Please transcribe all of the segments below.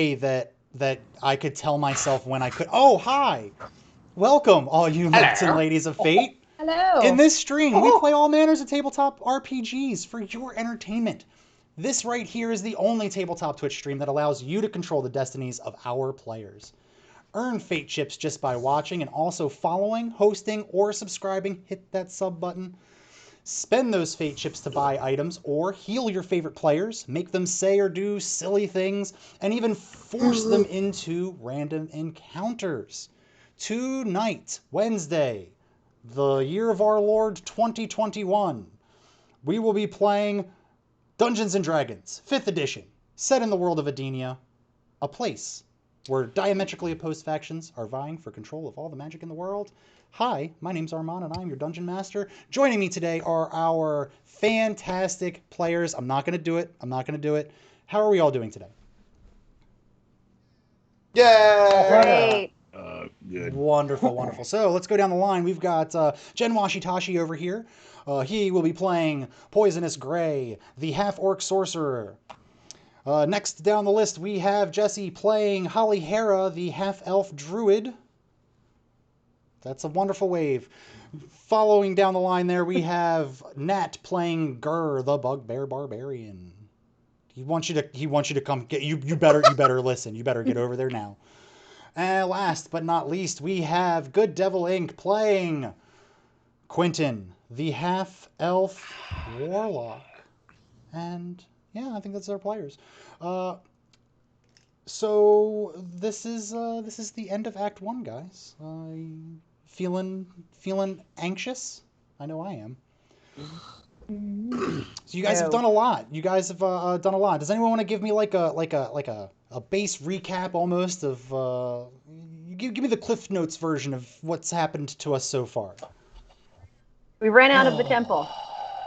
that I could tell myself when I could. Oh, hi! Welcome, all you knights and Hello. ladies of fate. In Hello. this stream, we Oh, play all manners of tabletop RPGs for your entertainment. This right here is the only tabletop Twitch stream that allows you to control the destinies of our players. Earn fate chips just by watching and also following, hosting, or subscribing. Hit that sub button. Spend those fate chips to buy items or heal your favorite players, make them say or do silly things, and even force them into random encounters. Tonight, Wednesday, the year of our Lord 2021, we will be playing Dungeons and Dragons, 5th edition, set in the world of Edinia, a place where diametrically opposed factions are vying for control of all the magic in the world. Hi, my name's Armand and I'm your Dungeon Master. Joining me today are our fantastic players. I'm not going to do it. How are we all doing today? yeah. Great. Good. Wonderful. So let's go down the line. We've got Jen Washitashi over here. He will be playing Poisonous Gray, the half-orc sorcerer. Next down the list, we have Jesse playing Holly Hera, the half-elf druid. That's a wonderful wave. Following down the line there, we have Nat playing Gur, the bugbear barbarian. He wants you to come get you. You better listen. You better get over there now. And last but not least, we have Good Devil Inc. playing Quentin, the half-elf warlock. And yeah, I think that's our players. So this is the end of Act 1, guys. Feeling anxious? I know I am. So you guys have done a lot. You guys have done a lot. Does anyone want to give me like a base recap almost of give me the Cliff Notes version of what's happened to us so far? We ran out of the temple.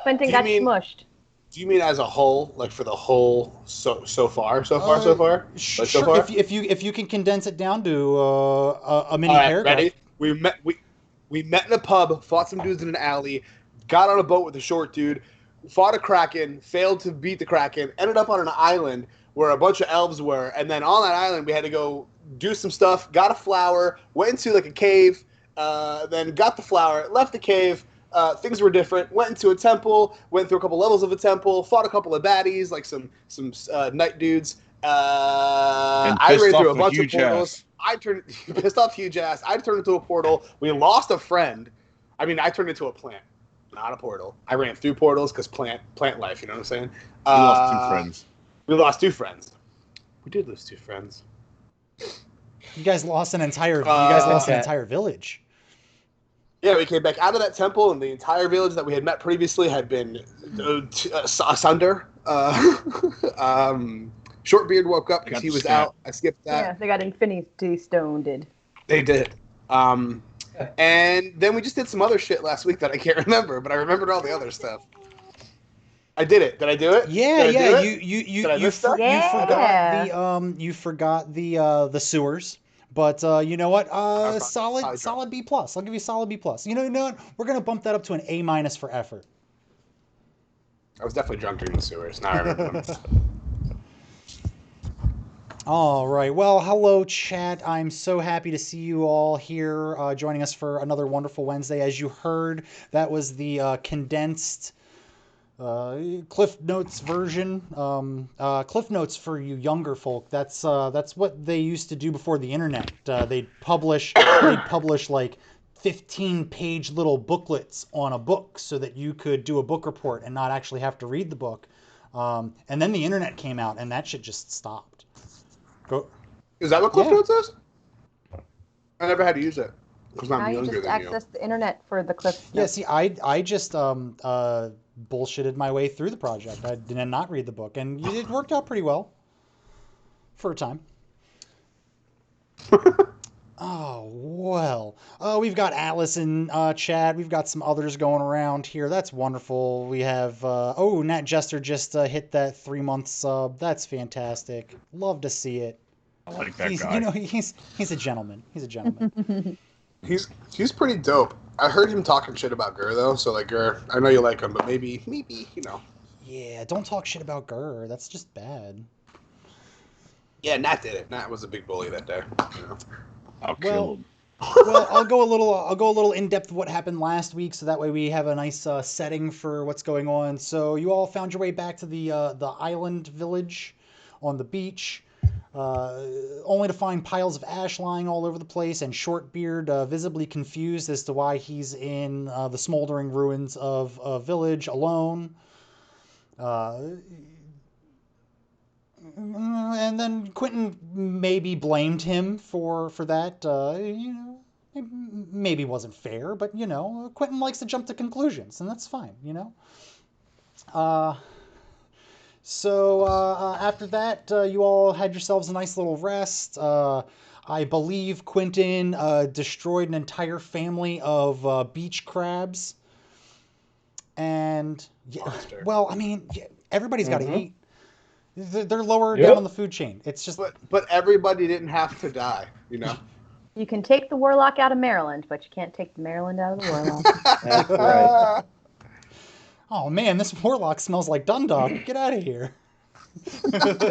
Quentin Do you got mean- smushed. Do you mean as a whole, like for the whole so far? Like Sure. so far? If you can condense it down to a mini All right, paragraph. ready? We met in a pub, fought some dudes in an alley, got on a boat with a short dude, fought a Kraken, failed to beat the Kraken, ended up on an island where a bunch of elves were, and then on that island we had to go do some stuff, got a flower, went into like a cave, then got the flower, left the cave. Things were different. Went into a temple. Went through a couple levels of a temple. Fought a couple of baddies, like some night dudes. I ran through a bunch of portals. I turned pissed off huge ass. I turned into a portal. We lost a friend. I mean, I turned into a plant, not a portal. I ran through portals because plant life. You know what I'm saying? We lost 2 friends. We lost 2 friends. We did lose 2 friends. You guys lost an entire village. Yeah, we came back out of that temple, and the entire village that we had met previously had been asunder. Shortbeard woke up because he was out. I skipped that. Yeah, they got Infinity Stoned. They did. And then we just did some other shit last week that I can't remember, but I remembered all the other stuff. I did it. Did I do it? Yeah. Did You forgot the sewers. But you know what? Solid B plus. I'll give you a solid B plus. You know what? We're gonna bump that up to an A- for effort. I was definitely drunk during the sewers. Now I remember them. All right. Well, hello, chat. I'm so happy to see you all here joining us for another wonderful Wednesday. As you heard, that was the condensed Cliff Notes version. Cliff Notes for you younger folk. That's what they used to do before the internet. They'd publish like 15-page little booklets on a book so that you could do a book report and not actually have to read the book. And then the internet came out and that shit just stopped. Go. Is that what Cliff Notes is? I never had to use it because I'm Now you younger just than you. access the internet for the Cliff Notes. Yeah, see, I just bullshitted my way through the project. I did not read the book, and it worked out pretty well for a time. Oh, well. We've got Atlas in chat. We've got some others going around here. That's wonderful. We have, Nat Jester just hit that 3-month sub. That's fantastic. Love to see it. I like that guy. You know, he's a gentleman. He's a gentleman. He's pretty dope. I heard him talking shit about Gur though, so like Gur, I know you like him, but maybe you know. Yeah, don't talk shit about Gur. That's just bad. Yeah, Nat did it. Nat was a big bully that day. You know? I'll kill him. Well, I'll go a little in depth of what happened last week, so that way we have a nice setting for what's going on. So you all found your way back to the island village on the beach, only to find piles of ash lying all over the place, and Shortbeard visibly confused as to why he's in the smoldering ruins of a village alone. And then Quentin maybe blamed him for that. Maybe wasn't fair, but Quentin likes to jump to conclusions, and that's fine. So after that, you all had yourselves a nice little rest. I believe Quentin destroyed an entire family of beach crabs, and Monster. well, I mean, everybody's got to eat. They're lower Yep. down on the food chain. It's just. But everybody didn't have to die, you know. You can take the warlock out of Maryland, but you can't take the Maryland out of the warlock. That's right. Oh man, this warlock smells like Dundalk. Get out of here.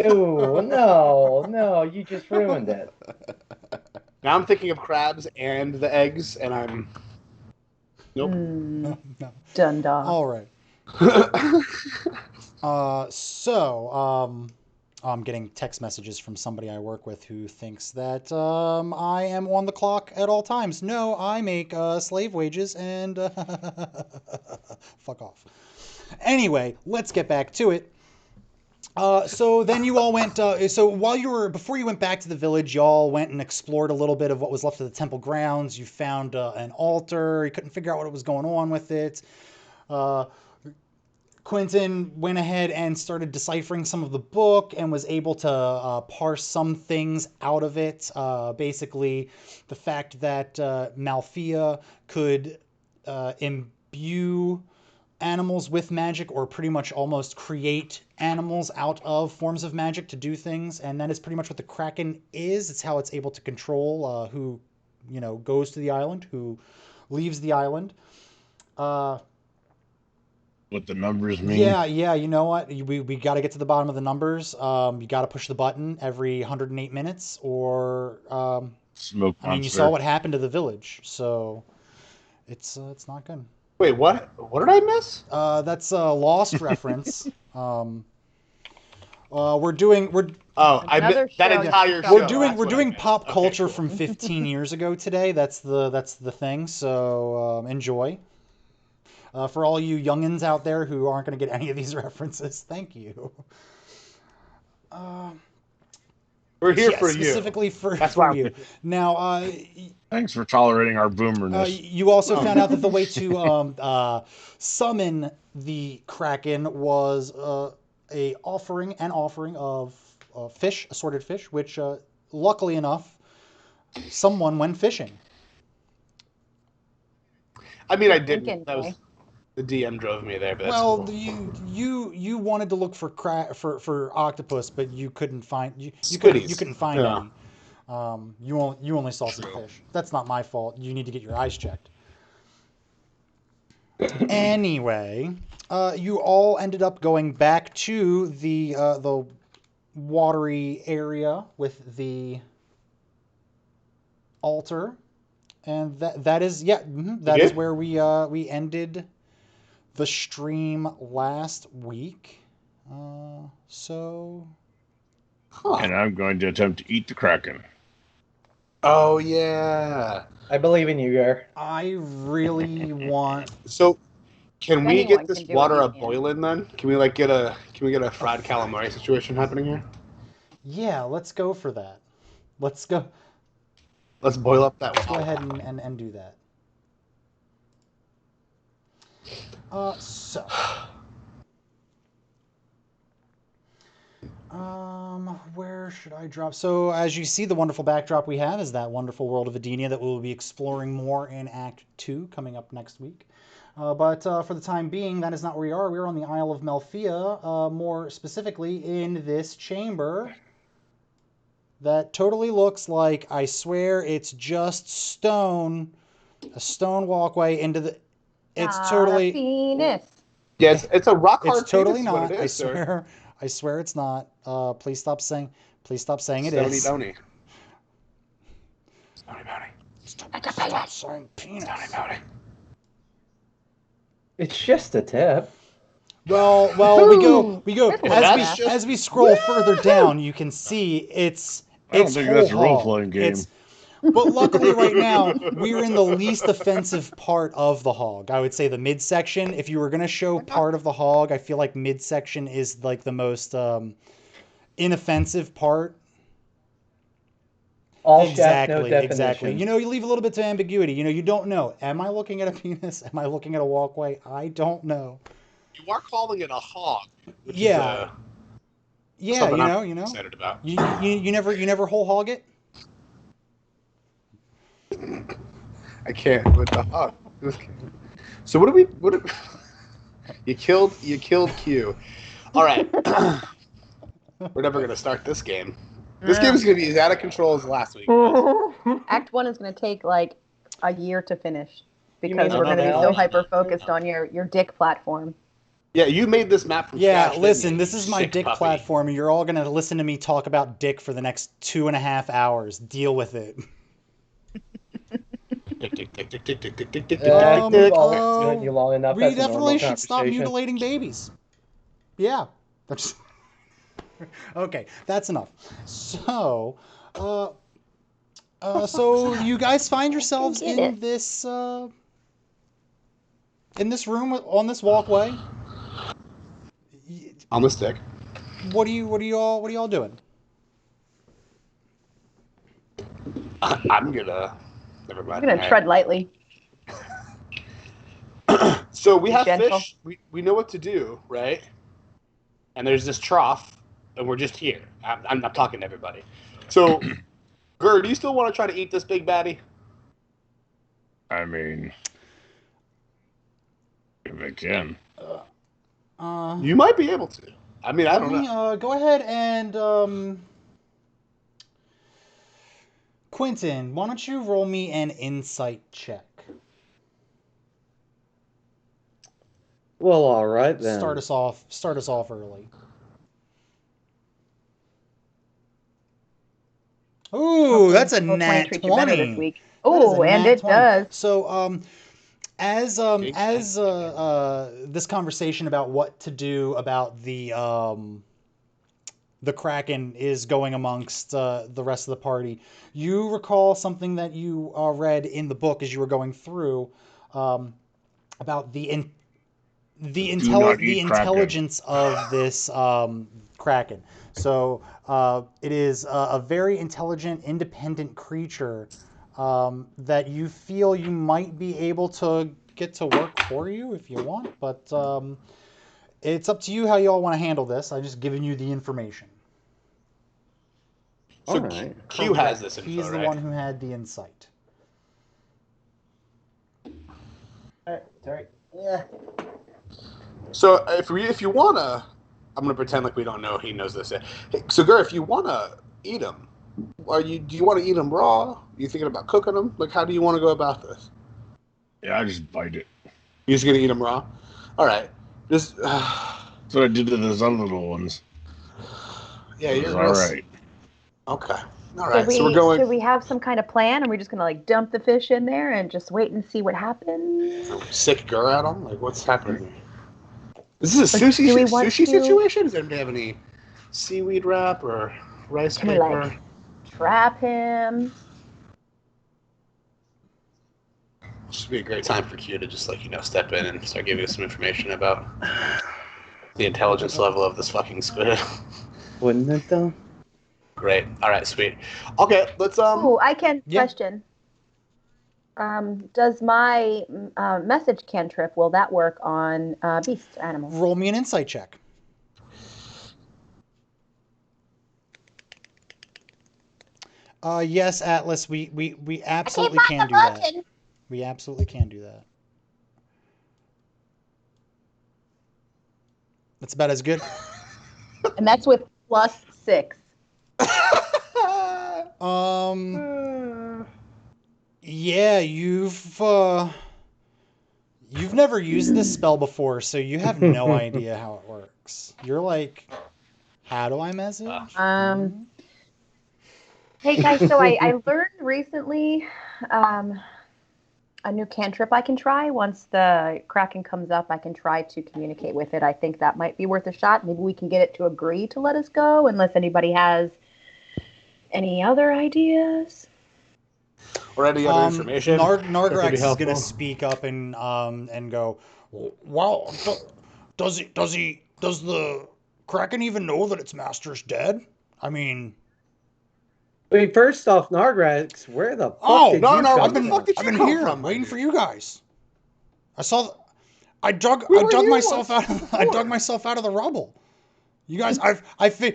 Ew, no, you just ruined it. Now I'm thinking of crabs and the eggs, and I'm. Nope. No. Dundalk. All right. I'm getting text messages from somebody I work with who thinks that I am on the clock at all times. No, I make slave wages and fuck off. Anyway, let's get back to it. So then you all went. Before you went back to the village, y'all went and explored a little bit of what was left of the temple grounds. You found an altar. You couldn't figure out what was going on with it. Quentin went ahead and started deciphering some of the book and was able to parse some things out of it. Basically, the fact that Malfia could imbue animals with magic, or pretty much almost create animals out of forms of magic to do things, and that is pretty much what the Kraken is. It's how it's able to control who goes to the island, who leaves the island. What the numbers mean? Yeah, you know what? We got to get to the bottom of the numbers. You got to push the button every 108 minutes, or Smoke monster. I mean, you saw what happened to the village, so it's not good. Wait, what? What did I miss? That's a Lost reference. We're Oh, Another that show. entire show. we're That's doing what I missed. pop Okay, culture cool. from 15 years ago today. That's the thing. So enjoy. For all you youngins out there who aren't going to get any of these references, thank you. We're here for you. Specifically for That's why you. Now, Thanks for tolerating our boomerness. you also found out that the way to summon the Kraken was an offering of fish, assorted fish, which luckily enough, someone went fishing. I mean, I Thinking, didn't. That was eh? the DM drove me there, but that's Well, cool. you wanted to look for octopus, but you couldn't find you Squiddies. couldn't find Yeah. any. You only saw some True. fish. That's not my fault. You need to get your eyes checked. Anyway, you all ended up going back to the watery area with the altar, and that is is where we ended the stream last week. So Huh. And I'm going to attempt to eat the Kraken. Oh yeah. I believe in you, Gar. I really want. So, can we Anyone get this can do water it, a you can. boiling then? Can we get a fried calamari situation happening here? Yeah, let's go for that. Let's go. Let's boil up that Let's go water. ahead and do that. Where should I drop? So, as you see, the wonderful backdrop we have is that wonderful world of Edinia that we'll be exploring more in Act 2 coming up next week. But for the time being, that is not where we are. We're on the Isle of Malfia, more specifically in this chamber that totally looks like, I swear, it's just stone. A stone walkway into the... It's Not totally... a penis. Yes, it's a rock hard It's totally penis is what not. it is, sir. I swear it's not. Please stop saying Please stop saying it Stony is. Bounty. Stony Bounty. Stop saying penis. Stony Bounty. It's just a tip. Well, we go. As we scroll further down, you can see it's I don't think that's a whole hog. role-playing game. But luckily, right now, we're in the least offensive part of the hog. I would say the midsection. If you were going to show part of the hog, I feel like midsection is like the most inoffensive part. All shaft, no definition. Exactly. You know, you leave a little bit to ambiguity. You know, you don't know. Am I looking at a penis? Am I looking at a walkway? I don't know. You are calling it a hog. Which is, yeah, you know. Excited about. You never whole hog it. I can't with the hog. So what do we? You killed Q. All right. We're never gonna start this game. This game is gonna be as out of control as last week. Act 1 is going to take like a year to finish because mean we're going to be so another hyper focused on your dick platform. Yeah, you made this map from Yeah, scratch. listen, didn't you, this you is my sick dick puppy? platform, and you're all gonna listen to me talk about dick for the next 2.5 hours. Deal with it. We've all known you long enough. We That's a definitely normal should stop conversation. mutilating babies. Yeah. That's... Okay, that's enough. So, so you guys find yourselves in this room on this walkway. On the stick. What are you all doing? I'm gonna. Never mind. I'm going to tread lightly. So we have Gentle. fish. We know what to do, right? And there's this trough, and we're just here. I'm not talking to everybody. So, Gur, do you still want to try to eat this big baddie? I mean, if I can. You might be able to. I mean, I don't know. Go ahead and Quentin, why don't you roll me an insight check? Well, all right then. Start us off early. Ooh, that's a nat 20. Oh, and it does. So, as this conversation about what to do about the Kraken is going amongst the rest of the party, you recall something that you read in the book as you were going through about the intelligence of this Kraken. So it is a very intelligent, independent creature that you feel you might be able to get to work for you if you want, but it's up to you how you all want to handle this. I'm just giving you the information. So right. Q has this info, He's the right? one who had the insight. Sorry. Yeah. So if you wanna, I'm gonna pretend like we don't know he knows this yet. Hey, so Gur, if you wanna eat him, do you want to eat him raw? You thinking about cooking him? Like, how do you want to go about this? Yeah, I just bite it. You're just gonna eat him raw? All right. Just That's what I did to those other little ones. yeah, It you're was all right. Okay. All right. So we're going. Should we have some kind of plan? Are we just going to like dump the fish in there and just wait and see what happens? Sick Gur at him? Like, what's happening? Is this a Like, do we want sushi to- situation? Does anybody have any seaweed wrap or rice Can we, paper? like, trap him? This would be a great time for Q to just step in and start giving us some information about the intelligence level of this fucking squid. Wouldn't it though? Great. All right, sweet. Okay, let's Oh, I can Yeah. question. Does my message cantrip, will that work on beast animals? Roll me an insight check. Yes, Atlas, we absolutely can do that. We absolutely can do that. That's about as good. And that's with +6. Yeah, you've never used this spell before, so you have no idea how it works. You're like, how do I message? Hey guys, so I learned recently a new cantrip I can try. Once the Kraken comes up, I can try to communicate with it. I think that might be worth a shot. Maybe we can get it to agree to let us go, unless anybody has any other ideas. Or any other information. that could be Nargrax is helpful. gonna speak up and go, well, does the Kraken even know that its master's dead? I mean, Wait, first off, Nargrax, where the fuck oh did no, you no, come what the from? fuck did I've you been come here from, my waiting dude? for you guys. I dug We were here myself once out. I dug before. myself out of the rubble. You guys, I I knew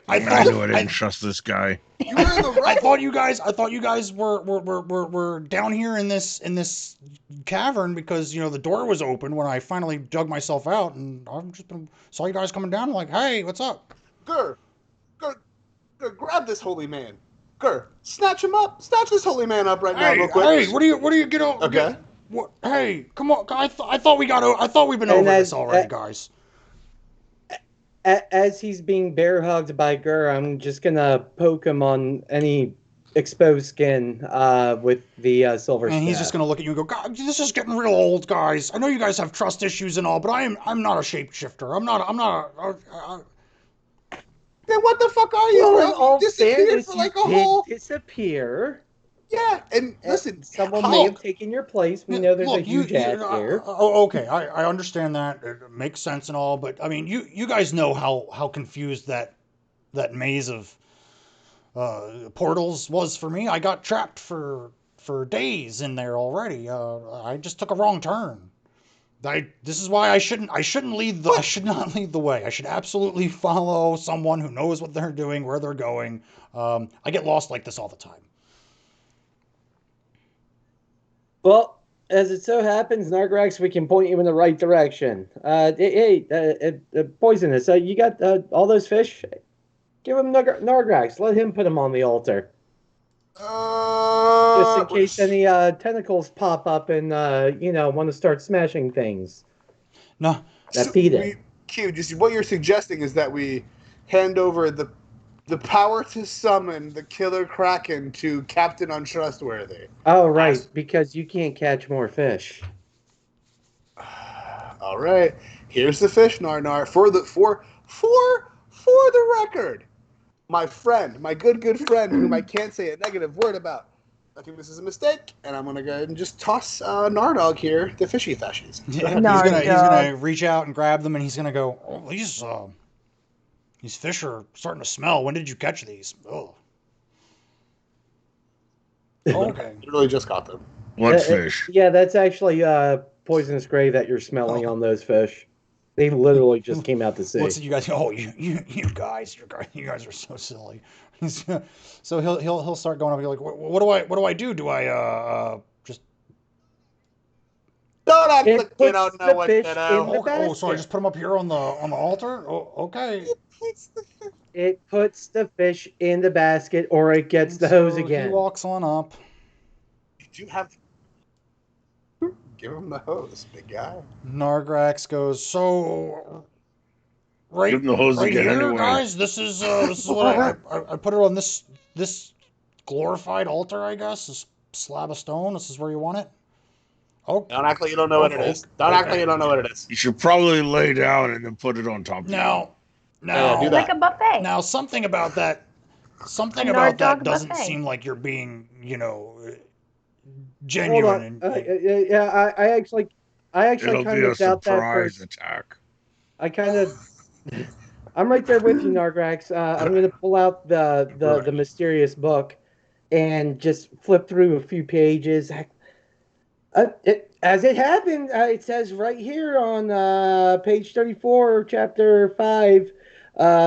I thought didn't trust this guy. You were in the I rubble. thought you guys were down here in this cavern because the door was open when I finally dug myself out, and saw you guys coming down. I'm like, hey, what's up? Gur, grab this holy man. Gur, snatch him up. Snatch this holy man up right now, real quick. Hey, what do you get over? Okay. What? Hey, come on! I thought we've been And over as- this already, guys. As he's being bear hugged by Gur, I'm just gonna poke him on any exposed skin with the silver And he's staff. just gonna look at you and go, God, this is getting real old, guys. I know you guys have trust issues and all, but I'm not a shapeshifter. I'm not. Then what the fuck are you, Well, bro? in all You disappeared fairness, for like a you did whole... disappear. Yeah, and listen, Someone how- may have taken your place. We know there's a Look, huge ass here. okay, I understand that. It makes sense and all, but I mean, you guys know how confused that maze of portals was for me. I got trapped for days in there already. I just took a wrong turn. This is why I should not lead the way. I should absolutely follow someone who knows what they're doing, where they're going. I get lost like this all the time. Well, as it so happens, Nargrax, we can point you in the right direction. Poisonous. You got all those fish? Give him Nargrax. Let him put them on the altar. Just in case any tentacles pop up and want to start smashing things. No, That feed it. Q, just what you're suggesting is that we hand over the power to summon the killer Kraken to Captain Untrustworthy. Oh, right, because you can't catch more fish. All right, here's the fish, Narnar. For the record, my friend, my good friend, whom I can't say a negative word about. I think this is a mistake, and I'm gonna go ahead and just toss Nardog here, the fishy fashies. he's gonna reach out and grab them, and he's gonna go, oh, these fish are starting to smell. When did you catch these? Oh. Okay. Literally just caught them. What fish? Yeah, that's actually poisonous gray that you're smelling on those fish. They literally just came out to sea. Looks at you guys. Oh, you guys are so silly. So he'll start going up. You're like, what do I do? Do I just? Don't act It like you puts don't the know what to fish do. in the Oh, so I basket. just put them up here on the altar? Oh, okay. It puts the fish in the basket, or it gets the hose He again. walks on up. You do have. Give him the hose, big guy. Nargrax goes, so right, Give him the hose right again here, anyway. guys. This is what I put it on this glorified altar, I guess. This slab of stone. This is where you want it. Oh, Don't act like you don't know what it is. Don't act like you don't know what it is. You should probably lay down and then put it on top of you. Yeah, do Like that. a buffet. Now something about that Nard dog doesn't buffet. seem like you're being, Hold genuine. on. I actually It'll kind be a of doubt that surprise first. attack. I kind of. I'm right there with you, Nargrax. I'm going to pull out the mysterious book and just flip through a few pages. As it happened, it says right here on page 34, chapter 5,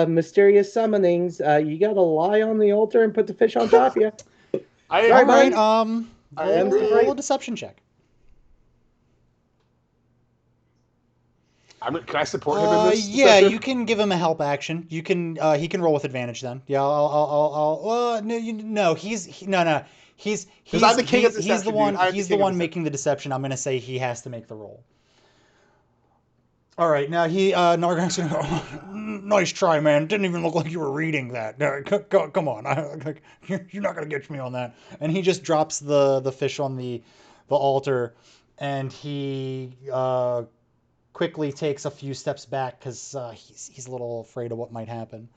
mysterious summonings. You got to lie on the altar and put the fish on top of you. I All agree. right, I agree. roll a deception check. Can I support him in this? Yeah, deception? you can give him a help action. You can. He can roll with advantage then. Yeah, I'll no, he's I'm the king of deception, he's the one. dude. I'm the He's the king of one deception. making the deception. I'm gonna say he has to make the roll. All right, now Nargak's gonna go, "Oh, nice try, man. Didn't even look like you were reading that. No, come on, you're not gonna get me on that." And he just drops the fish on the altar, and he quickly takes a few steps back because he's a little afraid of what might happen.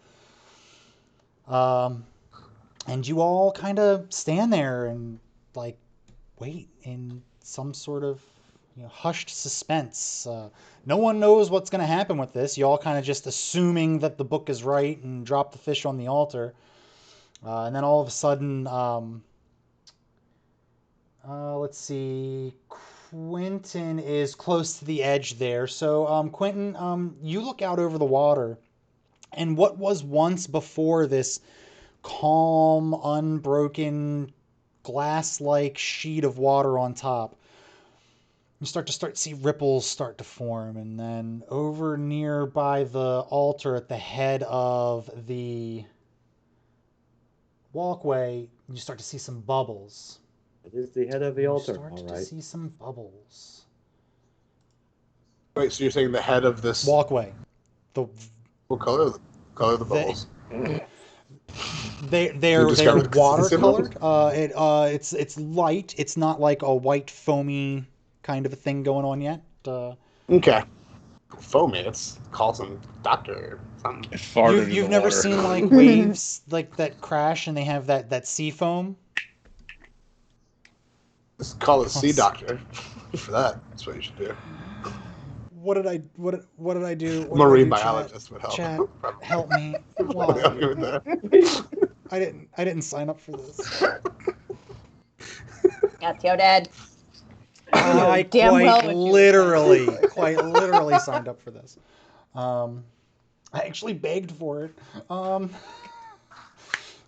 And you all kind of stand there and like wait in some sort of hushed suspense. No one knows what's going to happen with this. You all kind of just assuming that the book is right and drop the fish on the altar. And then all of a sudden, let's see, Quentin is close to the edge there. So, Quentin, you look out over the water, and what was once before this calm, unbroken, glass-like sheet of water on top, you start to see ripples start to form, and then over nearby the altar at the head of the walkway, you start to see some bubbles. It is the head of the altar. You start to see some bubbles. Wait, so you're saying the head of this walkway? What color? Color of the bubbles? They're watercolored. It's light. It's not like a white foamy kind of a thing going on yet. Okay. Foamy. Let's call some doctor or something. You've never seen like waves like that crash and they have that sea foam? Just call it sea doctor for that. That's what you should do. What did I do? Marine biologist would help. Chat, help me. Why? Help you with that. I didn't sign up for this. That's your dad. I quite literally signed up for this. I actually begged for it.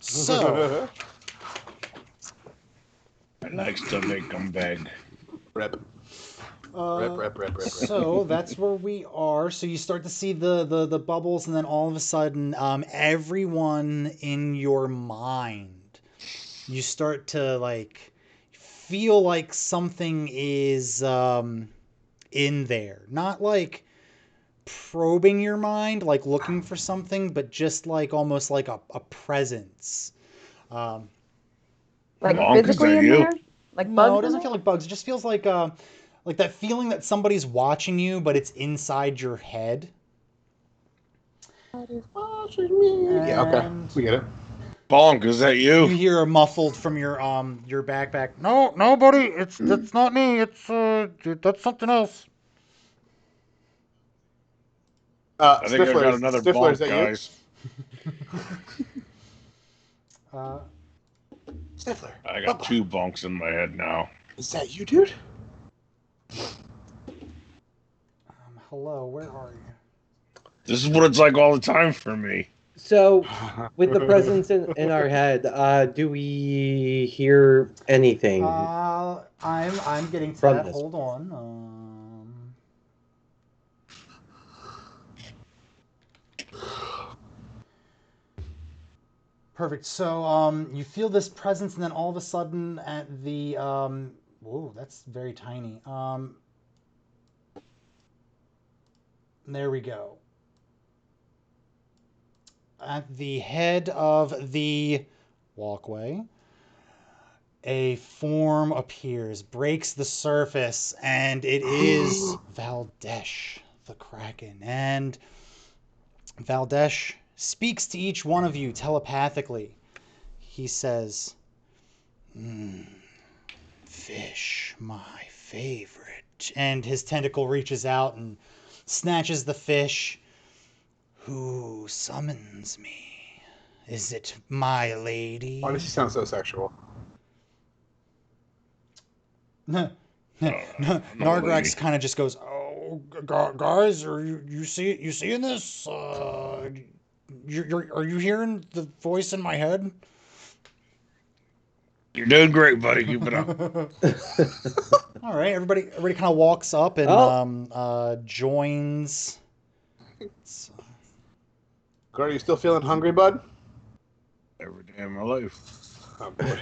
So I likes to make them beg. Rip. So that's where we are. So you start to see the bubbles, and then all of a sudden, everyone in your mind, you start to like feel like something is in there. Not like probing your mind, like looking for something, but just like almost like a presence. Like Monk, physically in there? Like No, bugs it doesn't in feel like bugs. It just feels like that feeling that somebody's watching you, but it's inside your head. Somebody's watching me. Yeah, okay. We get it. Bonk, is that you? You hear a muffled from your backpack. No, buddy, that's not me. It's that's something else. I think I got another Stifler, bonk, guys. Stifler. I got two bonks in my head now. Is that you, dude? Hello, where are you? This is what it's like all the time for me. So, with the presence in our head, do we hear anything? I'm getting to From that. this. Hold on. Perfect. So you feel this presence, and then all of a sudden, at the whoa, that's very tiny. There we go. At the head of the walkway, a form appears, breaks the surface, and it is Valdesh, the Kraken. And Valdesh speaks to each one of you telepathically. He says, fish, my favorite. And his tentacle reaches out and snatches the fish. Who summons me? Is it my lady? Why does she sound so sexual? Nargrax kind of just goes, "Oh, guys, are you seeing this? Are you hearing the voice in my head?" You're doing great, buddy. Keep it up. All right, everybody kind of walks up and joins. Are you still feeling hungry, bud? Every day of my life. Oh, boy.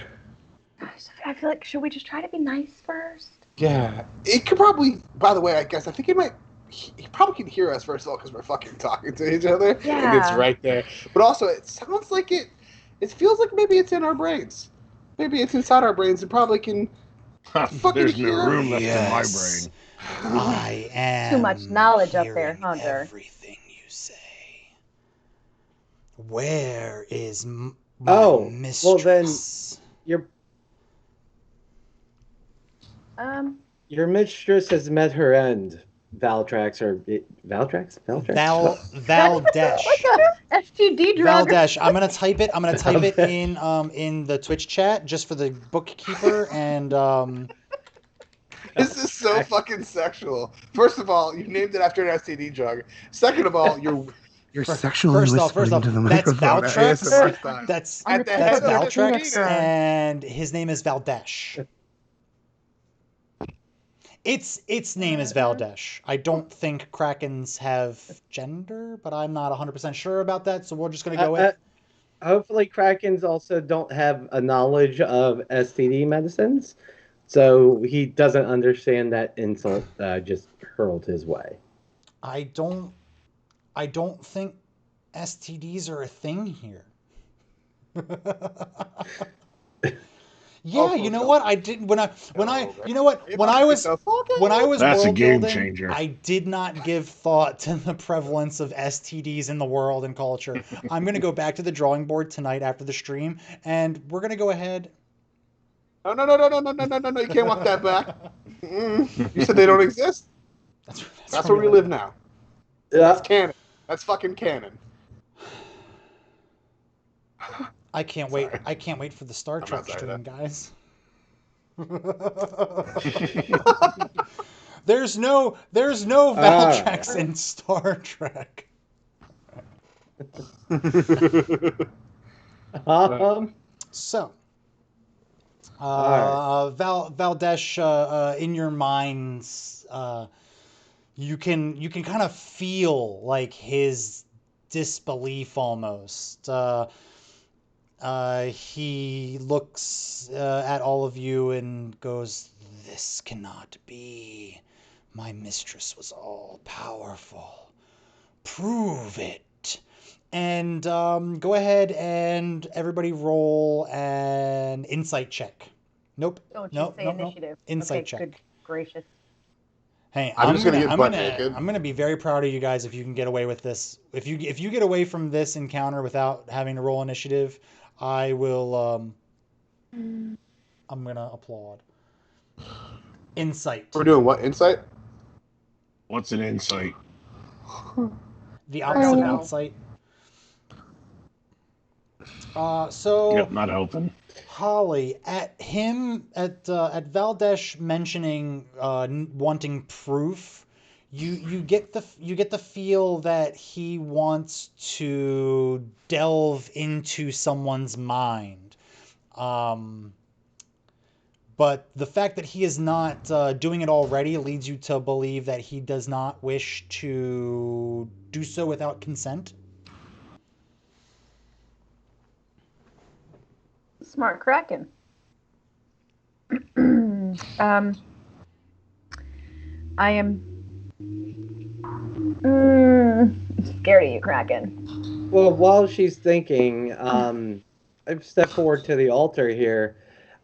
I feel like, should we just try to be nice first? Yeah. It could probably, by the way, I think it might he probably can hear us, first of all, because we're fucking talking to each other. And it's Yeah. right there. But also, it sounds like it feels like maybe it's in our brains. Maybe it's inside our brains. It probably can fucking There's no hear. room left in my Yes. brain. I am Too much knowledge up there, hearing huh, Dur? everything you say. Where is my Oh, well then, mistress? your Um, your mistress has met her end. Valtrax or Valtrax? Valtrax? Valdesh. STD drug. Valdesh. I'm gonna type it. I'm gonna type it in the Twitch chat just for the bookkeeper and This is so fucking sexual. First of all, you named it after an STD drug. Second of all, you're sexually first off, whispering into the that's microphone at Valtrex. ASMR style. That's On the At the tip head of your of the Valtrex, penis, Dur. and his name is Valdesh. Its name is Valdesh. I don't think Krakens have gender, but I'm not 100% sure about that, so we're just gonna go with. Hopefully, Krakens also don't have a knowledge of STD medicines, so he doesn't understand that insult just hurled his way. I don't think STDs are a thing here. Yeah, Oh, you know no. what? I didn't you know what? If When I was That's a world game building, changer. I did not give thought to the prevalence of STDs in the world and culture. I'm gonna go back to the drawing board tonight after the stream, and we're gonna go ahead. No, you can't walk that back. You said they don't exist? That's where we live now. That's Yeah. canon. That's fucking canon. I can't wait. Sorry. I can't wait for the Star I'm Trek not sorry, stream, guys. There's no Valtrex Alright. in Star Trek. So, Valdesh, in your minds, you can kind of feel like his disbelief almost. He looks at all of you and goes, "This cannot be. My mistress was all powerful. Prove it." And go ahead and everybody roll an insight check. Nope. Don't you Nope. say Nope. Nope. initiative. Insight Okay, check. good gracious. Hey, I'm just gonna get butt naked. I'm gonna be very proud of you guys if you can get away with this. If you get away from this encounter without having to roll initiative, I will. I'm gonna applaud. Insight. We're doing what? Insight? What's an insight? The I opposite don't of know. outsight. So Yep, not helping. Holly, at Valdesh mentioning wanting proof, you get the feel that he wants to delve into someone's mind. But the fact that he is not doing it already leads you to believe that he does not wish to do so without consent. Smart Kraken. I am scared of you, Kraken. Well, while she's thinking, I've stepped forward to the altar here.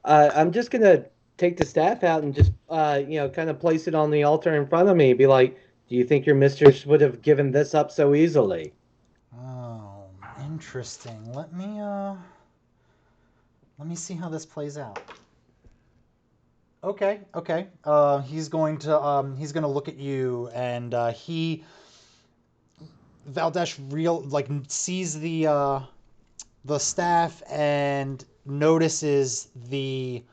I'm just gonna take the staff out and just, kind of place it on the altar in front of me. Be like, "Do you think your mistress would have given this up so easily?" Oh, interesting. Let me see how this plays out. Okay. He's going to look at you, and Valdesh sees the staff and notices the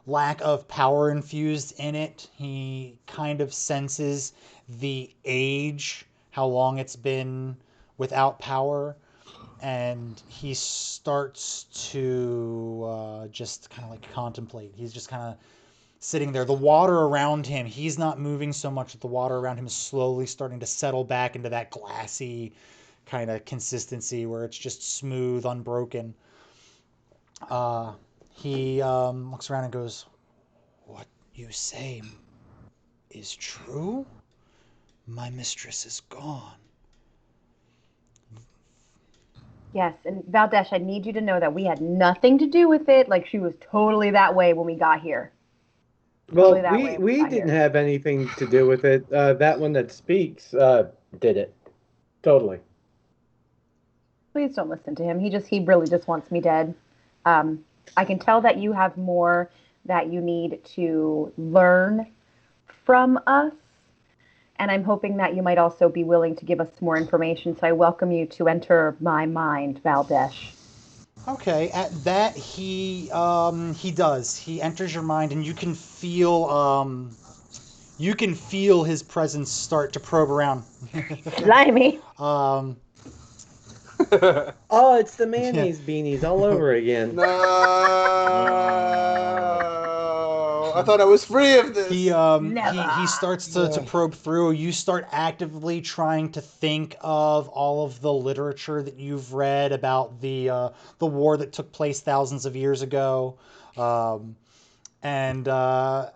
lack of power infused in it. He kind of senses the age, how long it's been without power, and he starts to just kind of like contemplate. He's just kind of sitting there. The water around him, he's not moving so much. The water around him is slowly starting to settle back into that glassy kind of consistency where it's just smooth, unbroken. He looks around and goes, "What you say is true? My mistress is gone. Yes, and Valdesh, I need you to know that we had nothing to do with it. Like, she was totally that way when we got here. Well, Totally that way when we got didn't here. have anything to do with it. That one that speaks did it. Totally. Please don't listen to him. He really just wants me dead. I can tell that you have more that you need to learn from us. And I'm hoping that you might also be willing to give us more information. So I welcome you to enter my mind, Valdesh. Okay, at that he does. He enters your mind, and you can feel his presence start to probe around. Blimey. um, Oh, it's the yeah. mayonnaise beanies all over again. No, I thought I was free of this. He starts to probe through. You start actively trying to think of all of the literature that you've read about the war that took place thousands of years ago, and the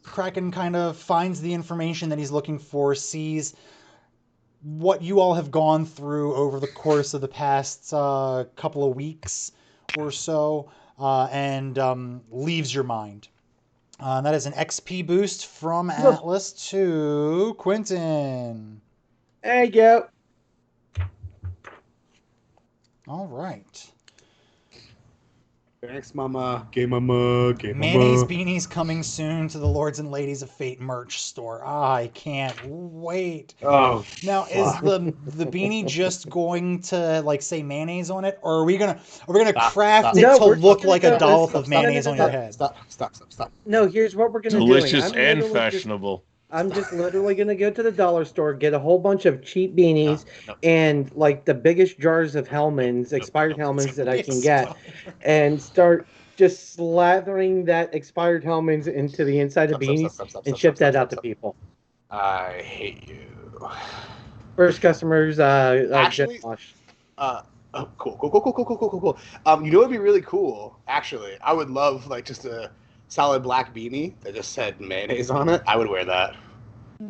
Kraken kind of finds the information that he's looking for, sees what you all have gone through over the course of the past couple of weeks or so, and leaves your mind. That is an XP boost from Atlas to Quentin. There you go. All right. Thanks, Mama. Gay Mama. Gay Mama. Mayonnaise beanies coming soon to the Lords and Ladies of Fate merch store. I can't wait. Oh. Now, is the beanie just going to like say mayonnaise on it, or are we gonna craft it No, to we're look just like gonna a go- dollop stop, of mayonnaise stop, on your stop, head? Stop. No, here's what we're gonna Delicious do. and fashionable. I'm just literally gonna go to the dollar store, get a whole bunch of cheap beanies and like the biggest jars of Hellmann's, expired Hellmann's that I can get, and start just slathering that expired Hellmann's into the inside of beanies and ship that out to people. I hate you. First customers, Actually, Jet Wash. Cool. You know what'd be really cool? Actually, I would love like just a solid black beanie that just said mayonnaise on it. I would wear that.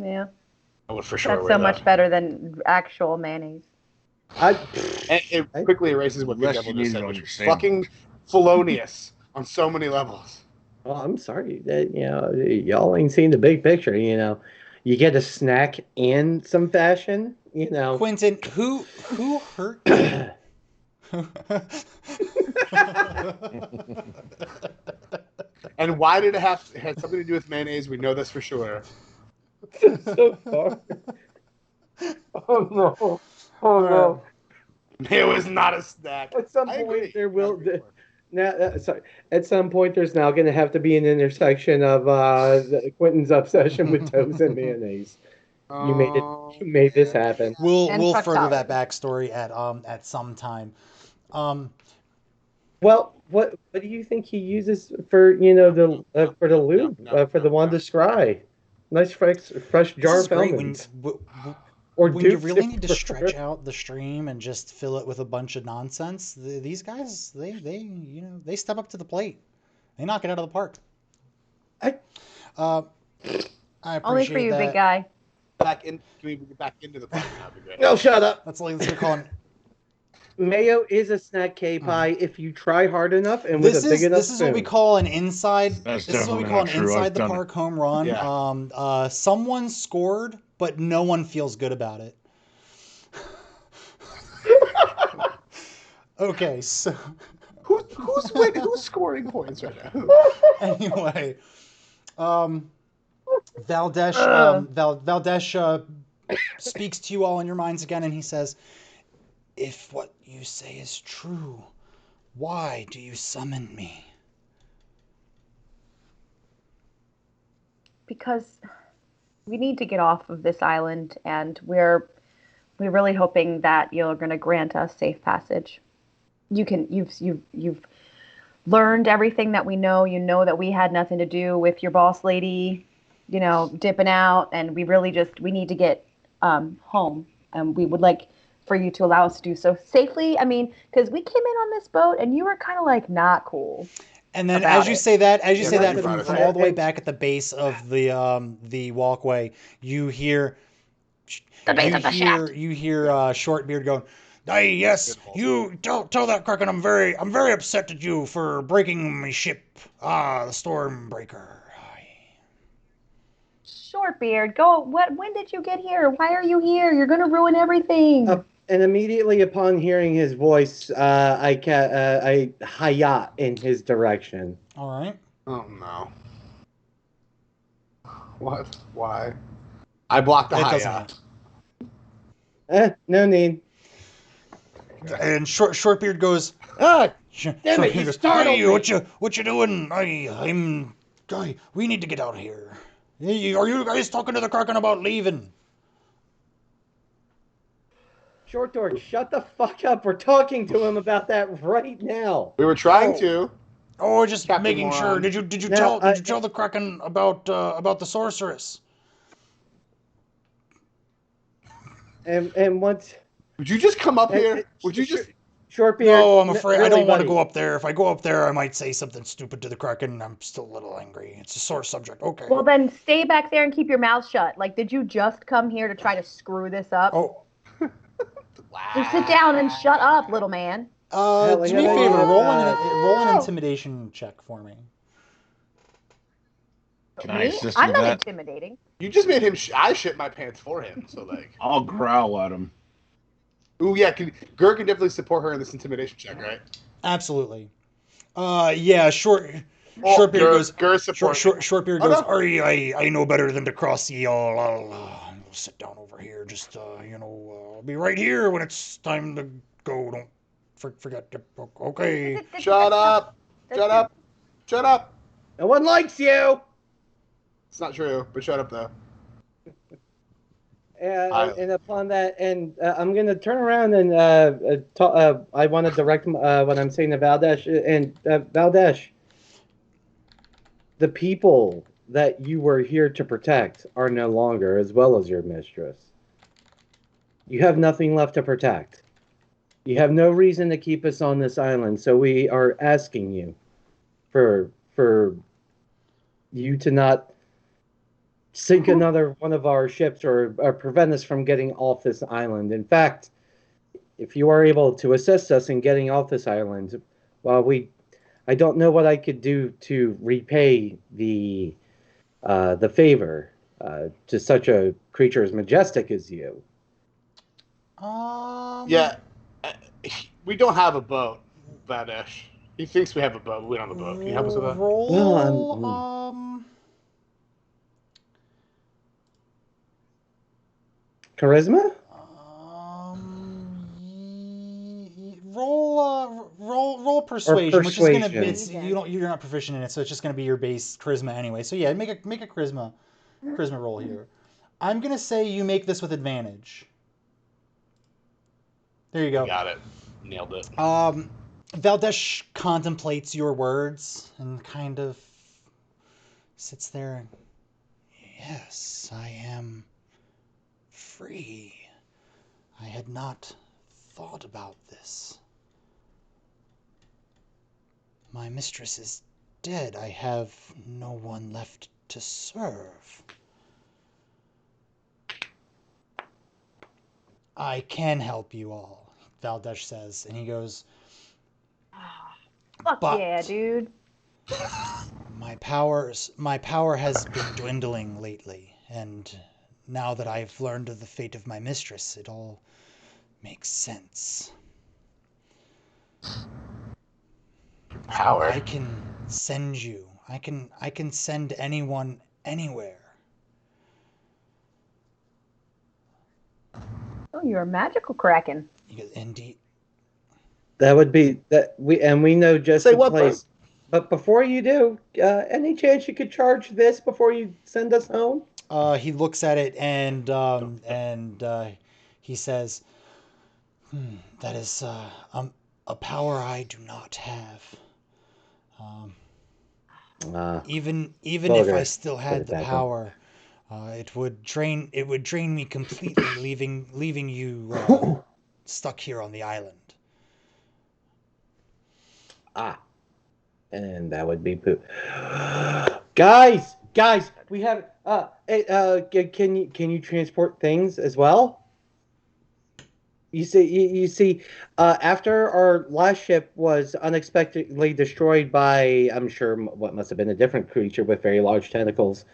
Yeah. I would for sure That's wear so that. much better than actual mayonnaise. And it quickly erases what Big Less Devil you just need said, to which was understand. fucking felonious on so many levels. Well, I'm sorry that y'all ain't seen the big picture. You get a snack and some fashion. Quentin, who hurt you? And why did it had something to do with mayonnaise? We know this for sure. So far. Oh no! Oh no! Mayo is not a snack. At some I point, agree. there will. Sorry. At some point, there's now going to have to be an intersection of Quentin's obsession with toast and mayonnaise. You made it. You made this happen. We'll further that backstory at some time. Well, what do you think he uses for for the lube for the Wanda Scry? Nice fresh jar of Hellmann's. When you really need to stretch out the stream and just fill it with a bunch of nonsense, these guys they step up to the plate. They knock it out of the park. I appreciate Only for you, that. big guy. Can we get back into the party now? That'd be great. No, shut up. That's like we're calling. Mayo is a snack K-pie if you try hard enough and with a big enough This is what we call an inside. That's this is what we definitely call an not true. inside I've the done park home run. Yeah. Someone scored, but no one feels good about it. Okay, so who's scoring points right now? anyway, Valdesh speaks to you all in your minds again, and he says, "If what you say is true, why do you summon me?" Because we need to get off of this island, and we're really hoping that you're going to grant us safe passage. You've learned everything that we know. You know that we had nothing to do with your boss lady, dipping out, and we need to get home, and we would like for you to allow us to do so safely. I mean, because we came in on this boat, and you were kind of like not cool. And then about as you it. say that, Yeah, from right. all the way back at the base of the walkway, you hear The base of the shaft. you hear Shortbeard going, "Aye, yes, you tell that Kraken I'm very upset at you for breaking my ship. Ah, the Stormbreaker." Shortbeard, go. When did you get here? Why are you here? You're gonna ruin everything. And immediately upon hearing his voice, I hi-ya in his direction. All right. Oh no. What? Why? I blocked the It high. doesn't hit. No need. And Shortbeard goes, Ah, damn it! Shortbeard You goes, startled "Hey, me. what you doing? We need to get out of here. Hey, are you guys talking to the Kraken about leaving?" Short Dork, shut the fuck up. We're talking to him about that right now. We were trying to. Oh, just Captain making sure. Moron. Did you tell the Kraken about the sorceress? And once Would you just come up here? Would you just? Shortbeard? No, I'm afraid I really, don't want to buddy. go up there. If I go up there, I might say something stupid to the Kraken. I'm still a little angry. It's a sore subject. Okay. Well, then stay back there and keep your mouth shut. Like, did you just come here to try to screw this up? Oh, So sit down and shut up, little man. do me a favor. Roll an Oh. intimidation check for me. Can I Me? assist I'm with not that? intimidating. You just made him. I shit my pants for him. So like. I'll growl at him. Ooh yeah. Gur can definitely support her in this intimidation check, right? Absolutely. Yeah. Shortbeard goes. Gur support. Shortbeard Oh, goes. no. I know better than to cross the all. I'll sit down over here. Just I'll be right here when it's time to go. Don't forget. Okay. Shut up. Shut up. Shut up. No one likes you. It's not true, but shut up though. And upon that, I'm gonna turn around and I want to direct what I'm saying to Valdesh. And Valdesh, the people that you were here to protect are no longer, as well as your mistress. You have nothing left to protect. You have no reason to keep us on this island, so we are asking you for you to not sink another one of our ships or prevent us from getting off this island. In fact, if you are able to assist us in getting off this island, well, I don't know what I could do to repay the favor to such a creature as majestic as you. Yeah, we don't have a boat, Vadesh. He thinks we have a boat, but we don't have a boat. Can you help us with that? Roll. Charisma? Roll persuasion, which is gonna be persuasion. you're not proficient in it, so it's just gonna be your base charisma anyway. So yeah, make a charisma roll here. I'm gonna say you make this with advantage. There you go. Got it. Nailed it. Valdesh contemplates your words and kind of sits there and, yes, I am free. I had not thought about this. My mistress is dead. I have no one left to serve. I can help you all, Valdesh says, and he goes, Fuck but yeah, dude. my power has been dwindling lately, and now that I've learned of the fate of my mistress, it all makes sense. Power. I can send you. I can send anyone anywhere. Oh, you're a magical Kraken. He goes, indeed. That would be that we know just Say the what, place. But before you do, any chance you could charge this before you send us home? He looks at it and he says, that is a power I do not have. Even if I still had the power, it would drain me completely, leaving you stuck here on the island. and that would be poop. Guys, we have can you transport things as well? You see, after our last ship was unexpectedly destroyed by, I'm sure, what must have been a different creature with very large tentacles,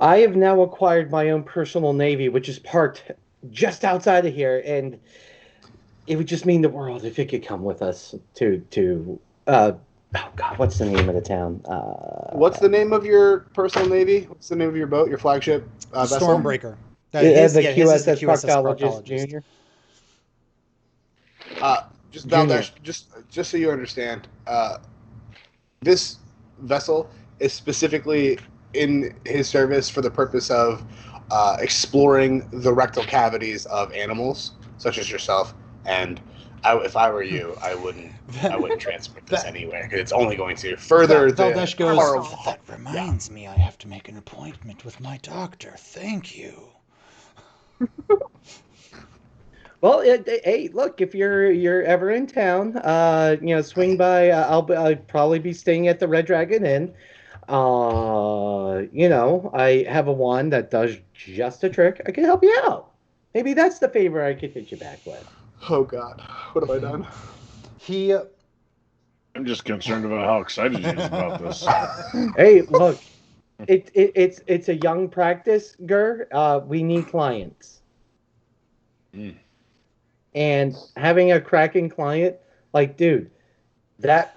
I have now acquired my own personal navy, which is parked just outside of here, and it would just mean the world if it could come with us oh God, what's the name of the town? What's the name of your personal navy? What's the name of your boat, your flagship vessel? Stormbreaker. The His is the QSS QSS Proctologist Proctologist. Junior. Just Junior. Valdesh, just so you understand, this vessel is specifically in his service for the purpose of exploring the rectal cavities of animals, such as yourself. And if I were you, I wouldn't transport this anywhere because it's only going to further Valdesh the goes, horror. that reminds me, I have to make an appointment with my doctor. Thank you. Well, hey, look, if you're ever in town, swing by. I'll probably be staying at the Red Dragon Inn. I have a wand that does just a trick. I can help you out. Maybe that's the favor I could hit you back with. Oh God, what have I done? I'm just concerned about how excited he is about this. Hey, look, it's a young practice, Gur. We need clients. And having a Kraken client, like, dude, that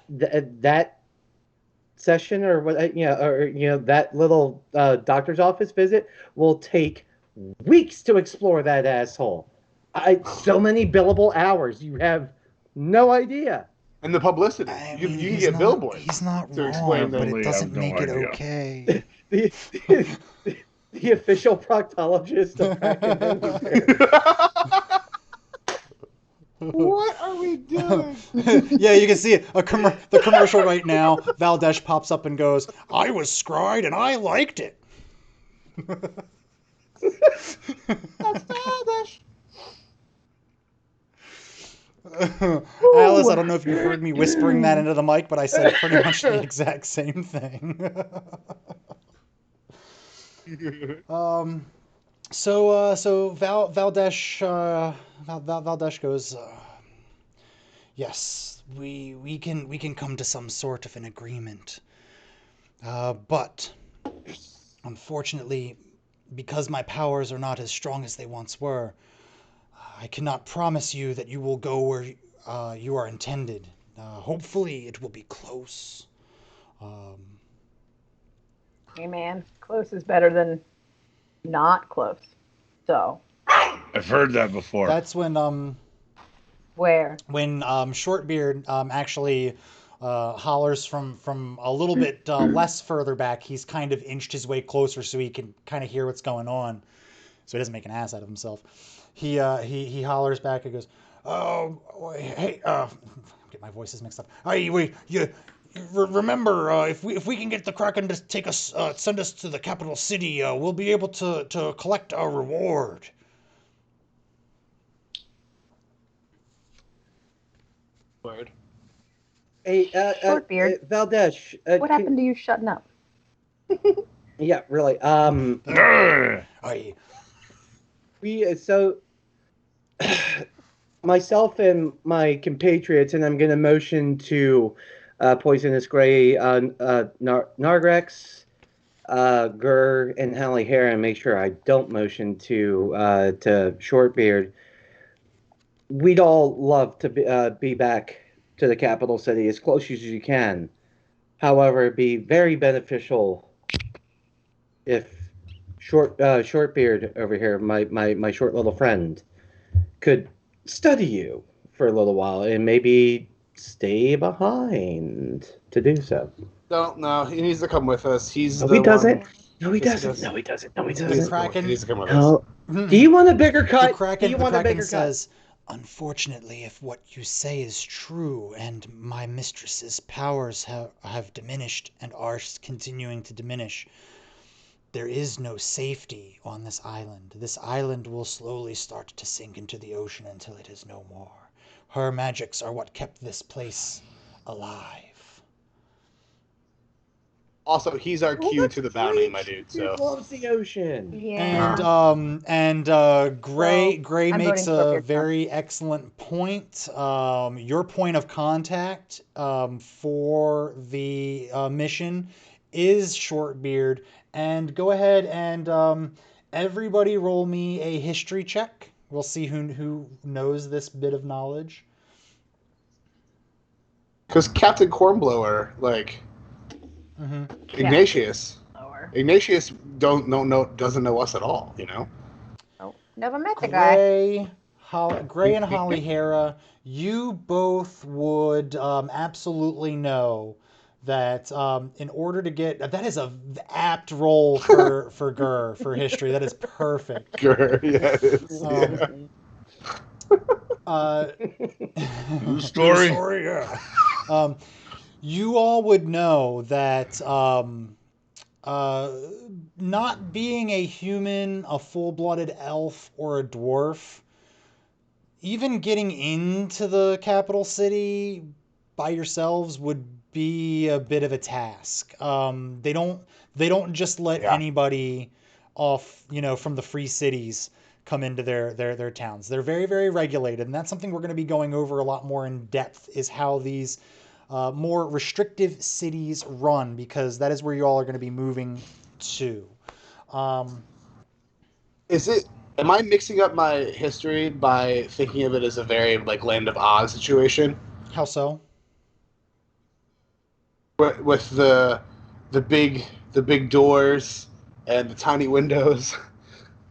session or what, that little doctor's office visit will take weeks to explore that asshole. So many billable hours, you have no idea. And the publicity, you can get billboards. He's not to wrong, explain but that. it doesn't make it okay. The official proctologist of Kraken. What are we doing? Yeah, you can see it. The commercial right now. Valdesh pops up and goes, "I was scried and I liked it." That's Valdesh. Alice, I don't know if you heard me whispering that into the mic, but I said pretty much the exact same thing. So Valdesh goes, yes, we can come to some sort of an agreement, but unfortunately, because my powers are not as strong as they once were, I cannot promise you that you will go where you are intended. Hopefully, it will be close. Hey man, close is better than not close. So I've heard that before. That's when where? When Shortbeard actually hollers from a little bit less further back. He's kind of inched his way closer so he can kind of hear what's going on, so he doesn't make an ass out of himself. He hollers back and goes, "Oh, hey, get my voices mixed up. Hey, you remember if we can get the Kraken to take us, send us to the capital city, we'll be able to collect our reward." Word. Hey, Shortbeard. Valdesh. What happened to you shutting up? Yeah, really. So myself and my compatriots, and I'm going to motion to Poisonous Gray, Nargrex, Gur, and Halle Hare, and make sure I don't motion to Shortbeard. We'd all love to be back to the capital city as close as you can. However, it'd be very beneficial if Shortbeard over here, my short little friend, could study you for a little while and maybe stay behind to do so. No, he needs to come with us. No, he doesn't. No, he doesn't. No, he doesn't. No, he The doesn't. Kraken, He needs to come with us. No. Do you want a bigger cut? the Kraken, Do you the want a Kraken bigger says, "Unfortunately, if what you say is true, and my mistress's powers have diminished and are continuing to diminish, there is no safety on this island. This island will slowly start to sink into the ocean until it is no more. Her magics are what kept this place alive." Also, he's our cue to the bounty, my dude. He So loves the ocean. Yeah. Gray I'm makes voting a Scorpio. very excellent point. Your point of contact for the mission is Shortbeard. And go ahead and everybody roll me a history check. We'll see who knows this bit of knowledge. because Captain Cornblower, like Mm-hmm. Ignatius, Lower. Ignatius doesn't know us at all. You know. Oh, never met the guy. Gray and Holly Hera, you both would absolutely know that in order to get that is a apt role for Gur for history. That is perfect. Sure, yeah, it is. Yeah. True True story. story, yeah. You all would know that not being a human, a full-blooded elf, or a dwarf, even getting into the capital city by yourselves would be a bit of a task. They don't just let Yeah. anybody off, from the free cities come into their towns. They're very, very regulated, and that's something we're going to be going over a lot more in depth, is how these more restrictive cities run, because that is where you all are going to be moving to. Um, Is it? Am I mixing up my history by thinking of it as a very like Land of Oz situation how so? with the big doors and the tiny windows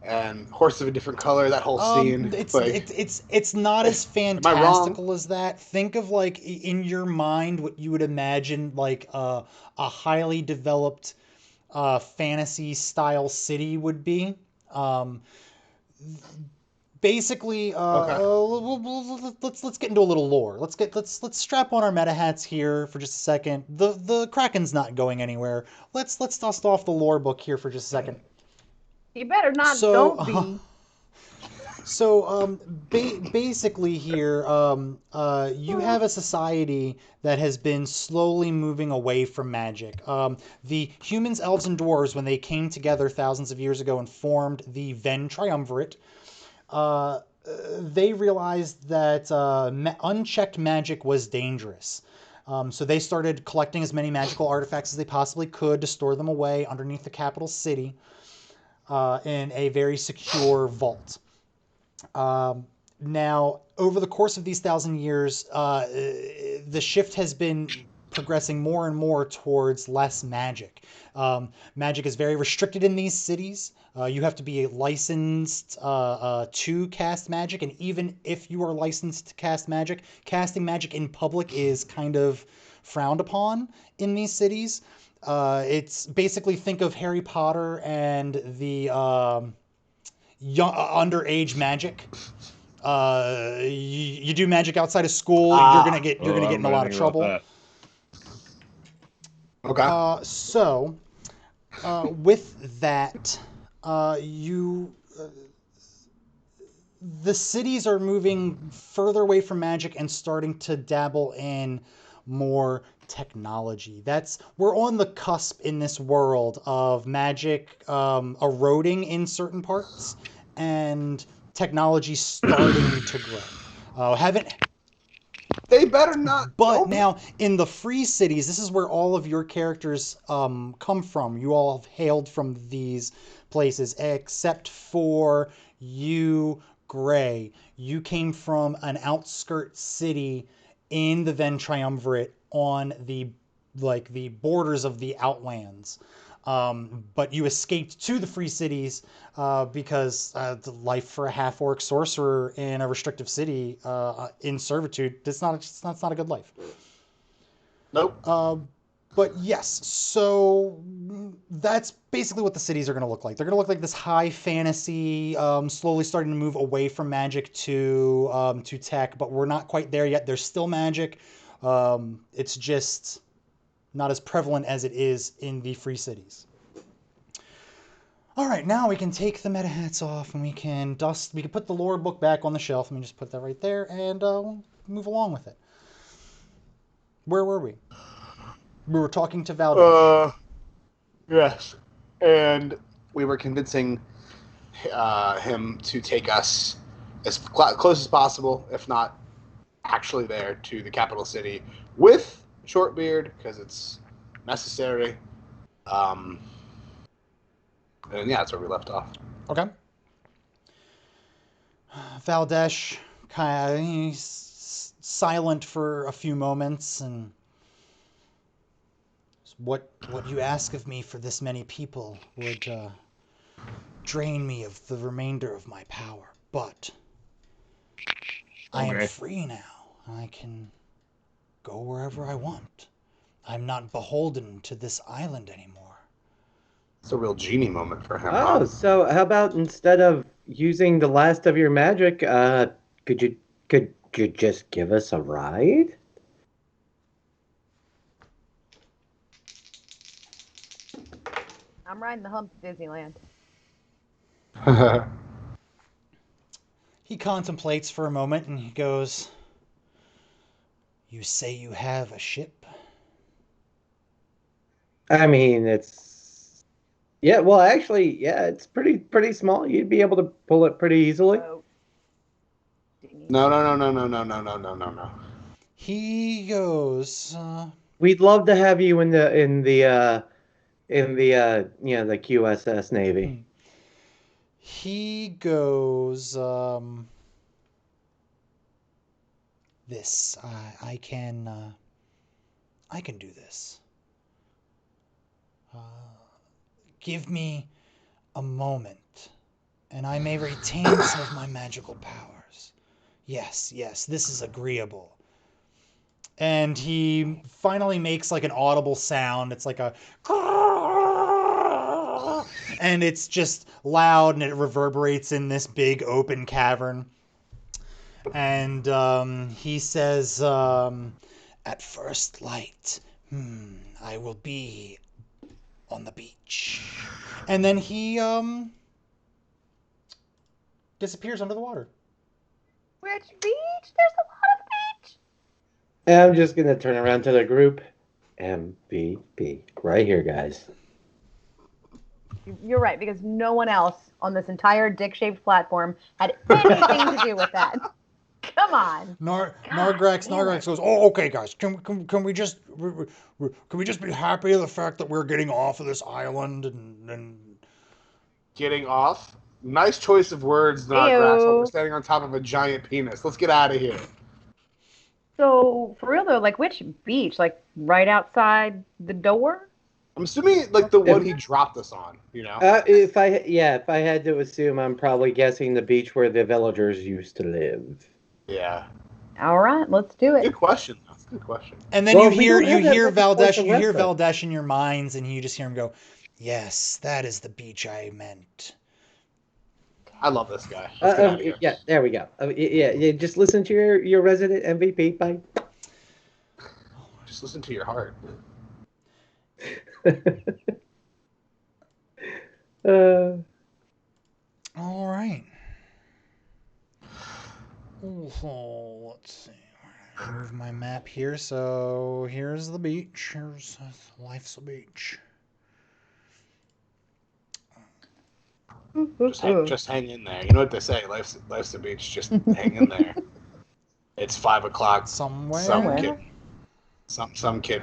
and horses of a different color? That whole scene, It's like, it's not as am I wrong? fantastical as that. Think of like in your mind what you would imagine like a highly developed fantasy style city would be. Um, Basically, Okay. let's get into a little lore. Let's strap on our meta hats here for just a second. The Kraken's not going anywhere. Let's dust off the lore book here for just a second. You better not. So, Don't be. Basically here, you have a society that has been slowly moving away from magic. The humans, elves, and dwarves, when they came together thousands of years ago and formed the Venn Triumvirate, uh, they realized that unchecked magic was dangerous. So they started collecting as many magical artifacts as they possibly could to store them away underneath the capital city in a very secure vault. Now, over the course of these 1,000 years, the shift has been progressing more and more towards less magic. Magic is very restricted in these cities. You have to be licensed to cast magic, and even if you are licensed to cast magic, casting magic in public is kind of frowned upon in these cities. It's basically, think of Harry Potter and the underage magic. You do magic outside of school, you're gonna get I in don't a know lot of anything about trouble. that. Okay. With that, you the cities are moving further away from magic and starting to dabble in more technology. We're on the cusp in this world of magic eroding in certain parts and technology starting to grow. Haven't They better not. But Don't. now in the free cities, this is where all of your characters come from. You all have hailed from these places, except for you, Gray. You came from an outskirt city in the Venn Triumvirate on the borders of the Outlands. But you escaped to the free cities because the life for a half-orc sorcerer in a restrictive city in servitude, it's not a good life. Nope. But yes, so that's basically what the cities are going to look like. They're going to look like this high fantasy, slowly starting to move away from magic to tech, but we're not quite there yet. There's still magic. It's just not as prevalent as it is in the free cities. All right, now we can take the meta hats off and we can put the lore book back on the shelf. Let me just put that right there and move along with it. Where were we? We were talking to Valdesh. Yes. And we were convincing him to take us as close as possible, if not actually there, to the capital city with Shortbeard, because it's necessary. And yeah, that's where we left off. Okay. Valdesh kind of he's silent for a few moments, and what you ask of me for this many people would drain me of the remainder of my power. But I am Okay. free now. I can go wherever I want. I'm not beholden to this island anymore. It's a real genie moment for him. Oh, Huh? so how about instead of using the last of your magic, could you just give us a ride? I'm riding the hump to Disneyland. He contemplates for a moment and he goes, "You say you have a ship?" I mean, yeah. Well, actually, yeah, it's pretty small. You'd be able to pull it pretty easily. Oh, No. He goes, We'd love to have you in the the QSS Navy. he goes, this, I can do this. Give me a moment, and I may retain some of my magical powers. Yes, this is agreeable. And he finally makes like an audible sound. It's like a, and it's just loud and it reverberates in this big open cavern. And he says, "At first light, I will be on the beach." And then he disappears under the water. which beach? There's a lot of beach. And I'm just gonna turn around to the group. MVP, right here, guys. You're right, because no one else on this entire dick-shaped platform had anything to do with that. Come on. Nargrax goes, "Oh, okay, guys. Can we just be happy of the fact that we're getting off of this island and Getting off. Nice choice of words, not grass. Ew. We're standing on top of a giant penis. Let's get out of here. So, for real though, like which beach? Like right outside the door? I'm assuming like the one he dropped us on. You know. If I had to assume, I'm probably guessing the beach where the villagers used to live. Yeah. All right, let's do it. Good question. That's a good question. And then Well, you we hear don't have that much point Valdesh, to you hear rest on. Valdesh in your minds, and you just hear him go, "Yes, that is the beach I meant." I love this guy. Let's get out of here. Yeah, there we go. Yeah. Just listen to your resident MVP. Bye. Just listen to your heart. All right. Oh, let's see. Move my map here. So here's the beach. Here's life's a beach. Just hang in there. You know what they say? Life's a beach. Just hang in there. It's 5 o'clock. Somewhere. Some kid.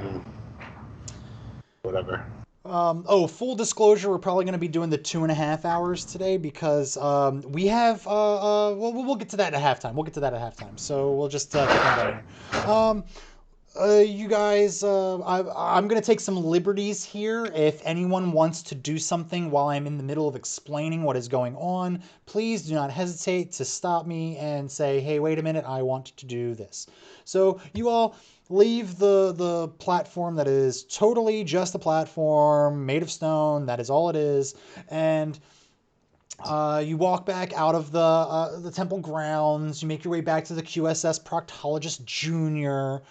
Whatever. Full disclosure, we're probably going to be doing the 2.5 hours today because we have we'll get to that at halftime. So we'll just keep on going here. You guys, I'm going to take some liberties here. If anyone wants to do something while I'm in the middle of explaining what is going on, please do not hesitate to stop me and say, "Hey, wait a minute, I want to do this." So you all leave the platform that is totally just a platform made of stone. That is all it is. And you walk back out of the temple grounds. You make your way back to the QSS Proctologist Jr.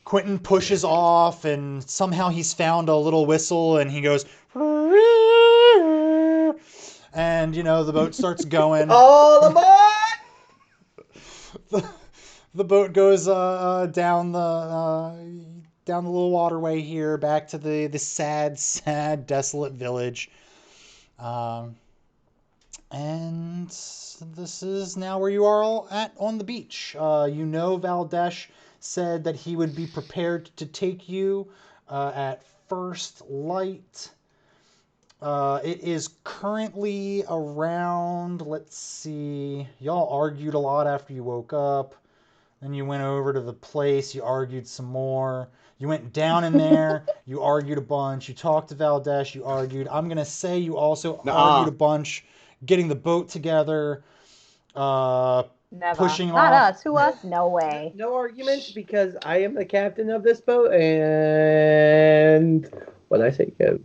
Quentin pushes off, and somehow he's found a little whistle, and he goes, and the boat starts going. All aboard! The boat goes down the down the little waterway here, back to the sad, sad, desolate village. And this is now where you are all at on the beach. You know Valdesh said that he would be prepared to take you at first light. It is currently around, let's see, y'all argued a lot after you woke up. Then you went over to the place, you argued some more. You went down in there, you argued a bunch. You talked to Valdesh, you argued. I'm going to say you also argued a bunch, getting the boat together, Never. pushing Not off. us. Who us? No way. No arguments because I am the captain of this boat, and what I say goes.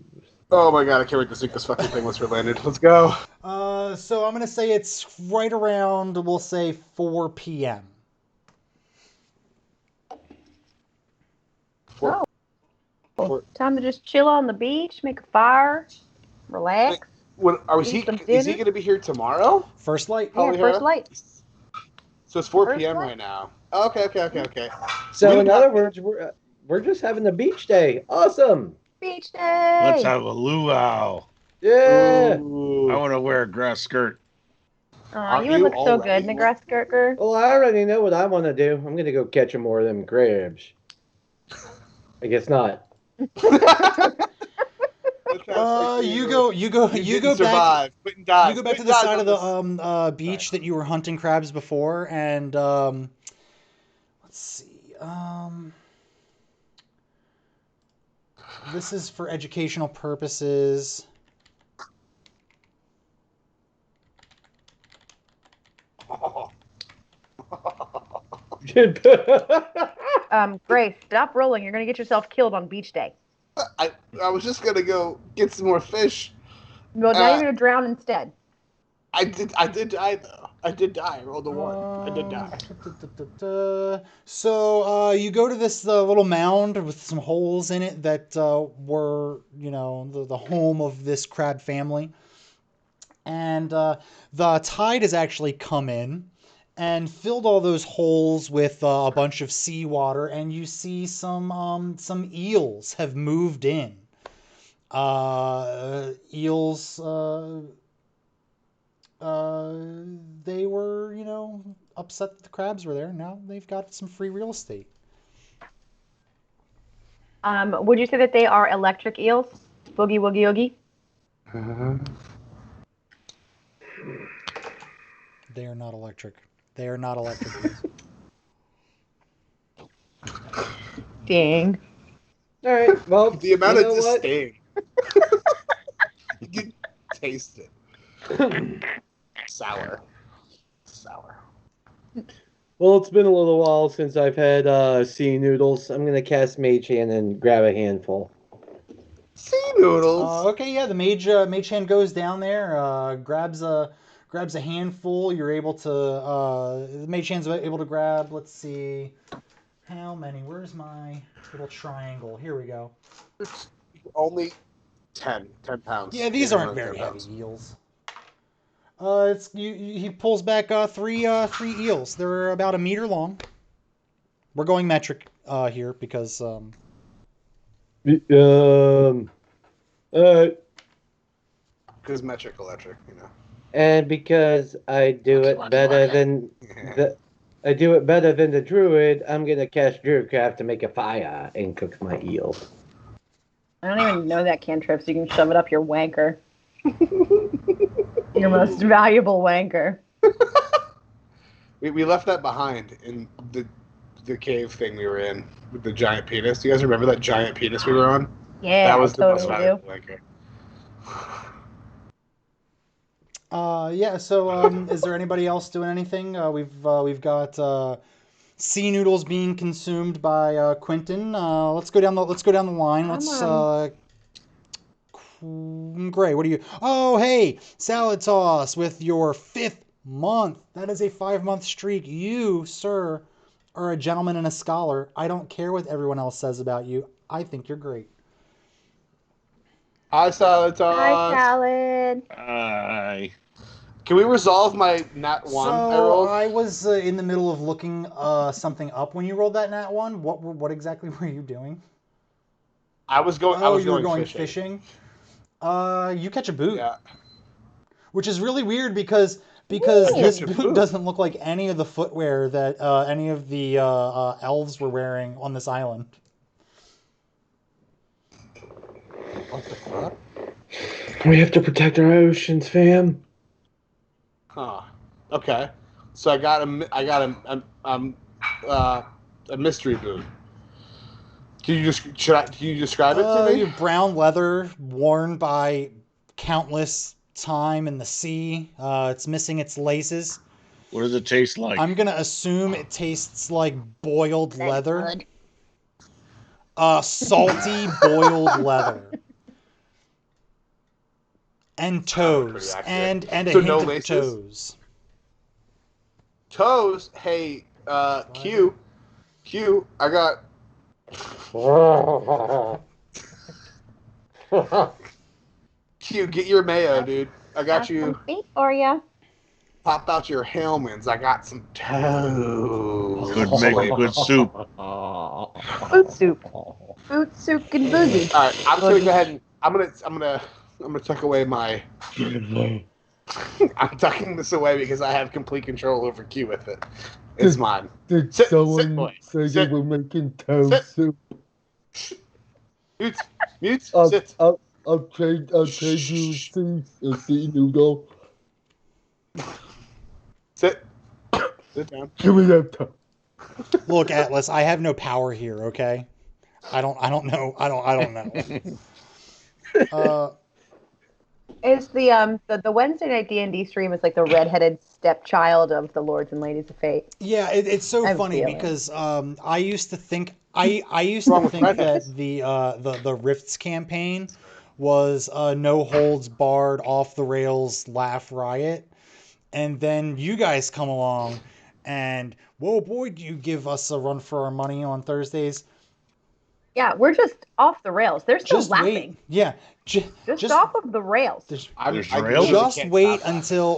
Oh my god, I can't wait to see this fucking thing once we're landed. Let's go. So I'm going to say it's right around, we'll say 4 p.m. Time to just chill on the beach, make a fire, relax. Is he going to be here tomorrow? First light. Yeah, first light. So it's 4 First p.m. light. right now. Okay. So in other words, we're just having a beach day. Awesome. Beach day. Let's have a luau. Yeah. Ooh. I want to wear a grass skirt. Aren't You would you look so already? good in a grass skirt. Well, I already know what I want to do. I'm gonna go catch more of them crabs. I guess not. You go back. Quentin died. You go back to the side of the beach that you were hunting crabs before, and let's see. This is for educational purposes. Grace, stop rolling. You're gonna get yourself killed on beach day. I was just gonna go get some more fish. Well, now you're gonna drown instead. I did die though. I did die. I rolled a 1. I did die. So you go to this little mound with some holes in it that were, the home of this crab family. And the tide has actually come in and filled all those holes with a bunch of seawater, and you see some eels have moved in. Eels, they were, upset that the crabs were there. Now they've got some free real estate. Would you say that they are electric eels? Boogie woogie oogie? They are not electric. They are not electric eels. Dang. All right. Well, The amount you of know what? disdain. You can taste it. Sour. Well, it's been a little while since I've had sea noodles. I'm gonna cast Mage Hand and grab a handful. Sea noodles. Okay, yeah, the mage hand goes down there, grabs a handful. You're able to the mage hand's able to grab. Let's see, how many? Where's my little triangle? Here we go. Only 10 pounds. Yeah, these aren't very heavy eels. He pulls back three eels. They're about 1 meter long. We're going metric here because Because metric electric, And because I do it better than the druid, I'm gonna cast Druidcraft to make a fire and cook my eel. I don't even know that cantrip, so you can shove it up your wanker. Your most valuable wanker. We left that behind in the cave thing we were in with the giant penis. Do you guys remember that giant penis we were on? Yeah, That was I the most totally valuable do. wanker. yeah. So is there anybody else doing anything? We've got sea noodles being consumed by Quentin. Let's go down the line. Gray, what are you? Oh, hey, Salad Toss with your 5th month. That is a 5-month streak. You, sir, are a gentleman and a scholar. I don't care what everyone else says about you. I think you're great. Hi, Salad Toss. Hi, Salad. Hi. Can we resolve my nat 1 I rolled? I was in the middle of looking something up when you rolled that nat 1. What exactly were you doing? I was going. I Oh, was you were going going fishing. fishing. You catch a boot, Yeah. which is really weird because Ooh. this Catch a boot boot. doesn't look like any of the footwear that any of the elves were wearing on this island. What the fuck? We have to protect our oceans, fam. Huh. Okay. So I got a mystery boot. Can you describe it to Your me? brown leather worn by countless time in the sea. It's missing its laces. What does it taste like? I'm gonna assume it tastes like boiled leather. Good. Salty boiled leather. And Sounded pretty toes. accurate. And a So hint no of laces? toes. Toes. Hey, Q. I got. Q, get your mayo, dude. I got you. Some feet for you. Pop out your helmets. I got some toes. Could make a good soup. Food soup. Food soup and boozy. All right, I'm gonna go ahead and I'm gonna tuck away my. I'm tucking this away because I have complete control over Q with it. It's mine. Did Sit, someone boy. say Sit. they were making toad Sit. soup? Mute. I'll, Sit. I'll trade you a sea noodle. Sit. Sit down. Give me that toad. Look, Atlas, I have no power here, okay? I don't know. I don't know. Is the Wednesday night D&D stream is like the redheaded stepchild of the Lords and Ladies of Fate. Yeah, it's so I'm funny feeling. because I used to think that the Rifts campaign was no holds barred, off the rails laugh riot, and then you guys come along, and whoa boy, do you give us a run for our money on Thursdays? Yeah, we're just off the rails. They're still Just laughing. wait, yeah, Just off of the rails. Just There's I rails? literally just can't wait stop laughing. until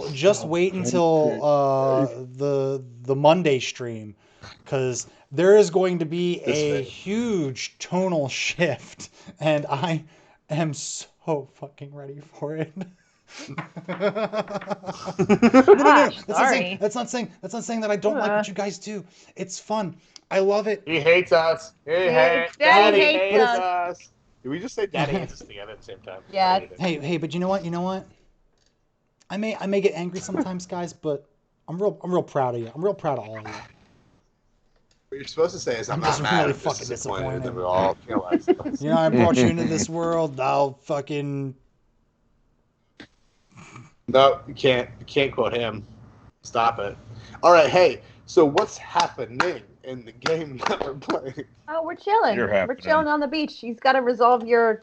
the Monday stream, because there is going to be This a thing. huge tonal shift, and I am so fucking ready for it. No. Gosh, That's sorry. not saying that I don't like what you guys do. It's fun. I love it. He hates us. Daddy Daddy hates hates us. us. Did we just say Daddy hates us together at the same time? Yeah. I hated it. Hey, but you know what? I may get angry sometimes, guys, but I'm real proud of you. I'm real proud of all of you. What you're supposed to say is I'm just not mad. really I'm just fucking disappointed that disappointed. we all feel like You know, I brought you into this world. I'll fucking. No, you can't. You can't quote him. Stop it. All right, hey. So what's happening in the game that we're playing? Oh, we're chilling. You're We're happening. chilling on the beach. You've got to resolve your.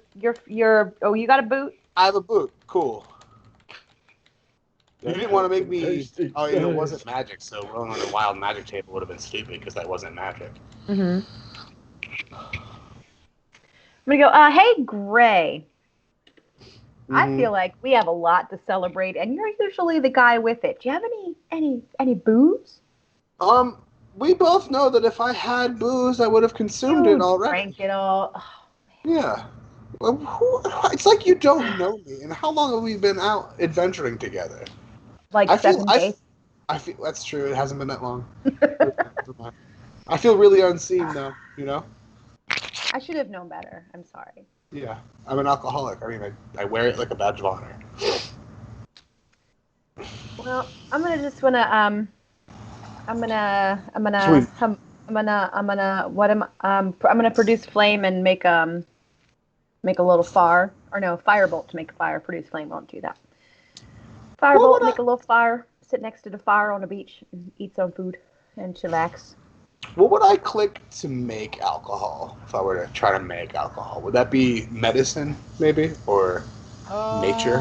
Oh, you got a boot. I have a boot. Cool. You didn't want to make me. Tasty Oh, it fish. wasn't magic. So rolling on a wild magic table would have been stupid because that wasn't magic. Mm-hmm. I'm gonna go. Hey, Gray. I Mhm. feel like we have a lot to celebrate, and you're usually the guy with it. Do you have any booze? We both know that if I had booze, I would have consumed it already. Drank it all. Oh, Yeah. Well, it's like you don't know me. And how long have we been out adventuring together? like I feel, 7 days. I feel that's true. It hasn't been that long. I feel really unseen, though. You know? I should have known better. I'm sorry. Yeah. I'm an alcoholic. I mean, I wear it like a badge of honor. Well, I'm gonna produce flame and make a little fire, or no, firebolt to make a fire. Produce flame won't do that. Firebolt, make a little fire, sit next to the fire on the beach, and eat some food and chillax. What would I click to make alcohol if I were to try to make alcohol? Would that be medicine, maybe? Or nature?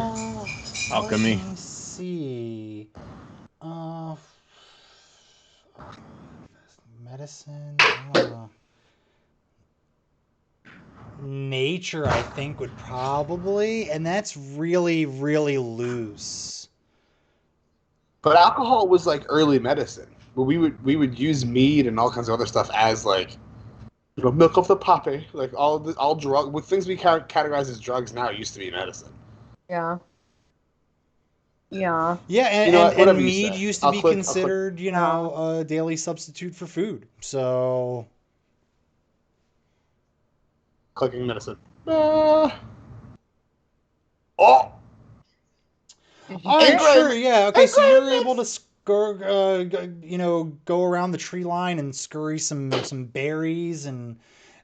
Alchemy. Let me see. Medicine. Nature, I think, would probably, and that's really, really loose. But alcohol was like early medicine. But we would use mead and all kinds of other stuff as like milk of the poppy, like all drug with things we categorize as drugs now used to be medicine. Yeah. Yeah. Yeah, You know what? and Whatever you mead say. used to I'll be click- considered, a daily substitute for food. So, Clicking medicine. Did all you right, get it? sure, yeah, okay. So you're Ingrid, able to go around the tree line and scurry some berries and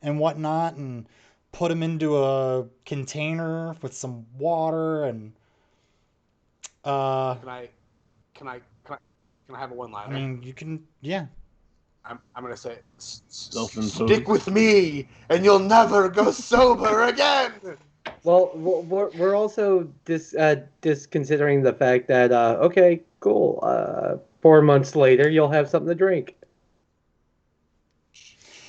whatnot, and put them into a container with some water and Can I have a I one-liner? mean, you can, yeah. I'm gonna say, Self-imposed. stick with me, and you'll never go sober again. Well, we're also considering the fact that okay, cool. 4 months later, you'll have something to drink.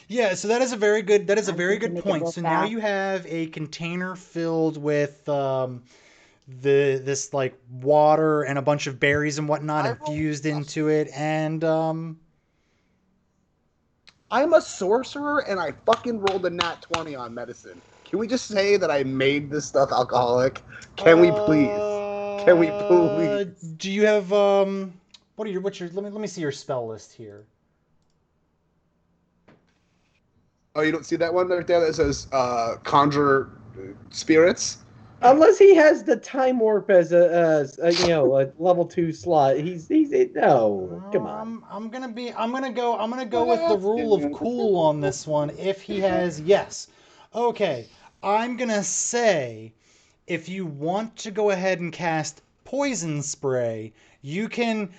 Yeah, so that is a very good I'm thinking make it point. real So now fast. you have a container filled with this like water and a bunch of berries and whatnot I infused into it, and I'm a sorcerer, and I fucking rolled a nat 20 on medicine. Can we just say that I made this stuff alcoholic? Can we please? Can we please? Do you have what's your let me see your spell list here. Oh, you don't see that one right there that says conjure spirits? Unless he has the time warp as a level 2 slot, he's no. Come on. I'm gonna go with the rule of cool on this one. If he has, yes, okay. I'm gonna say, if you want to go ahead and cast poison spray, you can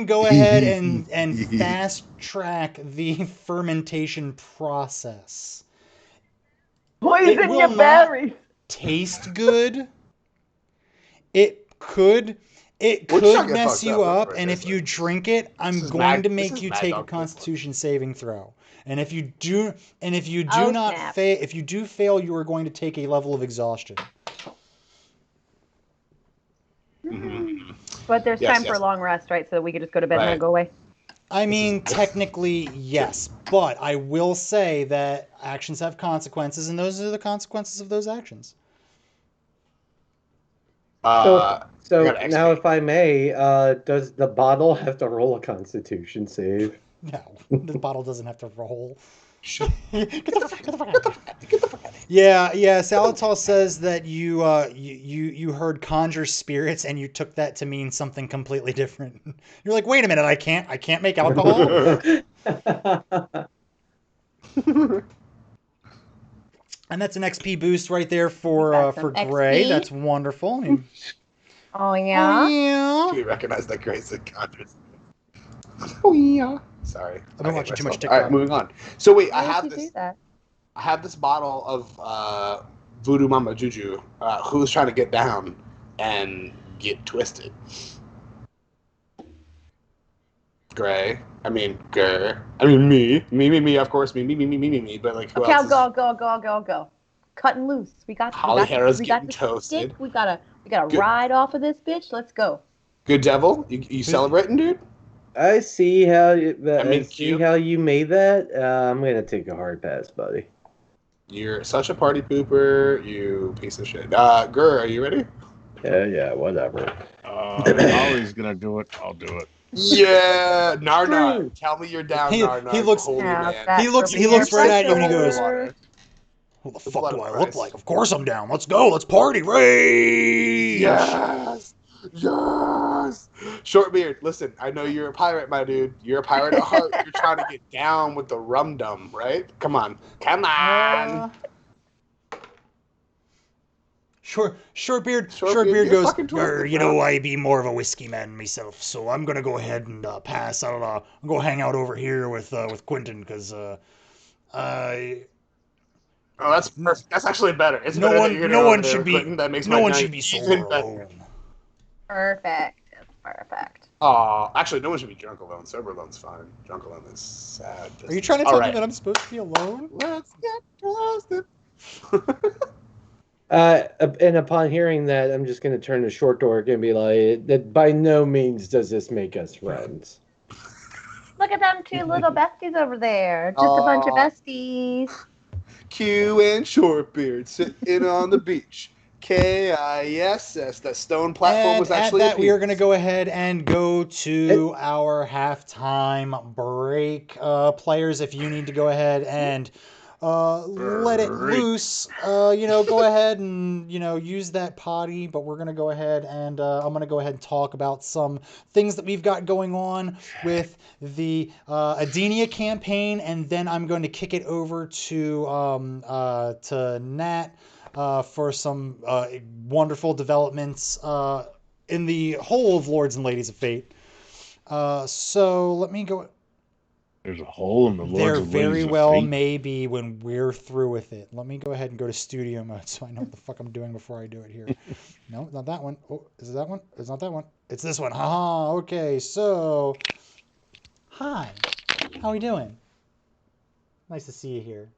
go ahead and fast track the fermentation process. Poison will your not- berries. Taste good. It could We're just trying to get mess fucked you up, up, and if you drink it, I'm This is going Mad- to this make is you Mad take a Dog Food. Constitution saving throw. And if you do Oh, not snap. if you do fail, you are going to take a level of exhaustion. Mm-hmm. But there's Yes, time for yes. a long rest, right? So that we could just go to bed and let Right. it go away. I mean, technically, yes, but I will say that actions have consequences, and those are the consequences of those actions. So got XP. now, if I may, does the bottle have to roll a Constitution save? No, the bottle doesn't have to roll. Get the fuck out of here. Yeah. Salatal says that you heard conjure spirits and you took that to mean something completely different. You're like, wait a minute, I can't make alcohol. And that's an XP boost right there for Got some Gray. XP. That's wonderful. I mean, Oh yeah. oh yeah. We recognize that Grace and conjures. Oh yeah. Sorry. I've been I hate watching too much myself. TikTok. All right, moving on. So wait, Why would you do that? I have this bottle of Voodoo Mama Juju, who's trying to get down and get twisted. Gray. I mean, Grr. I mean, me, of course, me. But like, who Okay, else? I'll go. Cutting loose. We got Holly Harrah's we got getting the toasted. stick. We gotta Good. ride off of this bitch. Let's go. Good devil, you celebrating, dude? I see how cute. how you made that. I'm gonna take a hard pass, buddy. You're such a party pooper, you piece of shit. Grr, are you ready? Yeah, whatever. Holly's gonna do it. I'll do it. Yeah, Narnar. Tell me you're down, He Narnar. looks- Holy Yeah, man. that He looks for right at you and he pressure. goes, "Who the fuck blood do of I Christ. look like? Of course I'm down. Let's go. Let's party. Rage!" Yes! Shortbeard, listen, I know you're a pirate, my dude. You're a pirate at heart. You're trying to get down with the rum dum, right? Come on. Shortbeard Shortbeard goes, fucking twisted, you bro." know, I be more of a whiskey man myself, so I'm gonna go ahead and pass. I'll go hang out over here with Quentin, because I Oh, that's perfect. That's actually better. It's no better that one you're no over one there should with be Quentin. That makes no my one night should be even sober better. alone. Perfect. That's perfect. Actually, no one should be drunk alone. Sober alone's fine. Drunk alone is sad. Are you trying to All tell me right. that I'm supposed to be alone? Let's get toasted. And upon hearing that, I'm just gonna turn to Short Dork and be like, "That by no means does this make us friends." Look at them two little besties over there. Just a bunch of Aw. besties. Q and Shortbeard sitting on the beach. KISS. That stone platform And was at actually a that, we are going to penis. go ahead and go to our halftime break. Players, if you need to go ahead and let it Break. loose, go ahead and, use that potty. But we're going to go ahead and I'm going to go ahead and talk about some things that we've got going on with the Edinia campaign. And then I'm going to kick it over to Nat. For some wonderful developments in the whole of Lords and Ladies of Fate. So let me go. There's a hole in the Lords There and very Ladies of well Fate. may be when we're through with it. Let me go ahead and go to studio mode so I know what the fuck I'm doing before I do it here. No, not that one. Oh, is it that one? It's not that one. It's this one. Haha. Okay, so hi. How are we doing? Nice to see you here.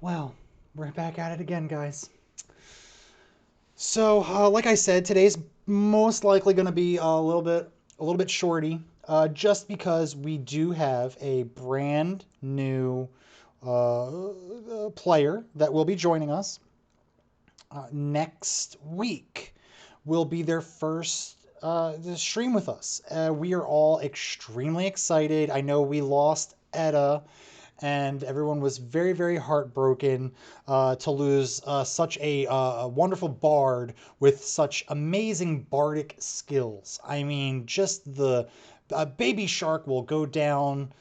Well, we're back at it again, guys. So, like I said, today's most likely going to be a little bit shorty, just because we do have a brand new player that will be joining us next week. Will be their first stream with us. We are all extremely excited. I know we lost Etta, and everyone was very, very heartbroken to lose such a wonderful bard with such amazing bardic skills. I mean, just the Baby Shark will go down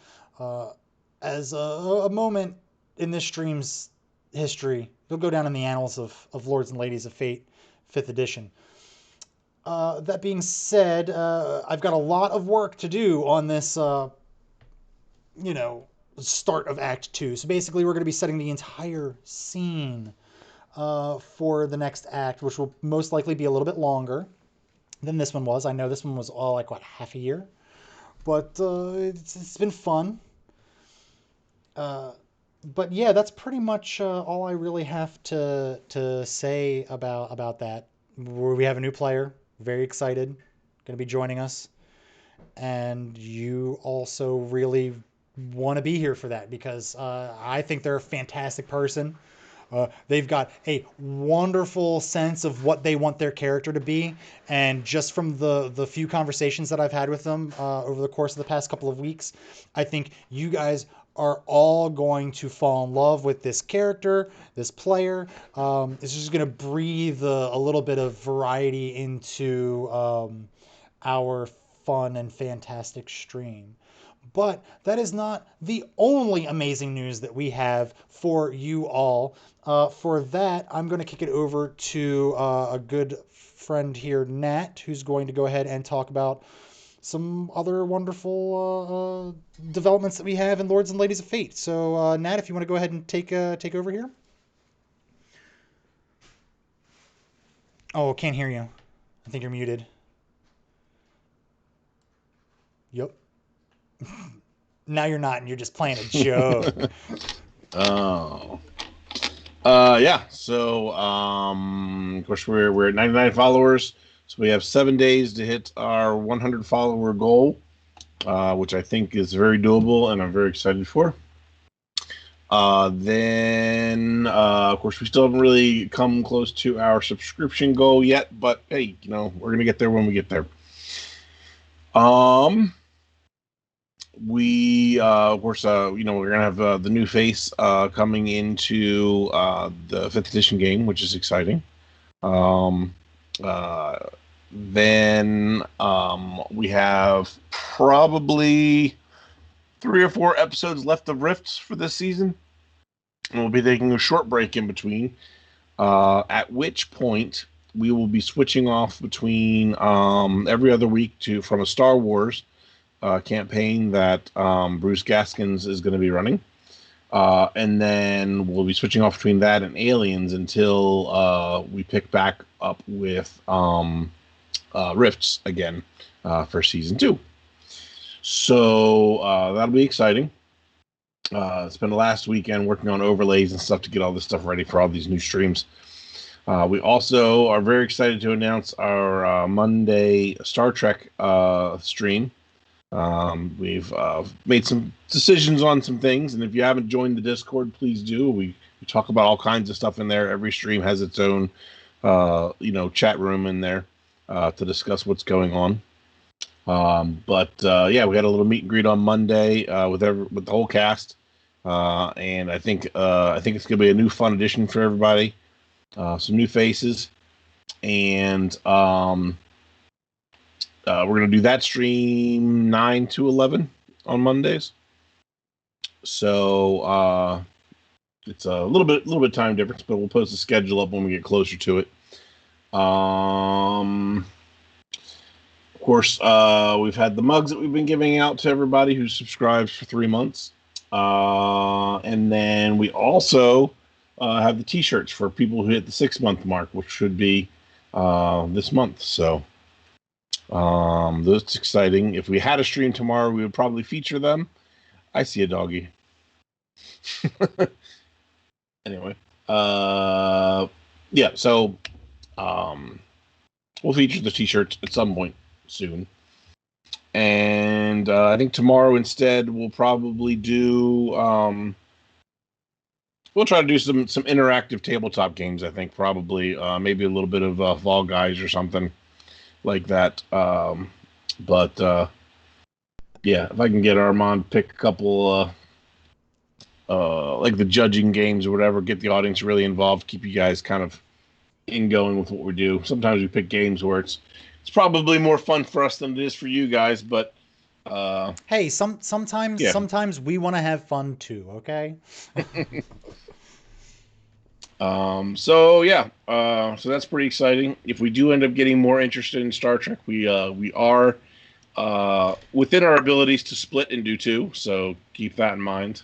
as a moment in this stream's history. He'll go down in the annals of Lords and Ladies of Fate, 5th edition. That being said, I've got a lot of work to do on this, start of Act 2. So basically, we're going to be setting the entire scene for the next act, which will most likely be a little bit longer than this one was. I know this one was all like, half a year? But it's been fun. But yeah, that's pretty much all I really have to say about that. We have a new player, very excited, going to be joining us, and you also really want to be here for that because I think they're a fantastic person. They've got a wonderful sense of what they want their character to be, and just from the few conversations that I've had with them over the course of the past couple of weeks, I think you guys are all going to fall in love with this character, this player. It's just going to breathe a little bit of variety into our fun and fantastic stream. But that is not the only amazing news that we have for you all. For that, I'm going to kick it over to a good friend here, Nat, who's going to go ahead and talk about some other wonderful developments that we have in Lords and Ladies of Fate. So, Nat, if you want to go ahead and take over here. Oh, can't hear you. I think you're muted. Yep. Now you're not, and you're just playing a joke. Oh. Yeah. So, of course, we're at 99 followers, so we have 7 days to hit our 100 follower goal, which I think is very doable, and I'm very excited for. Then, of course, we still haven't really come close to our subscription goal yet, but hey, we're gonna get there when we get there. We, of course, we're gonna have the new face coming into the 5th edition game, which is exciting. Then we have probably 3 or 4 episodes left of Rifts for this season, and we'll be taking a short break in between. At which point we will be switching off between every other week from a Star Wars campaign that Bruce Gaskins is going to be running. And then we'll be switching off between that and Aliens until we pick back up with Rifts again for season 2. So that'll be exciting. Spent the last weekend working on overlays and stuff to get all this stuff ready for all these new streams. We also are very excited to announce our Monday Star Trek stream. We've made some decisions on some things, and if you haven't joined the Discord, please do. We talk about all kinds of stuff in there. Every stream has its own, chat room in there to discuss what's going on. But yeah, we had a little meet and greet on Monday with the whole cast, and I think it's gonna be a new fun addition for everybody. Some new faces, and we're gonna do that stream 9 to 11 on Mondays. So it's a little bit time difference, but we'll post the schedule up when we get closer to it. Of course, we've had the mugs that we've been giving out to everybody who subscribes for 3 months. And then we also have the t-shirts for people who hit the 6-month mark, which should be this month. So that's exciting. If we had a stream tomorrow, we would probably feature them. I see a doggy. Anyway, yeah, so we'll feature the t-shirts at some point soon. And I think tomorrow instead we'll probably do we'll try to do some interactive tabletop games. I think probably maybe a little bit of Fall Guys or something like that. But yeah, if I can get Armand pick a couple like the judging games or whatever, get the audience really involved, keep you guys kind of going with what we do. Sometimes we pick games where it's probably more fun for us than it is for you guys, but hey, sometimes we want to have fun too, okay? So yeah, so that's pretty exciting. If we do end up getting more interested in Star Trek, we are within our abilities to split and do 2, so keep that in mind.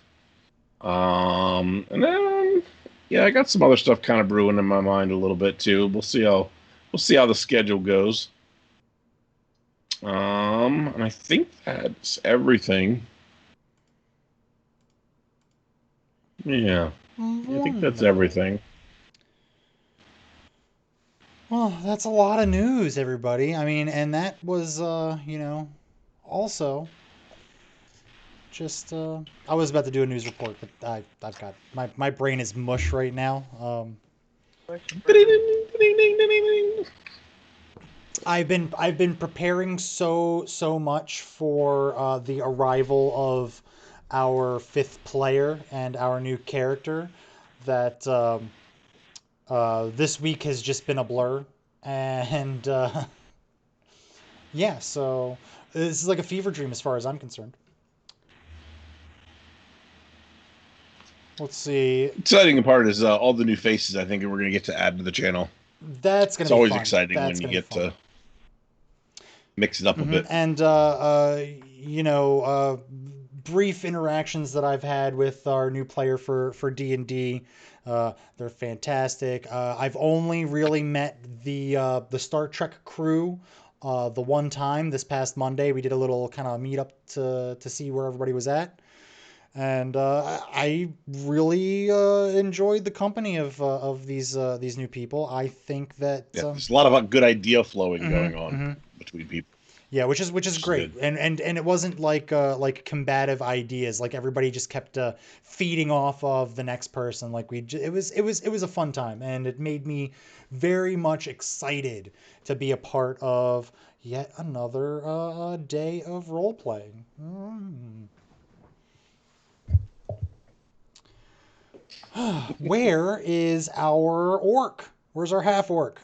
And then yeah, I got some other stuff kind of brewing in my mind a little bit too. We'll see how the schedule goes. And I think that's everything. Yeah, I think that's everything. Well, that's a lot of news, everybody. I mean, and that was, also just, I was about to do a news report, but I've got, my brain is mush right now. I've been preparing so much for the arrival of our 5th player and our new character that this week has just been a blur, and yeah, so this is like a fever dream as far as I'm concerned. Let's see. Exciting part is all the new faces I think we're going to get to add to the channel. That's going to be always fun. Exciting That's when you get to mix it up a bit. And brief interactions that I've had with our new player for D&D, they're fantastic. I've only really met the Star Trek crew the one time this past Monday. We did a little kind of meetup to see where everybody was at. And I really enjoyed the company of these new people. I think that there's a lot of good idea flowing going on between people. Yeah, which is great, and it wasn't like combative ideas. Like everybody just kept feeding off of the next person. Like it was a fun time, and it made me very much excited to be a part of yet another day of role playing. Where is our orc? Where's our half orc?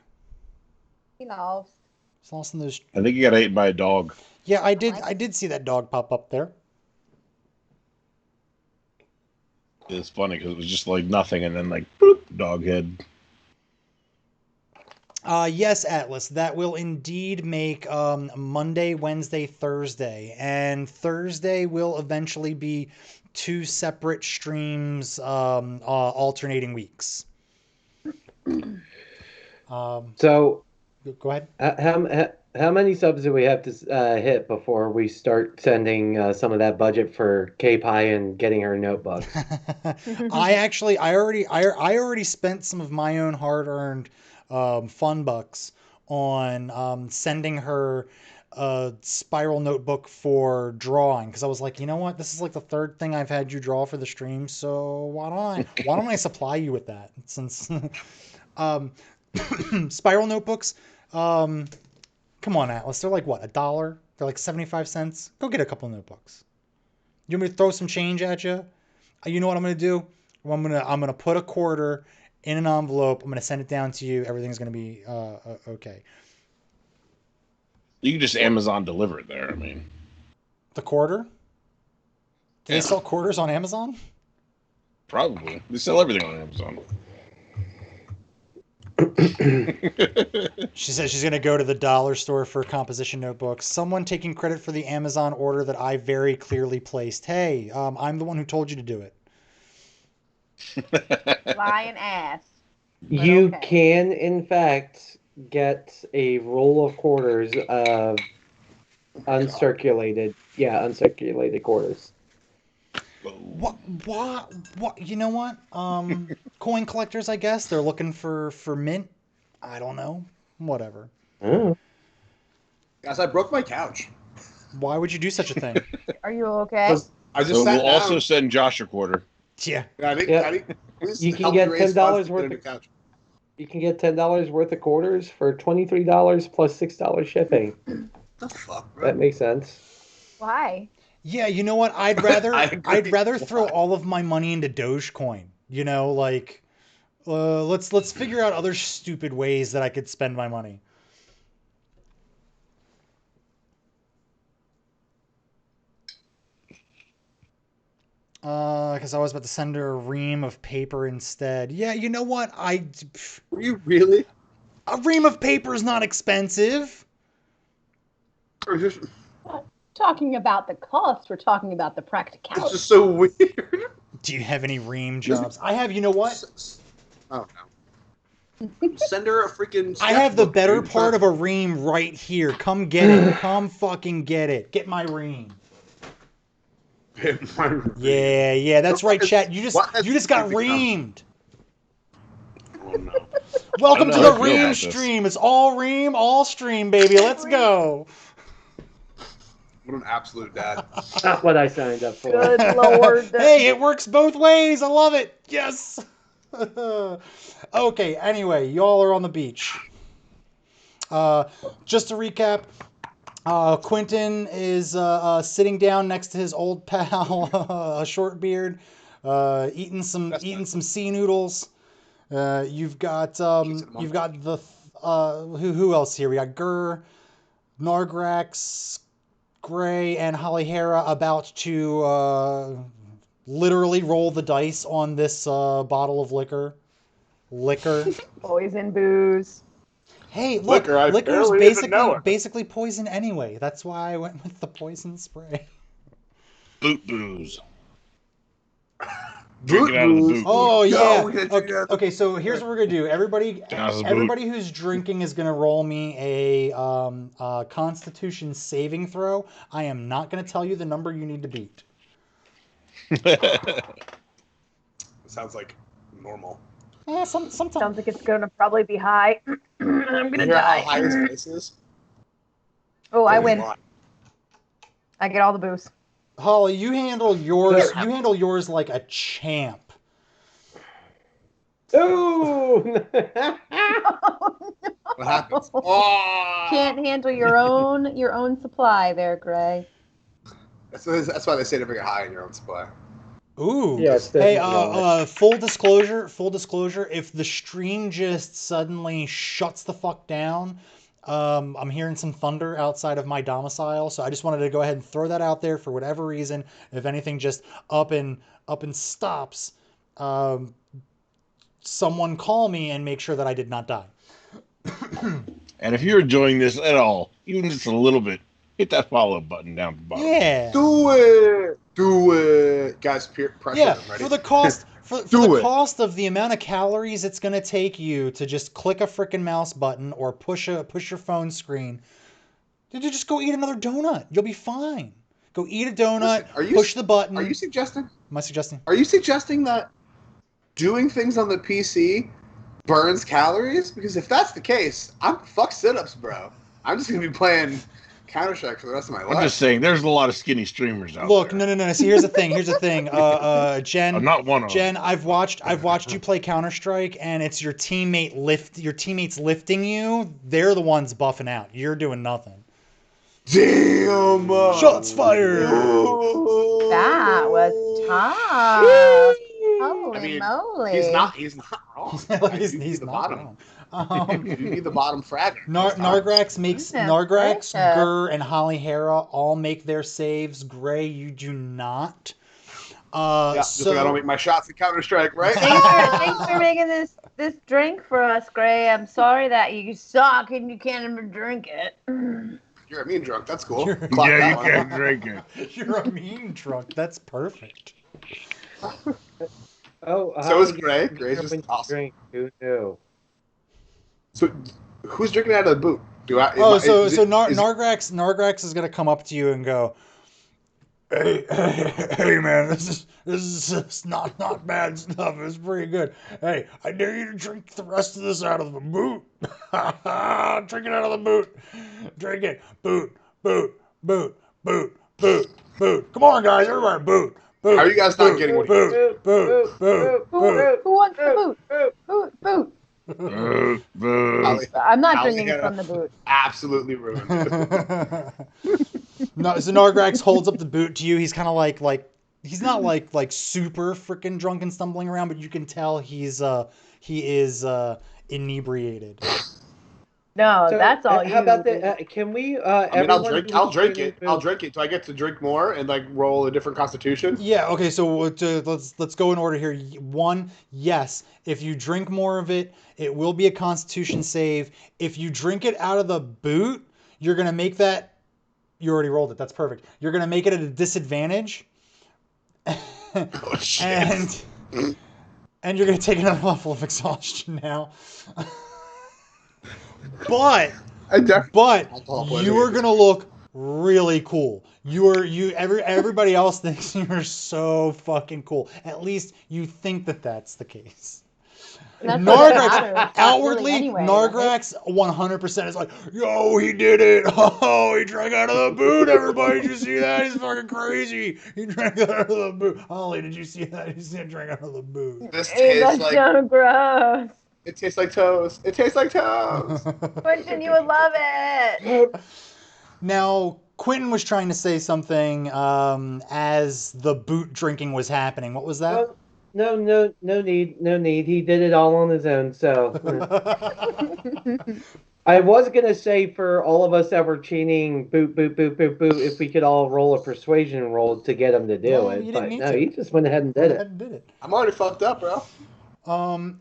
He lost. He's lost in those. I think he got ate by a dog. Yeah, I did see that dog pop up there. It's funny because it was just like nothing, and then like boop, dog head. Yes, Atlas. That will indeed make Monday, Wednesday, Thursday, and Thursday will eventually be 2 separate streams, alternating weeks. So, go ahead. How many subs do we have to hit before we start sending some of that budget for K-Pie and getting her notebooks? I already spent some of my own hard-earned fun bucks on sending her a spiral notebook for drawing because I was like, you know what, this is like the third thing I've had you draw for the stream, so why don't I supply you with that since um, spiral notebooks. Come on, Atlas, they're like what, $1? They're like 75 cents. Go get a couple notebooks. You want me to throw some change at you? You know what I'm gonna do? I'm gonna put a quarter in an envelope. I'm gonna send it down to you. Everything's gonna be okay. You can just Amazon deliver it there. I mean, The quarter? Do Yeah. they sell quarters on Amazon? probably they sell everything on Amazon. She says she's gonna go to the dollar store for composition notebooks. Someone taking credit for the Amazon order that I very clearly placed. Hey, I'm the one who told you to do it. Lying ass. You okay. can, in fact, get a roll of quarters of uncirculated. Yeah, uncirculated quarters. What? You know what? Coin collectors, I guess they're looking for mint. I don't know. Whatever. Oh. Guys, I broke my couch. Why would you do such a thing? Are you okay? 'Cause I just So sat we'll down. also send Josh a quarter. Yeah. Yeah, I think, Yeah. I think this You is can helping get raise $10 funds to get a worth new of- couch. You can get $10 worth of quarters for $23 plus $6 shipping. What the fuck, bro? That makes sense. Why? Yeah, you know what? I'd rather I agree. I'd rather throw all of my money into Dogecoin. You know, like let's figure out other stupid ways that I could spend my money. Because I was about to send her a ream of paper instead. Yeah, you know what? Were you really? A ream of paper is not expensive. Or just, Talking about the cost, we're talking about the it's practicality. just so weird. Do you have any ream jobs? I have. You know what? Oh no. Send her a freaking. I have the sketchbook, better dude. part of a ream right here. Come get it. Come fucking get it. Get my ream. Yeah, that's right, chat. You just got reamed. Oh no. Welcome I to don't know the how I feel ream about this. stream. It's all ream, all stream, baby. Let's go. What an absolute dad. Not what I signed up for. Good lord. Hey, it works both ways. I love it. Yes. Okay, anyway, y'all are on the beach. Just to recap, Quentin is sitting down next to his old pal, a short beard, eating some sea noodles. You've got the who else here? We got Gur, Nargrax, Gray, and Hollyhera about to literally roll the dice on this bottle of liquor. Poison booze. Hey, look, Liquor, I liquor's barely even know it. basically poison anyway. That's why I went with the poison spray. Boot booze. Boot Drinking out of the booze. boot. Oh Yo, yeah. we gotta drink out of the- Okay, so here's what we're gonna do. Everybody who's drinking is gonna roll me a Constitution saving throw. I am not gonna tell you the number you need to beat. Sounds like normal. Sounds Sometimes. like it's gonna probably be high. I'm gonna You hear how die. high his voice is? Oh, I Holy win. fuck. I get all the booze. Holly, you handle yours. You handle yours like a champ. Ooh! What happens? Oh! Can't handle your own supply there, Gray. That's why they say to bring it high in your own supply. Ooh. Yeah, it's Hey, definitely not. full disclosure, if the stream just suddenly shuts the fuck down, I'm hearing some thunder outside of my domicile, so I just wanted to go ahead and throw that out there for whatever reason. If anything just up and stops, someone call me and make sure that I did not die. And if you're enjoying this at all, even just a little bit, hit that follow button down at the bottom. Yeah. Do it, guys. Peer pressure. Yeah, I'm ready. for the cost for Do the it. cost of the amount of calories it's gonna take you to just click a freaking mouse button or push your phone screen, you just go eat another donut. You'll be fine. Go eat a donut. Listen, Push the button. Are you suggesting? Am I suggesting? Are you suggesting that doing things on the PC burns calories? Because if that's the case, I'm fuck sit-ups, bro. I'm just gonna be playing Counter-Strike for the rest of my life. I'm just saying, there's a lot of skinny streamers out Look, there. no. See, here's the thing. Jen. I'm not one of them. Jen, I've watched you play Counter-Strike, and it's your teammates lifting you. They're the ones buffing out. You're doing nothing. Damn! Shots fired. That was tough. Holy I mean, moly! He's not wrong. He's the not bottom. wrong. You need the bottom fragger. Nargrax makes Yeah, Nargrax, precious. Gur, and Holly Hera all make their saves. Gray, you do not. Just like I don't make my shots in Counter-Strike, right? Thanks for making this drink for us, Gray. I'm sorry that you suck and you can't even drink it. You're a mean drunk. That's cool. You're- Clock Yeah, that you one. can't drink it. You're a mean drunk. That's perfect. Oh, So is Gray. Gray's just awesome. Drink. Who knew? So, who's drinking out of the boot? Nargrax is gonna come up to you and go, hey man, this is not bad stuff. It's pretty good. Hey, I dare you to drink the rest of this out of the boot. Drink it out of the boot. Drink it. Boot. Come on, guys, everybody, boot. How are you guys not getting what he boot? Who wants the boot? Boot. Boo. I'm not Holly drinking Hera. from the boot. absolutely ruined? No, so Nargrax holds up the boot to you. He's kind of like he's not like super freaking drunk and stumbling around, but you can tell he is inebriated. No, So, that's all you. How about that? Can we? I mean, I'll everyone drink who's it. I'll drink it. Do I get to drink more and like roll a different constitution? Yeah. Okay. So let's go in order here. One, yes. If you drink more of it, it will be a Constitution save. If you drink it out of the boot, you're gonna make that. You already rolled it. That's perfect. You're gonna make it at a disadvantage. Oh shit! And you're gonna take another level of exhaustion now. But Alcohol poisoning. you are gonna look really cool. Everybody else thinks you're so fucking cool. At least you think that that's the case. That's what matters. Nargrax, outwardly, Really anyway, Nargrax 100% is like, yo, he did it. Oh, he drank out of the boot. Everybody, did you see that? He's fucking crazy. He drank out of the boot. Holly, did you see that? He drank out of the boot. This Ew, tastes that's like so gross. it tastes like toast. It tastes like toast. Quentin, you would love it. Now, Quentin was trying to say something as the boot drinking was happening. What was that? No need. He did it all on his own. So I was gonna say for all of us that were cheating, boot, if we could all roll a persuasion roll to get him to do No, it. you But didn't need no, to. he just went ahead and did it. I'm already fucked up, bro. At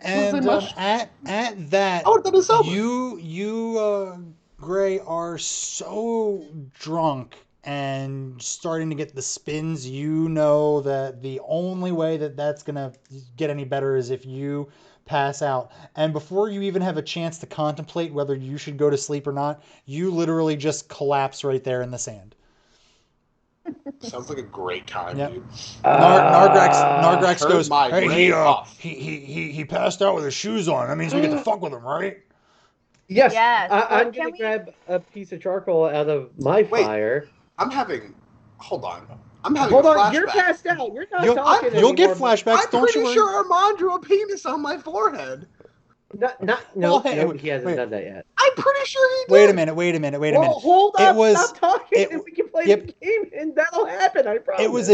that, I would have done it sober. you Gray are so drunk and starting to get the spins. You know that the only way that that's gonna get any better is if you pass out. And before you even have a chance to contemplate whether you should go to sleep or not, you literally just collapse right there in the sand. Sounds like a great time, Yep. dude. Nargrax turn goes, my hey, brain off. he passed out with his shoes on. That means we get to fuck with him, right? Yes. Yes, I'm but can gonna we- grab a piece of charcoal out of my Wait. fire. Hold on. I'm having Hold a on, flashback. you're passed out. You're not You'll talking you'll get anymore. flashbacks. I'm Don't you pretty worry. sure Armand drew a penis on my forehead. No, Well, hey, he hasn't wait. done that yet. I'm pretty sure he did. Wait a minute. Well, hold It up, was- stop talking, it- and we can play yep. the game, and that'll happen. I promise. It was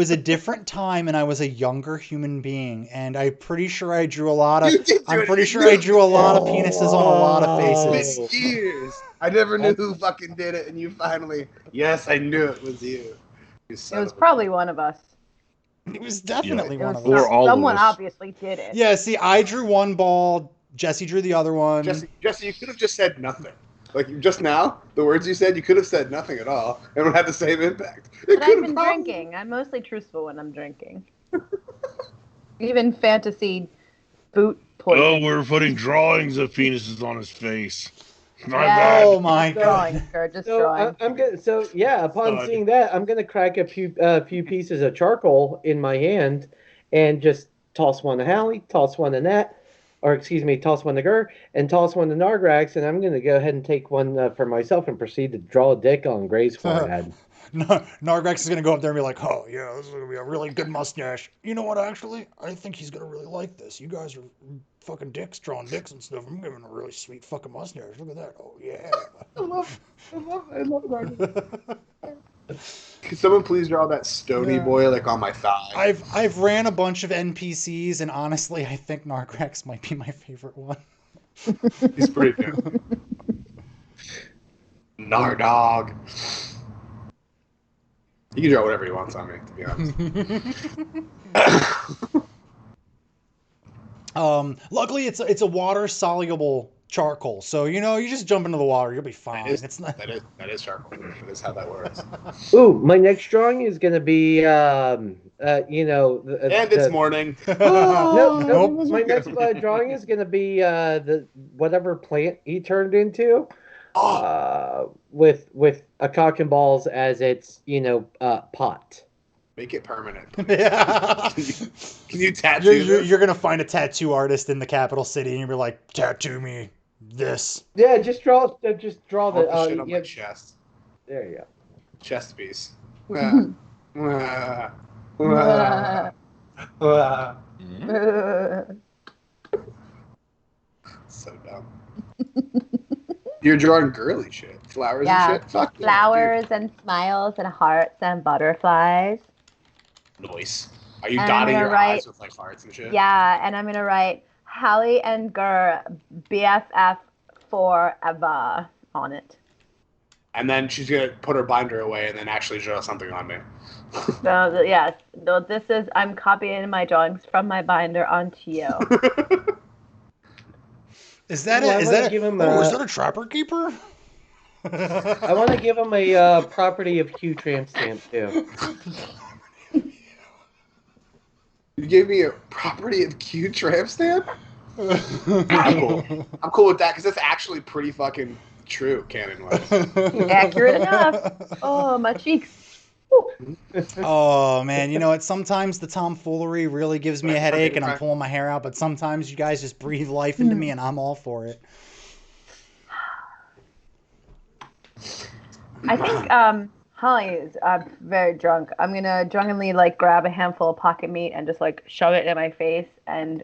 a different time, and I was a younger human being, and I'm pretty sure I drew a lot of. You did do I'm it. pretty sure I drew a lot of penises on a lot of faces. It's years. I never knew who fucking did it, and you finally. Yes, I knew it was you. You It son was of a- probably one of us. It was definitely It one was of Or us. all of someone us. obviously did it. Yeah, see, I drew one ball. Jesse drew the other one. Jesse, you could have just said nothing. Like just now, the words you said, you could have said nothing at all, and it would have the same impact. But I've been drinking. I'm mostly truthful when I'm drinking. Even fantasy boot poison. Oh, we're putting drawings of penises on his face. My Yeah. bad. Oh my god. Drawing, sir, just So drawing. I'm gonna. So yeah, upon Stud. seeing that, I'm gonna crack a few pieces of charcoal in my hand, and just toss one to Hallie, toss one to Nat, or excuse me, toss one to Gur, and toss one to Nargrax, and I'm going to go ahead and take one for myself and proceed to draw a dick on Gray's forehead. Nargrax is going to go up there and be like, oh, yeah, this is going to be a really good mustache. You know what, actually? I think he's going to really like this. You guys are fucking dicks, drawing dicks and stuff. I'm giving a really sweet fucking mustache. Look at that. Oh, yeah. I love Nargrax. Could someone please draw that stony boy like on my thigh? I've ran a bunch of NPCs, and honestly, I think Nargrax might be my favorite one. He's pretty good. Nardog. You can draw whatever he wants on me, to be honest. Luckily, it's a water soluble charcoal, so you just jump into the water, you'll be fine. That is, it's not. That is charcoal. That is how that works. Ooh, my next drawing is going to be, And it's morning. Nope. My next drawing is going to be the whatever plant he turned into, with a cock and balls as its pot. Make it permanent. Yeah. Can you tattoo this? You're gonna find a tattoo artist in the capital city, and you're like, tattoo me this. Yeah, just draw the Shit on my chest. There you go. Chest piece. So dumb. You're drawing girly shit. Flowers and shit? Fuck flowers and smiles and hearts and butterflies. Noise. Are you dotting your eyes with like hearts and shit? Yeah, and I'm going to write Hallie and Gur BFF forever on it. And then she's going to put her binder away and then actually draw something on me. Yes. I'm copying my drawings from my binder onto you. Is that a trapper keeper? I want to give him a property of Q tramp stamp too. You gave me a property of Q tramp stamp? I'm cool with that because that's actually pretty fucking true, canon-wise. Accurate enough. Oh, my cheeks. Oh man, you know what? Sometimes the tomfoolery really gives me a headache, and I'm pulling my hair out. But sometimes you guys just breathe life into me, and I'm all for it. I think Holly is very drunk. I'm gonna drunkenly grab a handful of pocket meat and just shove it in my face and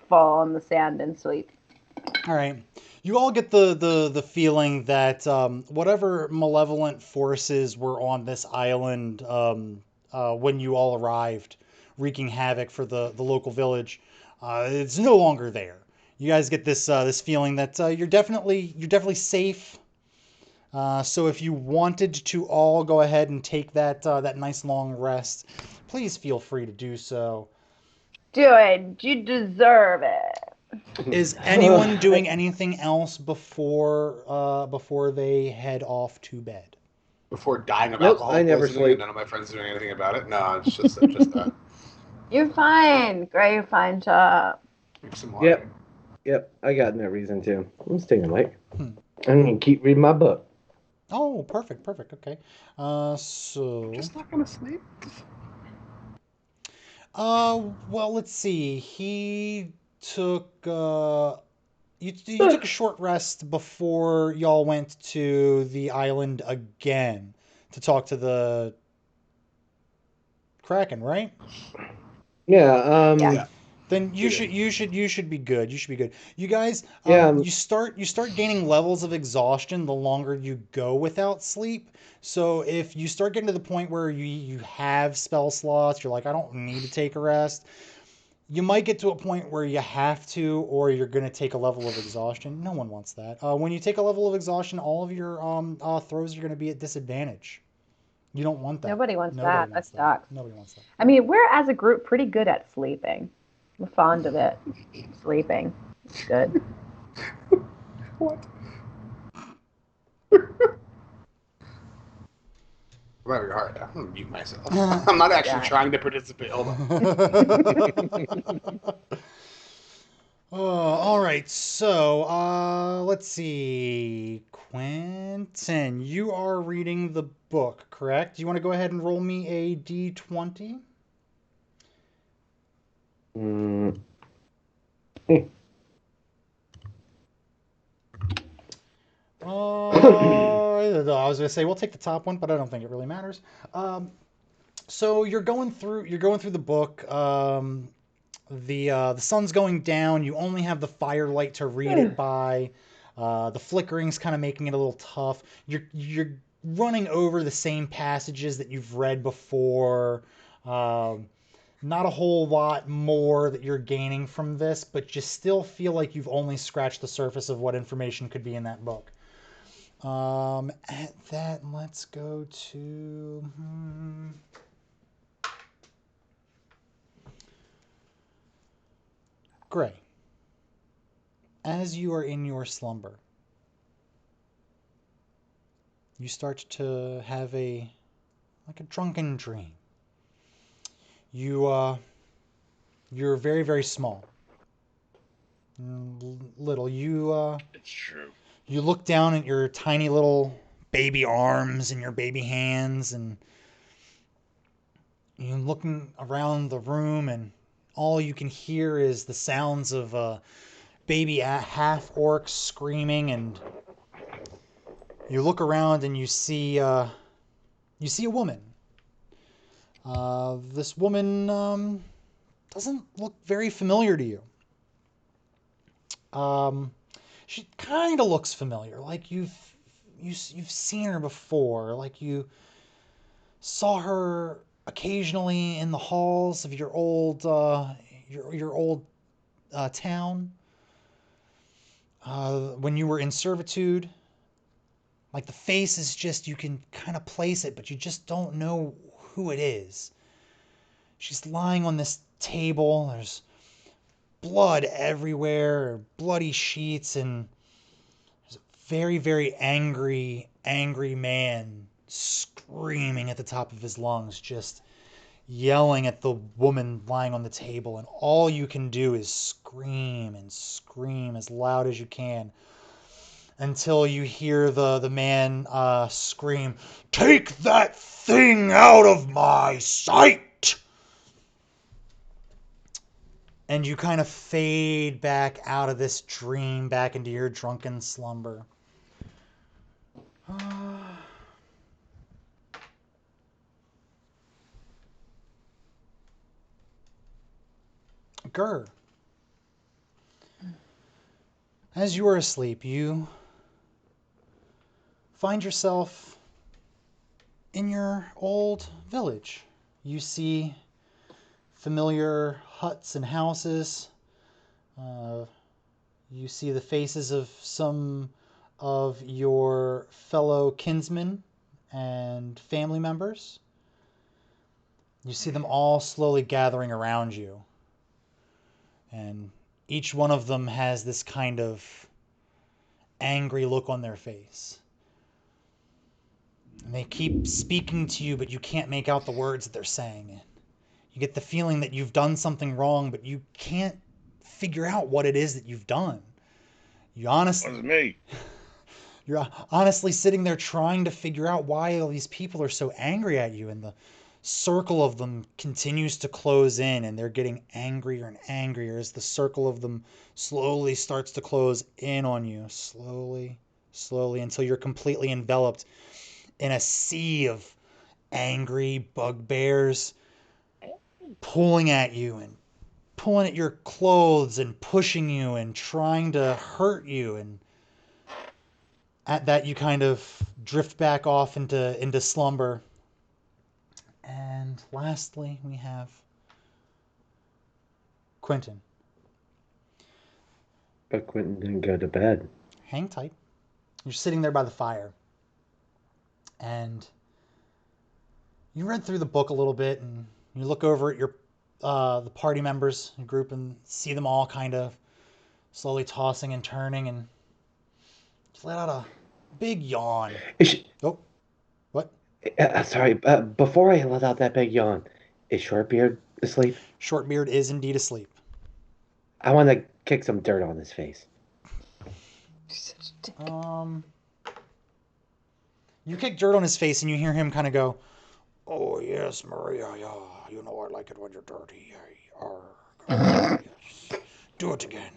fall on the sand and sleep. All right. You all get the feeling that whatever malevolent forces were on this island when you all arrived, wreaking havoc for the local village, it's no longer there. You guys get this feeling that you're definitely safe. So if you wanted to all go ahead and take that nice long rest, please feel free to do so. Do it. You deserve it. Is anyone doing anything else before they head off to bed? Before dying of alcohol I never poisoning, sleep. None of my friends are doing anything about it. No, it's just that. You're fine. Great, you're fine, Chop. Drink some water. Yep. I got no reason to. I'm staying awake. I'm gonna keep reading my book. Oh, perfect. Okay. So. I'm just not gonna sleep. Well, let's see. He took you took a short rest before y'all went to the island again to talk to the Kraken, right? Yeah. Yeah. Then you should be good. You should be good. You guys, Yeah. you start gaining levels of exhaustion the longer you go without sleep. So if you start getting to the point where you have spell slots, you're like, I don't need to take a rest. You might get to a point where you have to, or you're going to take a level of exhaustion. No one wants that. When you take a level of exhaustion, all of your throws are going to be at disadvantage. You don't want that. Nobody wants that. That sucks. Nobody wants that. I mean, we're as a group pretty good at sleeping. We're fond of it. Sleeping. It's good. What? I'm having a heart attack. I'm gonna mute myself. I'm not actually trying to participate. Hold on. All right. So, let's see. Quentin, you are reading the book, correct? Do you want to go ahead and roll me a d20? I was gonna say we'll take the top one, but I don't think it really matters. So you're going through the book. The sun's going down. You only have the firelight to read it by. The flickering's kind of making it a little tough. You're running over the same passages that you've read before. Not a whole lot more that you're gaining from this, but you still feel like you've only scratched the surface of what information could be in that book. At that, let's go to... Gray. As you are in your slumber, you start to have a drunken dream. You're very, very small. Little. It's true. You look down at your tiny little baby arms and your baby hands, and you're looking around the room, and all you can hear is the sounds of baby half-orcs screaming, and you look around and you see a woman. This woman doesn't look very familiar to you. She kind of looks familiar, like you've seen her before, like you saw her occasionally in the halls of your old town when you were in servitude. Like the face is just, you can kind of place it, but you just don't know who it is. She's lying on this table. There's blood everywhere, bloody sheets, and there's a very, very angry man screaming at the top of his lungs, just yelling at the woman lying on the table, and all you can do is scream and scream as loud as you can until you hear the man scream, "Take that thing out of my sight!" And you kind of fade back out of this dream, back into your drunken slumber. Gur. As you are asleep, you find yourself in your old village. You see familiar huts and houses. You see the faces of some of your fellow kinsmen and family members. You see them all slowly gathering around you. And each one of them has this kind of angry look on their face. And they keep speaking to you, but you can't make out the words that they're saying. You get the feeling that you've done something wrong, but you can't figure out what it is that you've done. You honestly... That was me. You're honestly sitting there trying to figure out why all these people are so angry at you, and the circle of them continues to close in, and they're getting angrier and angrier as the circle of them slowly starts to close in on you. Slowly, until you're completely enveloped in a sea of angry bugbears pulling at you and pulling at your clothes and pushing you and trying to hurt you. And at that, you kind of drift back off into slumber. And lastly, we have Quentin. But Quentin didn't go to bed. Hang tight. You're sitting there by the fire. And you read through the book a little bit, and you look over at your the party members in group and see them all kind of slowly tossing and turning, and just let out a big yawn. Oh, what? Sorry, before I let out that big yawn, is Shortbeard asleep? Shortbeard is indeed asleep. I want to kick some dirt on his face. You kick dirt on his face, and you hear him kind of go, "Oh yes, Maria, yeah, you know I like it when you're dirty. Yes. Do it again.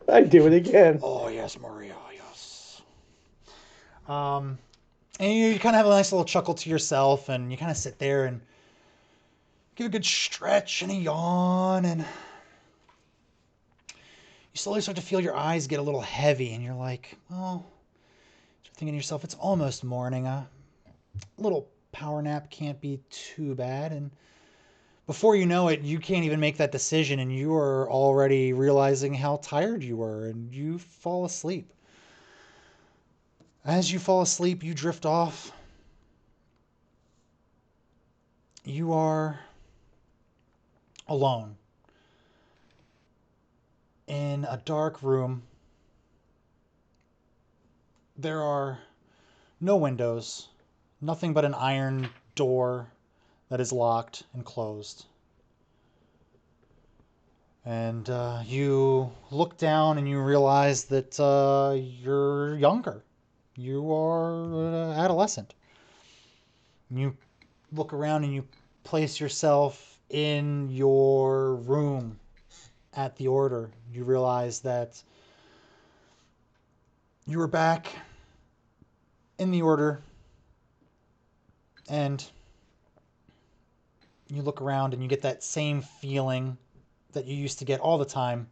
I do it again. Oh yes, Yes, Maria, yes. And you kind of have a nice little chuckle to yourself, and you kind of sit there and give a good stretch and a yawn, and you slowly start to feel your eyes get a little heavy, and you're like, well, you're thinking to yourself, it's almost morning. A little power nap can't be too bad. And before you know it, you can't even make that decision, and you are already realizing how tired you were, and you fall asleep. As you fall asleep, you drift off. You are alone in a dark room. There are no windows, nothing but an iron door that is locked and closed. And you look down and you realize that you're younger. You are an adolescent. You look around and you place yourself in your room at the Order. You realize that you were back in the Order, and you look around and you get that same feeling that you used to get all the time.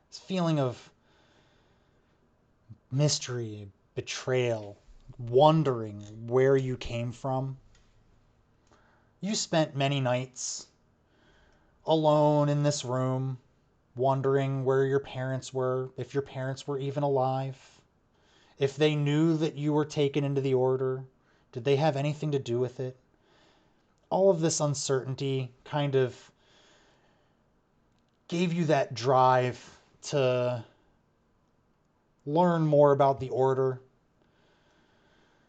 This feeling of mystery, betrayal, wondering where you came from. You spent many nights alone in this room, wondering where your parents were, if your parents were even alive, if they knew that you were taken into the Order. Did they have anything to do with it? All of this uncertainty kind of gave you that drive to learn more about the Order.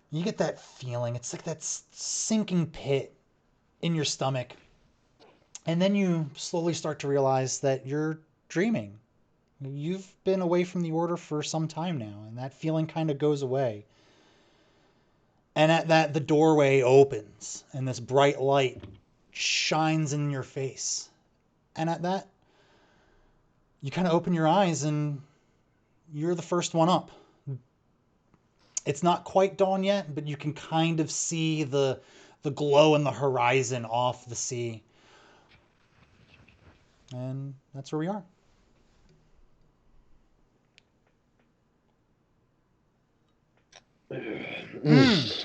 You get that feeling. It's like that sinking pit in your stomach. And then you slowly start to realize that you're dreaming. You've been away from the Order for some time now, and that feeling kind of goes away. And at that, the doorway opens, and this bright light shines in your face. And at that, you kind of open your eyes, and you're the first one up. It's not quite dawn yet, but you can kind of see the glow in the horizon off the sea. And that's where we are.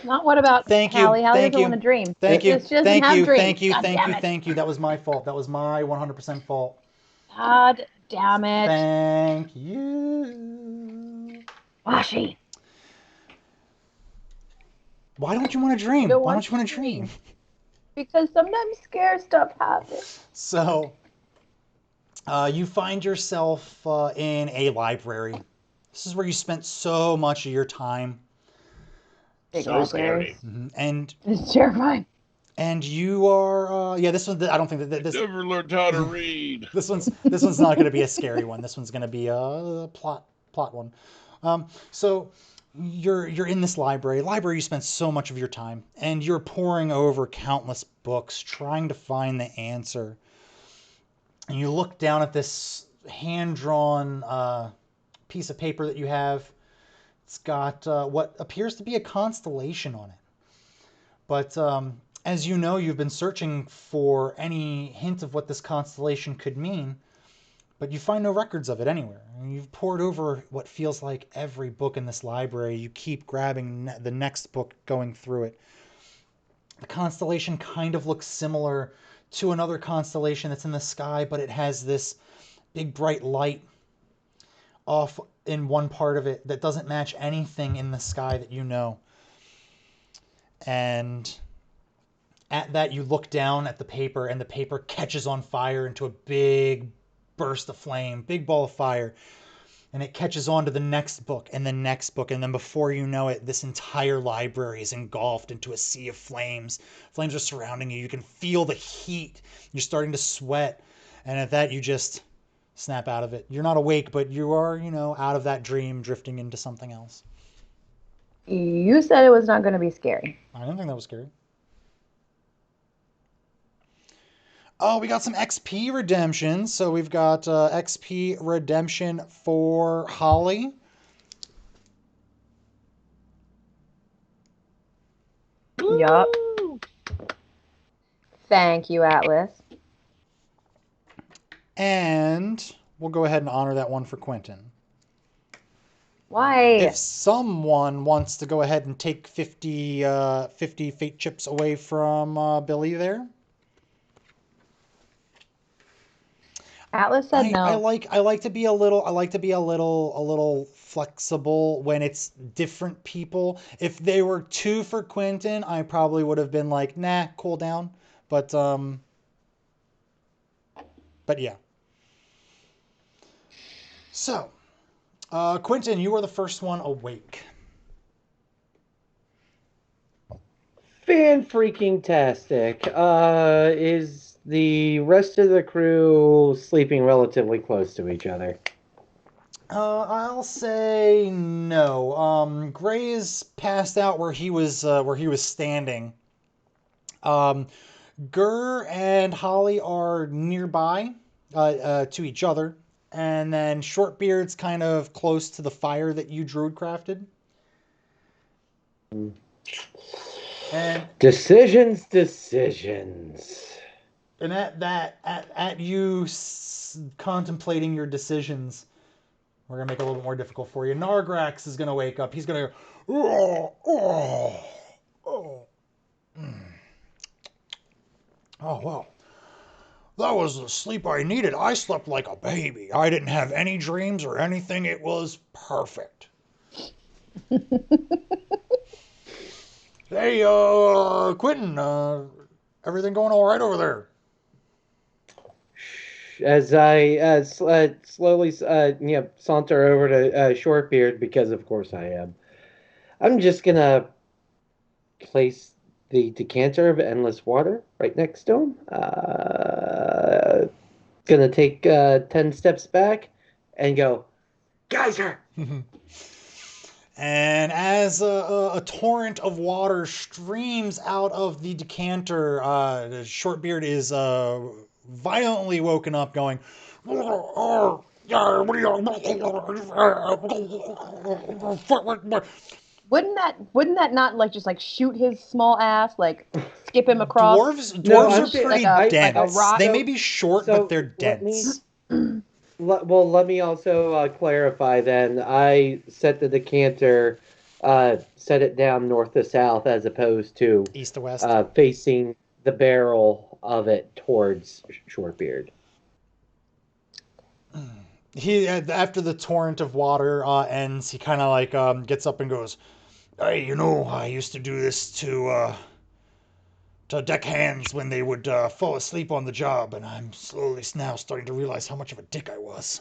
Not what about Thank you. Hallie? Hallie Thank doesn't you. want to dream. Thank you. She doesn't Thank have you. dreams. Thank you. God Thank damn you. it. Thank you. That was my fault. That was my 100% fault. God damn it. Thank you. Washi. Why don't you want to dream? Why don't you want to dream? Because sometimes scary stuff happens. So, you find yourself in a library. This is where you spent so much of your time. Big So libraries. scary. And It's terrifying. you are yeah. This one, I don't think that this Never learned how to read. this one's not going to be a scary one. This one's going to be a plot one. So you're in this library. Library you spent so much of your time, and you're poring over countless books trying to find the answer. And you look down at this hand-drawn piece of paper that you have. It's got what appears to be a constellation on it. But as you know, you've been searching for any hint of what this constellation could mean, but you find no records of it anywhere. And you've pored over what feels like every book in this library. You keep grabbing the next book, going through it. The constellation kind of looks similar to another constellation that's in the sky, but it has this big bright light off in one part of it that doesn't match anything in the sky that you know. And at that, you look down at the paper, and the paper catches on fire into a big burst of flame, big ball of fire. And it catches on to the next book and the next book. And then before you know it, this entire library is engulfed into a sea of flames. Flames are surrounding you. You can feel the heat. You're starting to sweat. And at that, you just snap out of it. You're not awake, but you are, out of that dream, drifting into something else. You said it was not going to be scary. I didn't think that was scary. Oh, we got some XP redemption. So we've got XP redemption for Holly. Yup. Thank you, Atlas. And we'll go ahead and honor that one for Quentin. Why? If someone wants to go ahead and take 50 fate chips away from Billy there. Atlas said no. I like to be a little flexible when it's different people. If they were 2 for Quentin, I probably would have been like, nah, cool down. But yeah. So, Quentin, you are the first one awake. Fan-freaking-tastic. Is the rest of the crew sleeping relatively close to each other? I'll say no. Gray is passed out where he was standing. Gur and Holly are nearby to each other, and then Shortbeard's kind of close to the fire that you druid crafted. And Decisions. And at you contemplating your decisions, we're gonna make it a little bit more difficult for you. Nargrax is gonna wake up. He's gonna go, oh well, that was the sleep I needed. I slept like a baby. I didn't have any dreams or anything. It was perfect. Hey, Quentin, everything going all right over there? As I slowly saunter over to Shortbeard, because of course I am. I'm just gonna place the decanter of endless water right next to him. Gonna take 10 steps back and go, Geyser! And as a torrent of water streams out of the decanter, Shortbeard is violently woken up, going, Wouldn't that not like just like shoot his small ass, like skip him across? Dwarves No, are I'm saying- pretty like dense. a rock. They may be short, but they're let me- dense. Let me also clarify then. I set the decanter, set it down north to south as opposed to East to west. facing the barrel of it towards Shortbeard. He after the torrent of water ends, he kind of like gets up and goes, "Hey, I used to do this to deckhands when they would fall asleep on the job, and I'm slowly now starting to realize how much of a dick I was."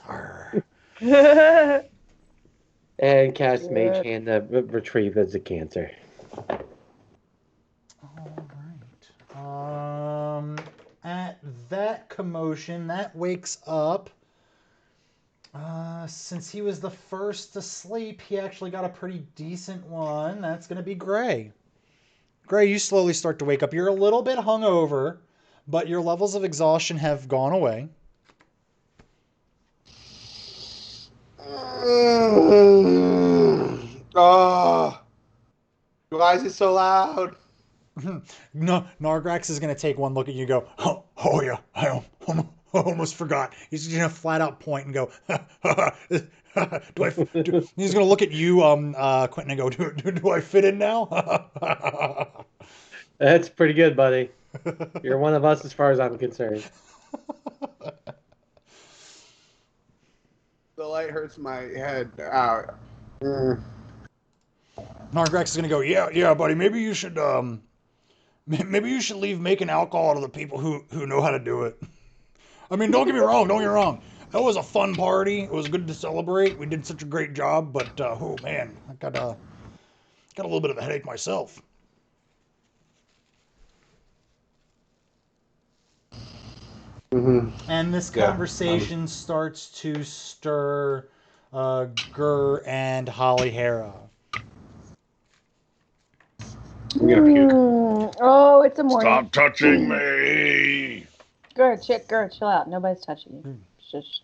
And cast Mage Hand to retrieve the decanter. All right. At that commotion, that wakes up. Since he was the first to sleep, he actually got a pretty decent one. That's going to be Gray. Gray, you slowly start to wake up. You're a little bit hungover, but your levels of exhaustion have gone away. Oh, why is it so loud? No, Nargrax is going to take one look at you and go, oh yeah, I almost forgot. He's going to flat out point and go, he's going to look at you, Quentin, and go, do I fit in now? That's pretty good, buddy. You're one of us as far as I'm concerned. The light hurts my head. Nargrax is going to go, yeah, buddy, maybe you should leave making alcohol to the people who know how to do it. I mean, don't get me wrong. That was a fun party. It was good to celebrate. We did such a great job, but oh man, I got a little bit of a headache myself. Mm-hmm. And this conversation starts to stir Gur and Holly Hera. I'm gonna puke. Oh, it's a morning. Stop touching me. Gur, chill out. Nobody's touching you. Shush.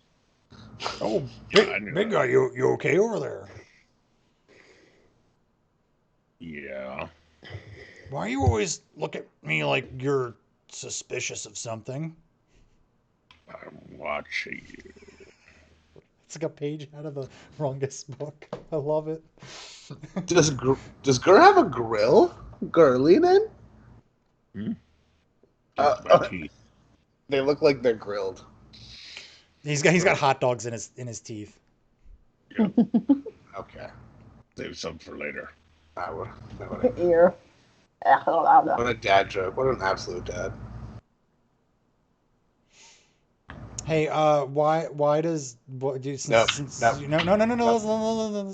Oh, big guy, you okay over there? Yeah. Why you always look at me like you're suspicious of something? I'm watching you. It's like a page out of the wrongest book. I love it. Does Gur have a grill? Girly then? My teeth. They look like they're grilled. He's got hot dogs in his teeth. Okay. Save some for later. Ear. What a dad joke. What an absolute dad. Hey, why does what do No. That's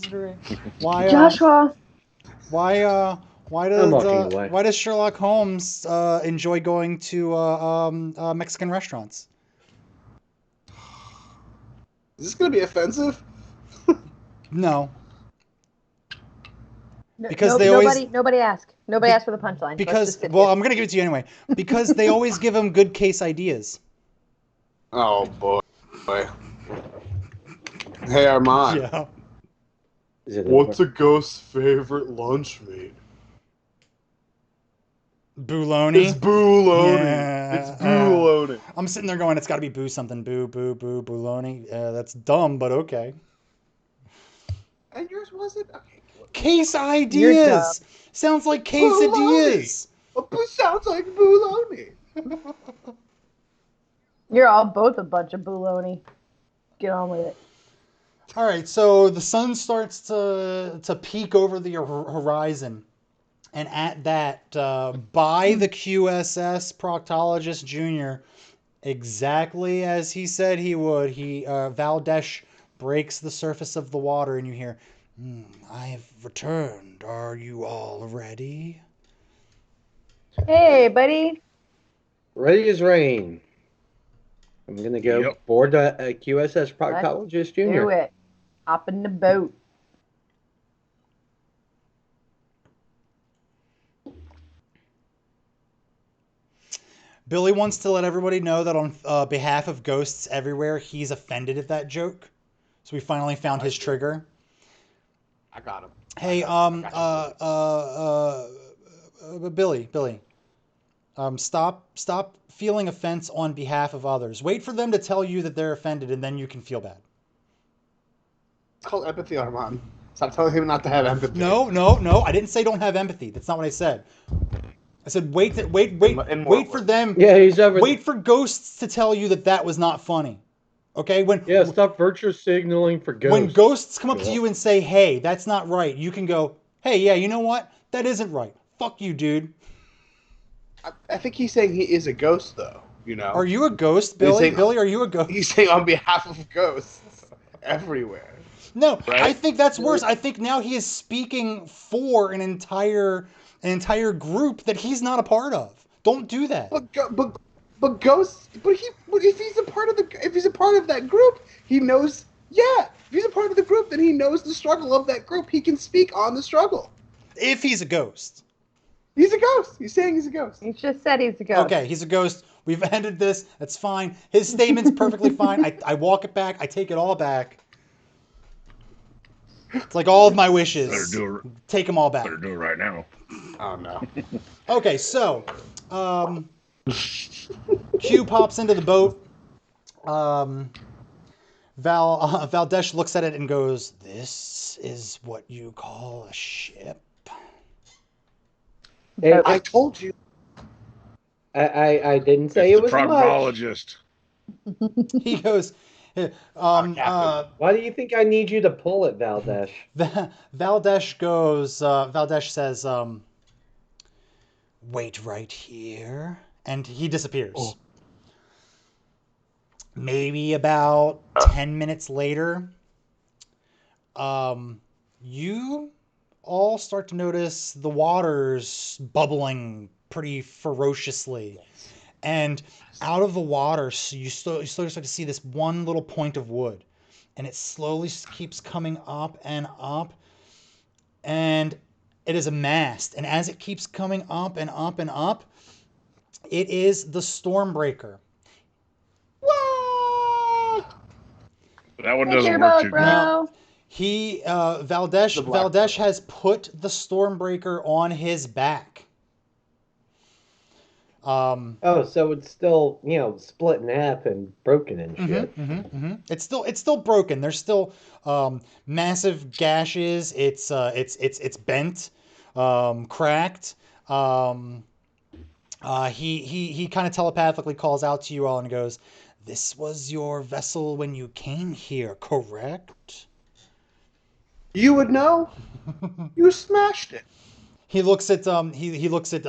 great. Why Joshua. why I'm walking away. why does Sherlock Holmes enjoy going to Mexican restaurants? Is this gonna be offensive? No. Because they always nobody asked. Nobody asked for the punchline. because I'm gonna give it to you anyway. Because they always give him good case ideas. Oh boy. Hey Armand. Yeah. Is it What's a ghost's favorite lunch meat? Bouloni. It's bouloni. Yeah, It's bouloni. I'm sitting there going, it's got to be boo something. Boo, bouloni. That's dumb, but okay. And yours wasn't? Okay. Case You're ideas. Sounds like quesadillas. It sounds like bouloni. You're all both a bunch of baloney. Get on with it. All right, so the sun starts to peek over the horizon. And at that, by the QSS Proctologist Jr., exactly as he said he would, Valdesh breaks the surface of the water, and you hear, I have returned. Are you all ready? Hey, buddy. Ready as rain. I'm gonna go board the QSS Proctologist Jr. Do it. Hop in the boat. Billy wants to let everybody know that on behalf of ghosts everywhere, he's offended at that joke. So we finally found his trigger. I got him. Hey, Billy, stop feeling offense on behalf of others. Wait for them to tell you that they're offended, and then you can feel bad. It's called empathy, Armand. Stop telling him not to have empathy. No. I didn't say don't have empathy. That's not what I said. I said wait for them. Yeah, he's over. Wait for ghosts to tell you that was not funny. Okay, stop virtue signaling for ghosts. When ghosts come up to you and say, "Hey, that's not right," you can go, "Hey, yeah, you know what? That isn't right. Fuck you, dude." I think he's saying he is a ghost, though. You know. Are you a ghost, Billy? saying- Billy, are you a ghost? He's saying on behalf of ghosts everywhere. No, Right? I think that's worse. I think now he is speaking for an entire group that he's not a part of. Don't do that. But ghosts. But if he's a part of that group, he knows. Yeah, if he's a part of the group, then he knows the struggle of that group. He can speak on the struggle. If he's a ghost. He's a ghost. He's saying he's a ghost. He just said he's a ghost. Okay, he's a ghost. We've ended this. That's fine. His statement's perfectly fine. I walk it back. I take it all back. It's like all of my wishes. Take them all back. Better do it right now. Oh no. Okay, so Q pops into the boat. Valdesh looks at it and goes, "This is what you call a ship." I told you. I didn't say It's it was the much. proctologist. He goes, Why do you think I need you to pull it, Valdesh? Valdesh says, "Wait right here," and he disappears. Oh. Maybe about 10 minutes later, you all start to notice the water's bubbling pretty ferociously. And out of the water, so you slowly start to see this one little point of wood. And it slowly keeps coming up, and it is a mast. And as it keeps coming up and up and up, it is the Stormbreaker. That one Take doesn't your work boat, too bro. good. Now, Valdesh has put the Stormbreaker on his back. Oh, so it's still, split in half and broken and shit. It's still broken. There's still massive gashes. It's bent, cracked. Um, he kind of telepathically calls out to you all and goes, "This was your vessel when you came here, correct?" You would know. You smashed it. He looks at he looks at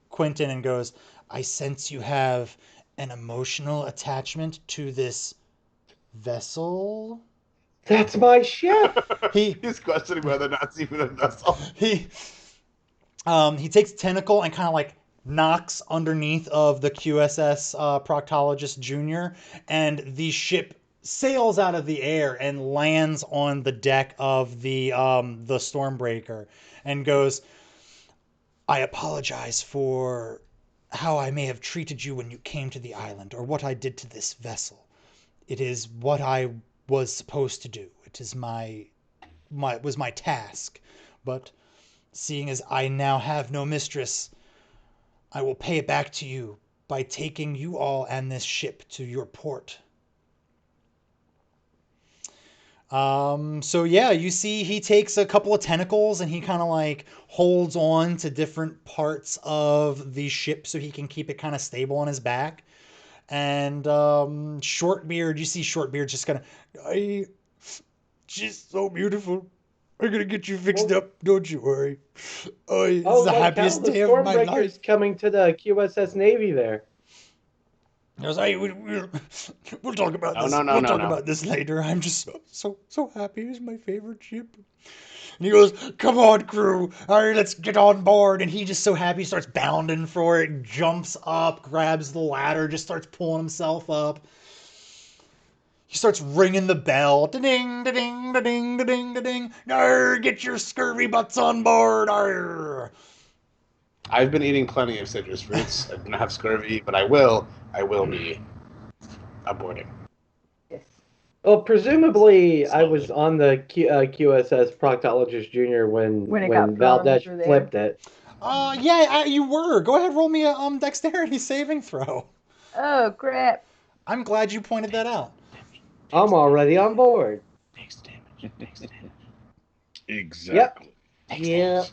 Quentin and goes, "I sense you have an emotional attachment to this vessel." That's my ship. He's questioning whether or not it's even a vessel. He takes a tentacle and kind of like knocks underneath of the QSS Proctologist Junior, and the ship sails out of the air and lands on the deck of the Stormbreaker, and goes, "I apologize for how I may have treated you when you came to the island, or what I did to this vessel. It is what I was supposed to do. It is my task. But seeing as I now have no mistress, I will pay it back to you by taking you all and this ship to your port." So yeah, you see he takes a couple of tentacles and he kind of like holds on to different parts of the ship so he can keep it kind of stable on his back. And Shortbeard, you see Shortbeard just kind of, she's so beautiful. I'm gonna get you fixed up, don't you worry. It's the happiest day of my life. Stormbreaker's coming to the QSS Navy there. I was like, we'll talk about this. No, We'll talk no. about this later. I'm just so happy. It's my favorite ship. And he goes, "Come on, crew. All right, let's get on board." And he just so happy, starts bounding for it, jumps up, grabs the ladder, just starts pulling himself up. He starts ringing the bell. Da-ding, da-ding, da-ding, da-ding, da-ding. Arr, get your scurvy butts on board. Arr. I've been eating plenty of citrus fruits. I don't have scurvy, but I will be aborting. Well, presumably I was on the QSS Proctologist Junior when When it got thrown Valdez through there. flipped it. Yeah, you were. Go ahead, roll me a dexterity saving throw. Oh crap! I'm glad you pointed that out. I'm already on board. Takes damage. Exactly. Yeah.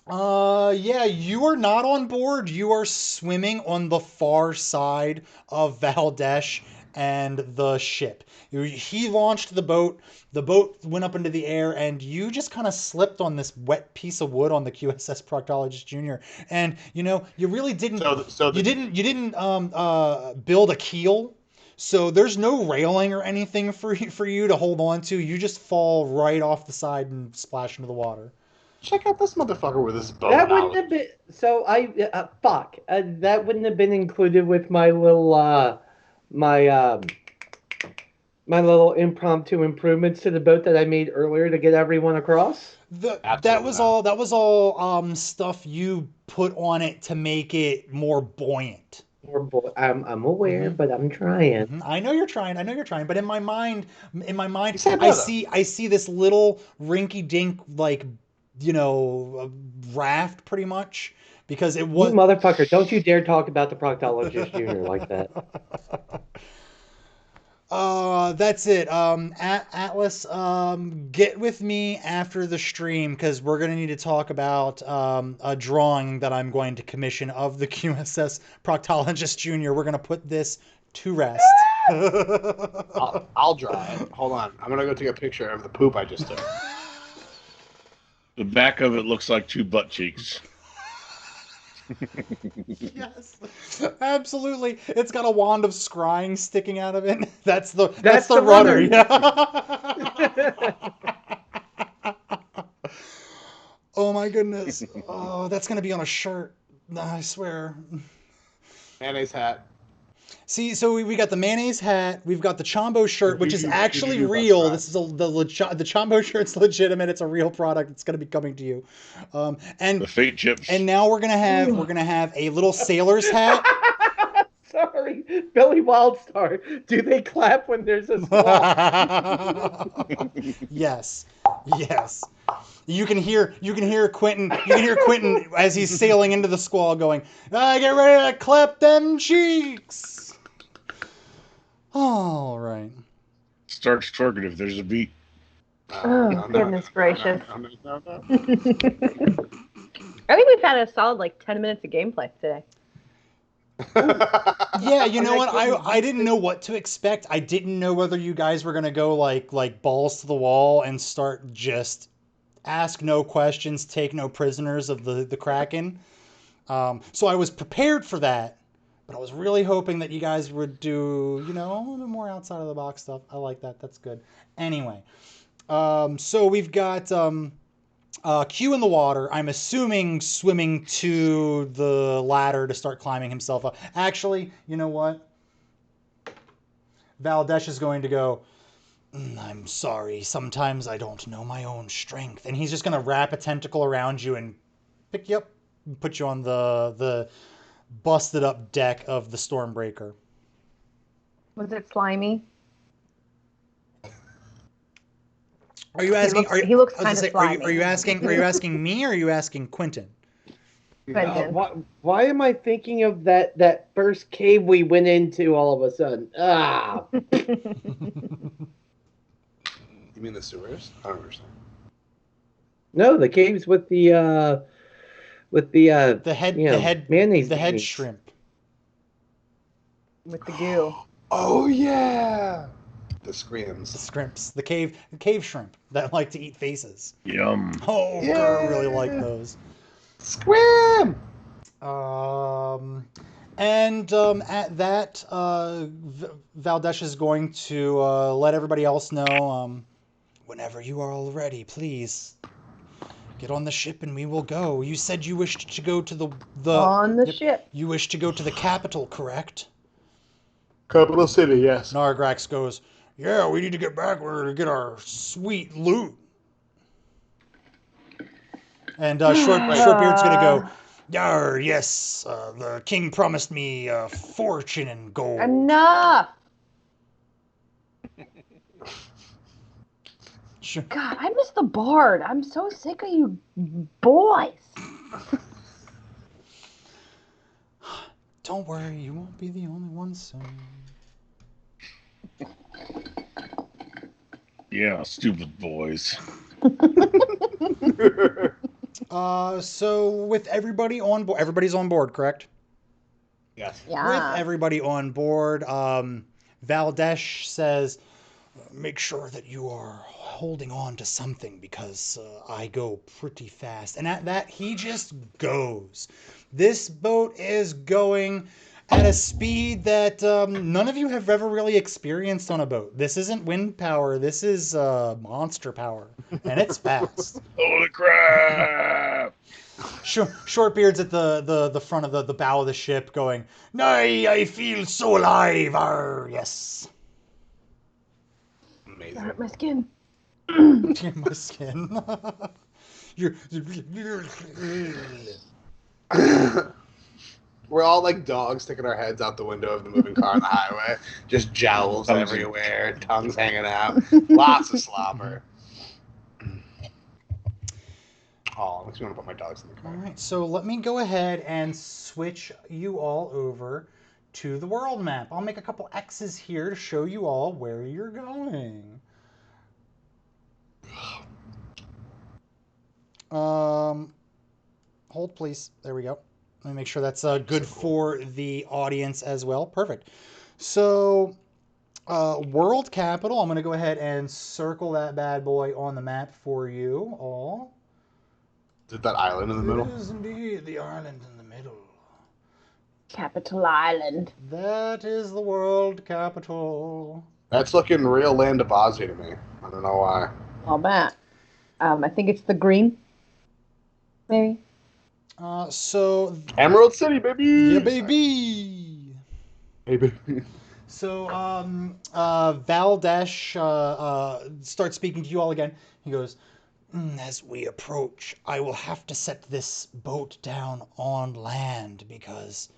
Yeah, you are not on board. You are swimming on the far side of Valdesh and the ship. He launched the boat. The boat went up into the air, and you just kind of slipped on this wet piece of wood on the QSS Proctologist Junior. And you really didn't. You didn't build a keel. So there's no railing or anything for you to hold on to. You just fall right off the side and splash into the water. Check out this motherfucker with his bow. That wouldn't have been. So fuck. That wouldn't have been included with my little my little impromptu improvements to the boat that I made earlier to get everyone across. That was all stuff you put on it to make it more buoyant. I'm aware, but I'm trying. I know you're trying. But in my mind, said I no, see this little rinky-dink raft pretty much, because it was. You motherfucker! Don't you dare talk about the Proctologist Junior like that. That's it. Atlas, get with me after the stream, because we're going to need to talk about a drawing that I'm going to commission of the QSS Proctologist Junior. We're going to put this to rest. I'll draw it. Hold on. I'm going to go take a picture of the poop I just took. The back of it looks like two butt cheeks. Yes, absolutely. It's got a wand of scrying sticking out of it. That's the rudder. Yeah. Oh my goodness. Oh, that's gonna be on a shirt. I swear. Mayonnaise hat. See, so we got the mayonnaise hat, we've got the Chombo shirt, which is actually do real. bus This is the Chombo shirt's legitimate. It's a real product. It's going to be coming to you. And The fake chips. and now we're gonna have a little sailor's hat. Sorry, Billy Wildstar. Do they clap when there's a squall? Yes. Yes. You can hear Quentin as he's sailing into the squall going, get ready to clap them cheeks. All right. Starts twerking if there's a beat. Oh, goodness gracious. No. I think we've had a solid like 10 minutes of gameplay today. Yeah, you know what? I didn't know what to expect. I didn't know whether you guys were gonna go like balls to the wall and start just ask no questions, take no prisoners of the Kraken. So I was prepared for that, but I was really hoping that you guys would do, a little bit more outside of the box stuff. I like that. That's good. Anyway, so we've got Q in the water. I'm assuming swimming to the ladder to start climbing himself up. Actually, you know what? Valdesh is going to go, I'm sorry, sometimes I don't know my own strength. And he's just going to wrap a tentacle around you and pick you up and put you on the busted up deck of the Stormbreaker. Was it slimy? Are you asking? He looks kind of slimy. Are you asking me or are you asking Quentin? Quentin. Why am I thinking of that first cave we went into all of a sudden? You mean the sewers? I don't understand. No, the caves with the mayonnaise the head babies. shrimp. With the goo. Oh yeah, the screams. The shrimps. The cave shrimp that like to eat faces. Yum. Oh, Yeah. I really like those. Scream. At that, Valdesh is going to let everybody else know, whenever you are all ready, please get on the ship and we will go. You said you wished to go to the On the ship. You wish to go to the capital, correct? Capital City, yes. Nargrax goes, yeah, we need to get back there to get our sweet loot. And Shortbeard's gonna go, yar, yes, the king promised me fortune and gold. Enough! Sure. God, I miss the Bard. I'm so sick of you boys. Don't worry, you won't be the only one soon. Yeah, stupid boys. So with everybody on board, everybody's on board, correct? Yes. Yeah. With everybody on board, Valdesh says, make sure that you are holding on to something because I go pretty fast. And at that, he just goes. This boat is going at a speed that none of you have ever really experienced on a boat. This isn't wind power. This is monster power. And it's fast. Holy crap! Shortbeard's at the front of the bow of the ship going, nay, I feel so alive. Arr, yes. Amazing. Hurt my skin. My skin. You're... We're all like dogs sticking our heads out the window of the moving car on the highway. Just jowls Tongues. everywhere, tongues hanging out, lots of slobber. Oh, makes me want to put my dogs in the All car. right, so let me go ahead and switch you all over to the world map. I'll make a couple X's here to show you all where you're going. Hold, please. There we go. Let me make sure that's good for the audience as well. Perfect. So, world capital. I'm going to go ahead and circle that bad boy on the map for you all. Is it that island in the middle? It is indeed the island in the middle. Capital Island. That is the world capital. That's looking real Land of Ozzy to me. I don't know why. I'll bet. I think it's the green. Maybe. So Emerald City, baby! yeah, baby. Hey, baby. So Valdesh starts speaking to you all again. He goes, as we approach, I will have to set this boat down on land because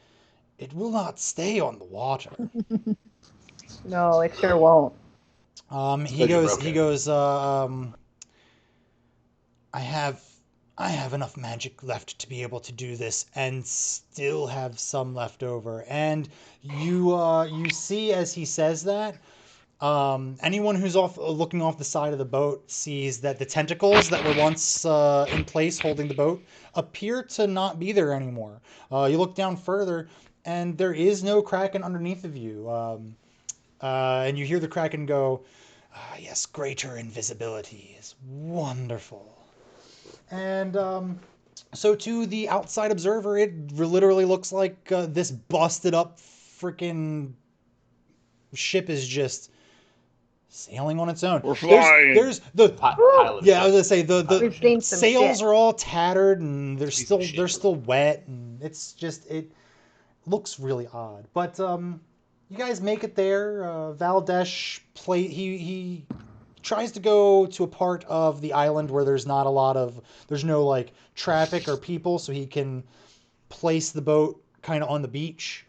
it will not stay on the water. No, it sure won't. He goes, I have enough magic left to be able to do this, and still have some left over. And you see as he says that, anyone who's looking off the side of the boat sees that the tentacles that were once in place holding the boat appear to not be there anymore. You look down further, and there is no Kraken underneath of you. And you hear the Kraken go, "Ah, yes, greater invisibility is wonderful." And so to the outside observer, it literally looks like this busted up freaking ship is just sailing on its own. We're flying. There's the Pilot. yeah, I was gonna say the We've seen some sails shit. are all tattered and Piece of shit. they're still wet, and it's just it looks really odd. But you guys make it there. Valdesh he tries to go to a part of the island where there's no like traffic or people, so he can place the boat kind of on the beach.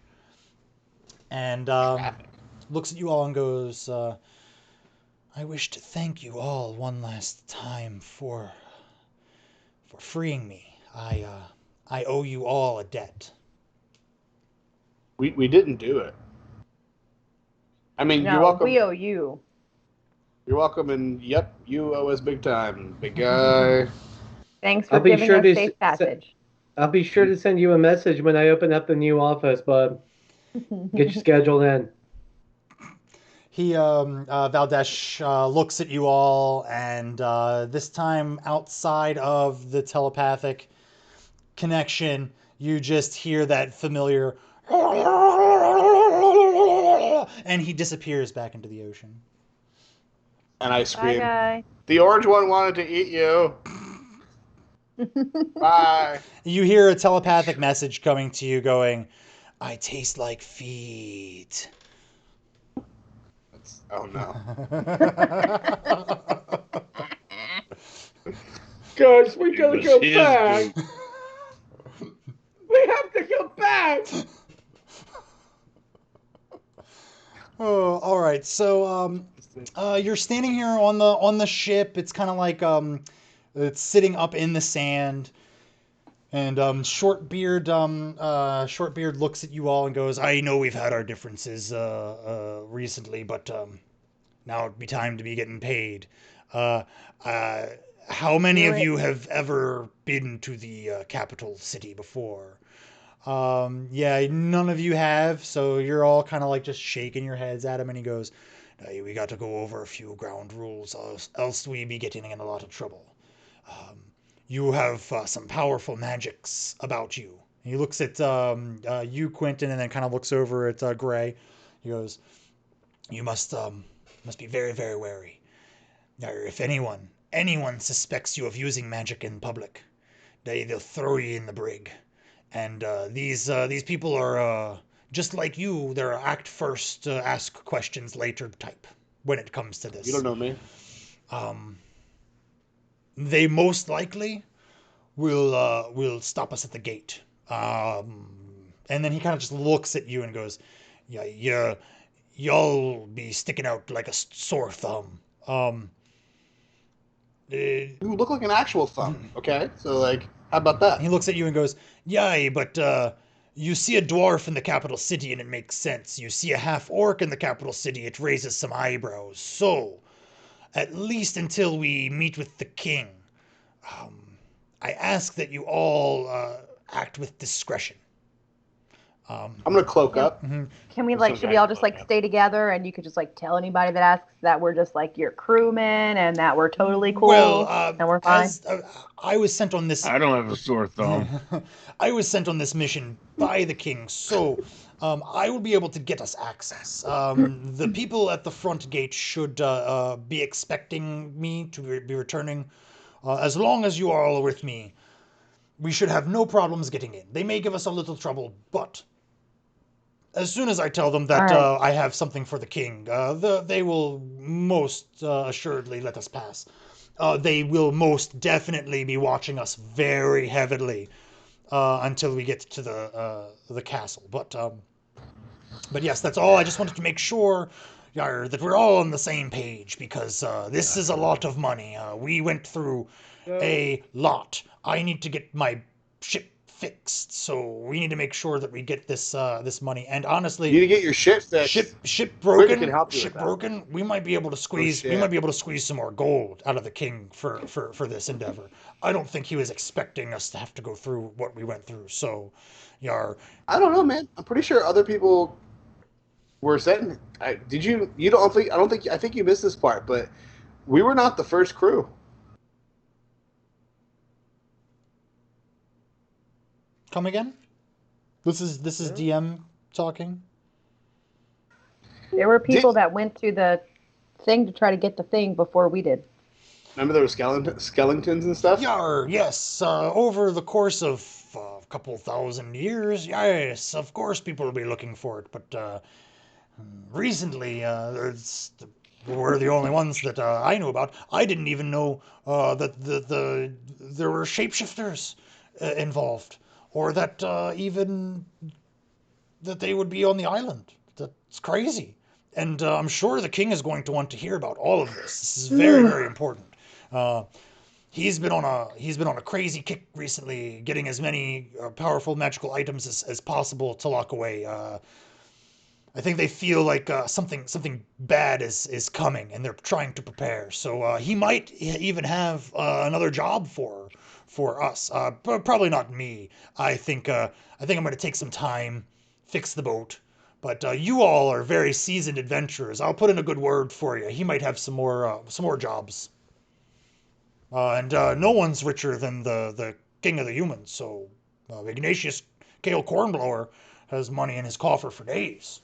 And looks at you all and goes, "I wish to thank you all one last time for freeing me. I owe you all a debt." We didn't do it. I mean, you're No, welcome. we owe you. You're welcome, and yep, you owe us big time, big guy. Thanks for I'll be giving sure us to safe passage. I'll be sure to send you a message when I open up the new office, bud. Get you scheduled in. He Valdesh looks at you all, and this time outside of the telepathic connection, you just hear that familiar, and he disappears back into the ocean. And I Bye, scream, guy. "The orange one wanted to eat you." Bye. You hear a telepathic message coming to you going, "I taste like feet." Oh no. Guys, we It gotta was go his back. boot. We have to go back. Oh, all right. So, you're standing here on the ship. It's kind of like it's sitting up in the sand. And Shortbeard looks at you all and goes, "I know we've had our differences recently, but now it'd be time to be getting paid. Uh, how many Do of it. you have ever been to the capital city before?" Yeah, none of you have, so you're all kind of like just shaking your heads at him, and he goes, "We got to go over a few ground rules, else we be getting in a lot of trouble. You have some powerful magics about you." He looks at you, Quentin, and then kind of looks over at Gray. He goes, "You must be very, very wary. Now, if anyone suspects you of using magic in public, they'll throw you in the brig. And these people are just like you. They're act first, ask questions later type when it comes to this. You don't know me. They most likely will stop us at the gate." And then he kind of just looks at you and goes, "Yeah, y'all be sticking out like a sore thumb. You look like an actual thumb. Okay, so like, how about that? He looks at you and goes, "Yay, but you see a dwarf in the capital city and it makes sense. You see a half orc in the capital city, it raises some eyebrows. So, at least until we meet with the king, I ask that you all act with discretion." I'm gonna cloak up. Can we There's like? some Should we guy all just like cloak up. stay together, and you could just like tell anybody that asks that we're just like your crewmen and that we're totally cool Well, and we're fine. as I was sent on this I don't have a sore thumb. I was sent on this mission by the king, so I will be able to get us access. The people at the front gate should be expecting me to be returning. As long as you are all with me, we should have no problems getting in. They may give us a little trouble, but as soon as I tell them that All right. I have something for the king, they will most assuredly let us pass. They will most definitely be watching us very heavily until we get to the castle. But yes, that's all. I just wanted to make sure that we're all on the same page because this is a lot of money. We went through a lot. I need to get my ship fixed, so we need to make sure that we get this this money. And honestly, You need to get your shit fixed. ship Kraken broken, can help you ship with that. broken. We might be able to squeeze. We shit. might be able to squeeze some more gold out of the king for this endeavor. I don't think he was expecting us to have to go through what we went through. So, yar. I don't know, man. I'm pretty sure other people were saying. Did you? You don't think? I don't think. I think you missed this part, but we were not the first crew. Come again? This is DM talking. There were people that went to the thing to try to get the thing before we did. Remember there were skeletons and stuff. Yar, yes. Over the course of a couple thousand years, yes, of course people will be looking for it. But recently, we're the only ones that I knew about. I didn't even know that there were shapeshifters involved, or that even that they would be on the island. That's crazy. And I'm sure the king is going to want to hear about all of this. This is very, very important. He's been on a crazy kick recently, getting as many powerful magical items as possible to lock away. I think they feel like something bad is coming, and they're trying to prepare. So he might even have another job for us, but probably not me. I think I'm going to take some time, fix the boat. But you all are very seasoned adventurers. I'll put in a good word for you. He might have some more jobs. And no one's richer than the king of the humans. So Ignatius Kale Cornblower has money in his coffer for days.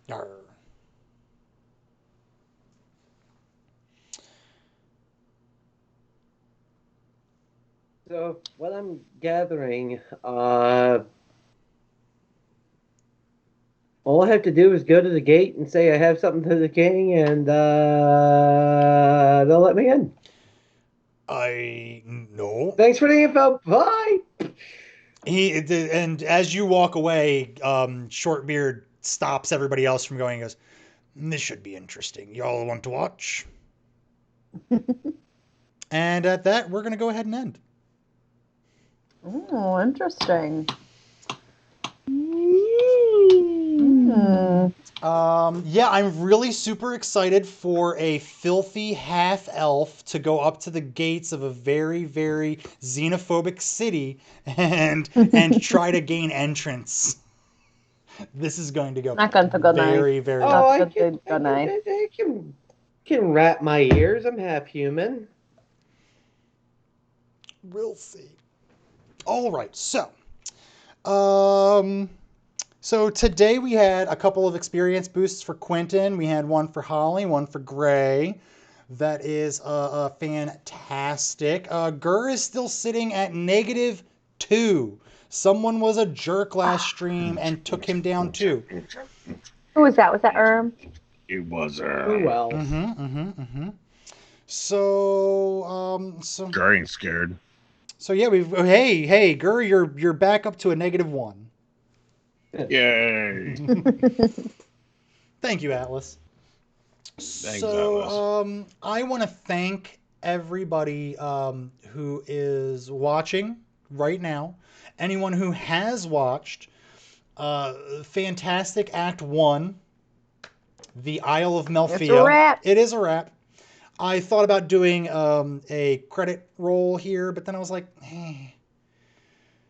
Yarr. So what I'm gathering, all I have to do is go to the gate and say I have something to the king, and they'll let me in. No. Thanks for the info. Bye. And as you walk away, Shortbeard stops everybody else from going and goes, "This should be interesting. Y'all want to watch?" And at that, we're going to go ahead and end. Oh, interesting. Yeah, I'm really super excited for a filthy half elf to go up to the gates of a very, very xenophobic city and try to gain entrance. This is going to go Not going to go nice. very, very. Oh, I That's a can, good good night. I can wrap my ears. I'm half human. We'll see. All right, so today we had a couple of experience boosts for Quentin. We had one for Holly, one for Gray. That is fantastic. Gur is still sitting at -2. Someone was a jerk last stream and took him down too. Who was that? Was that It was Oh well. So Gur ain't scared. So yeah, hey, Gur, you're back up to a -1. Yay! Thank you, Atlas. Thanks, So Atlas. I want to thank everybody who is watching right now. Anyone who has watched, fantastic Act 1, The Isle of Melphia. It's a wrap. It is a wrap. I thought about doing a credit roll here, but then I was like, eh.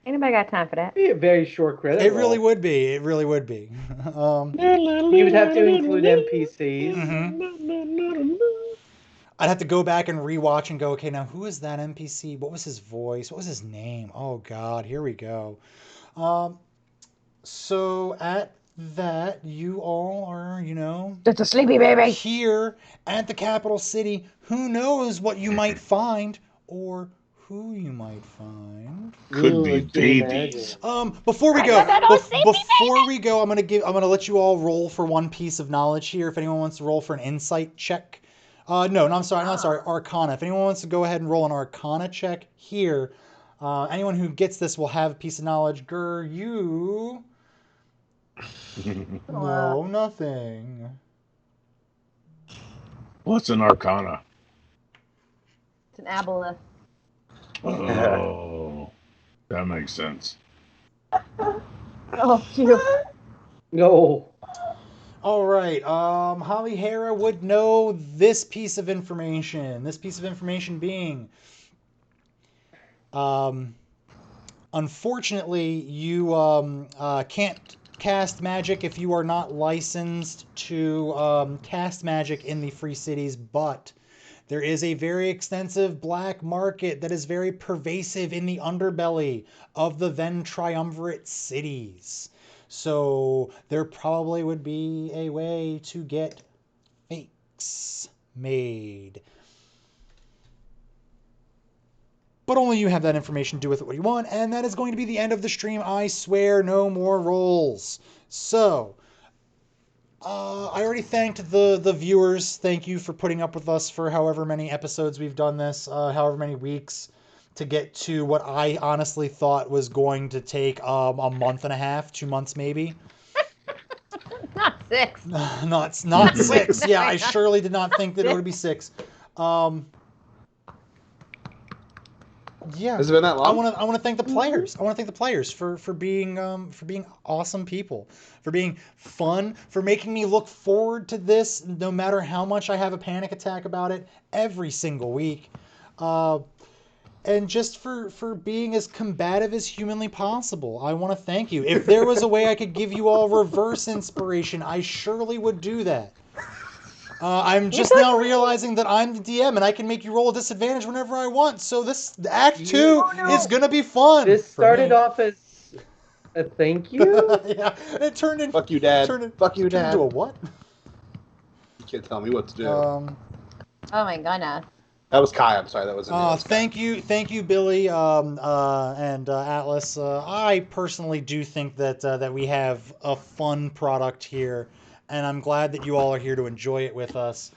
Anybody got time for that? Be a very short credit. It really would be. It really would be. You would have to include NPCs. I'd have to go back and rewatch and go, okay, now who is that NPC? What was his voice? What was his name? Oh God, here we go. So at that, you all are, Just a sleepy baby. here at the capital city. Who knows what you might find or who you might find. Could Ooh, be I can babies. Before we go, sleepy before we go, I'm gonna let you all roll for one piece of knowledge here. If anyone wants to roll for an insight check, no, I'm sorry, Arcana. If anyone wants to go ahead and roll an Arcana check here, anyone who gets this will have a piece of knowledge. Gur, you. No, nothing. What's an arcana? It's an aboleth. Oh, that makes sense. Oh, phew. No. All right. Holly Hera would know this piece of information. This piece of information being, unfortunately, you can't cast magic if you are not licensed to cast magic in the Free Cities, but there is a very extensive black market that is very pervasive in the underbelly of the then triumvirate cities. So there probably would be a way to get fakes made. But only you have that information. Do with it what you want. And that is going to be the end of the stream. I swear, no more rolls. So, I already thanked the viewers. Thank you for putting up with us for however many episodes we've done this, however many weeks, to get to what I honestly thought was going to take a month and a half, 2 months maybe. Not 6. Not 6. Yeah, I surely did not think that it would be 6. Yeah, Has it been that long? I want to thank the players. I want to thank the players for being awesome people, for being fun, for making me look forward to this no matter how much I have a panic attack about it every single week, and just for being as combative as humanly possible. I want to thank you. If there was a way I could give you all reverse inspiration, I surely would do that. I'm just now realizing that I'm the DM and I can make you roll a disadvantage whenever I want. So this Act 2 is going to be fun. This started off as a thank you? Yeah, it turned into... Fuck you, Dad. Fuck you, turned Dad. into a what? You can't tell me what to do. Oh my goodness. That was Kai. I'm sorry. That wasn't me. That was Kai. Thank you, Billy, and Atlas. I personally do think that we have a fun product here, and I'm glad that you all are here to enjoy it with us.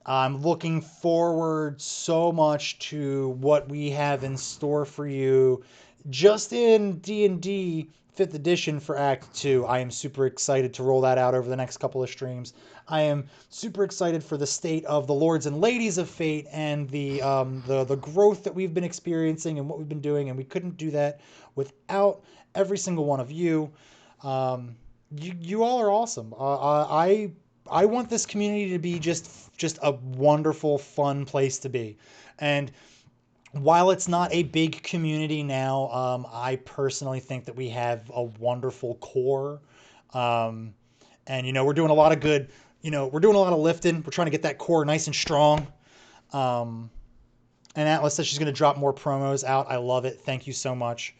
I'm looking forward so much to what we have in store for you, just in D&D 5th edition for Act 2. I am super excited to roll that out over the next couple of streams. I am super excited for the state of the Lords and Ladies of Fate and the growth that we've been experiencing and what we've been doing, and we couldn't do that without every single one of you. You all are awesome. I want this community to be just a wonderful, fun place to be, and while it's not a big community now, I personally think that we have a wonderful core, and we're doing a lot of good. We're doing a lot of lifting. We're trying to get that core nice and strong. And Atlas says she's going to drop more promos out. I love it. Thank you so much.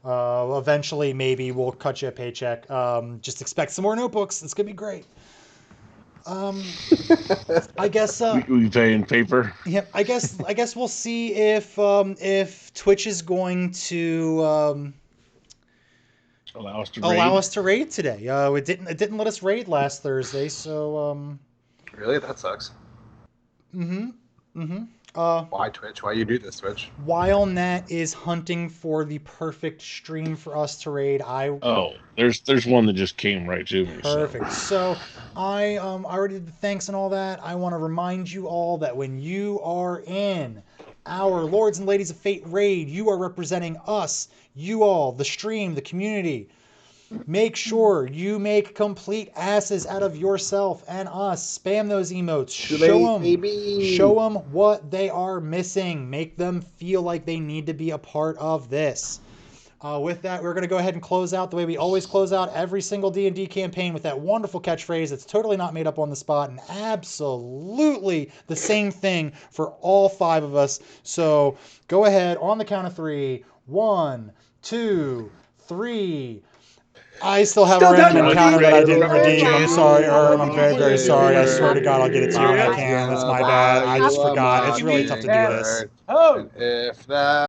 Eventually, maybe we'll cut you a paycheck. Just expect some more notebooks. It's going to be great. I guess we pay in paper. Yeah, I guess we'll see if Twitch is going to allow us to raid today. It didn't let us raid last Thursday, so Really? That sucks. Why Twitch? Why you do this, Twitch? While Nat is hunting for the perfect stream for us to raid, there's one that just came right to me. Perfect. So I already did the thanks and all that. I want to remind you all that when you are in our Lords and Ladies of Fate raid, you are representing us, you all, the stream, the community. Make sure you make complete asses out of yourself and us. Spam those emotes. Show them what they are missing. Make them feel like they need to be a part of this. With that, we're going to go ahead and close out the way we always close out every single D&D campaign with that wonderful catchphrase that's totally not made up on the spot and absolutely the same thing for all 5 of us. So go ahead on the count of 3. 1, 2, 3. I still have a random encounter that I didn't redeem. I'm sorry, Erm. I'm very, very sorry. I swear to God, I'll get it to you when I can. That's my bad. I just forgot. It's really tough to do this. And if that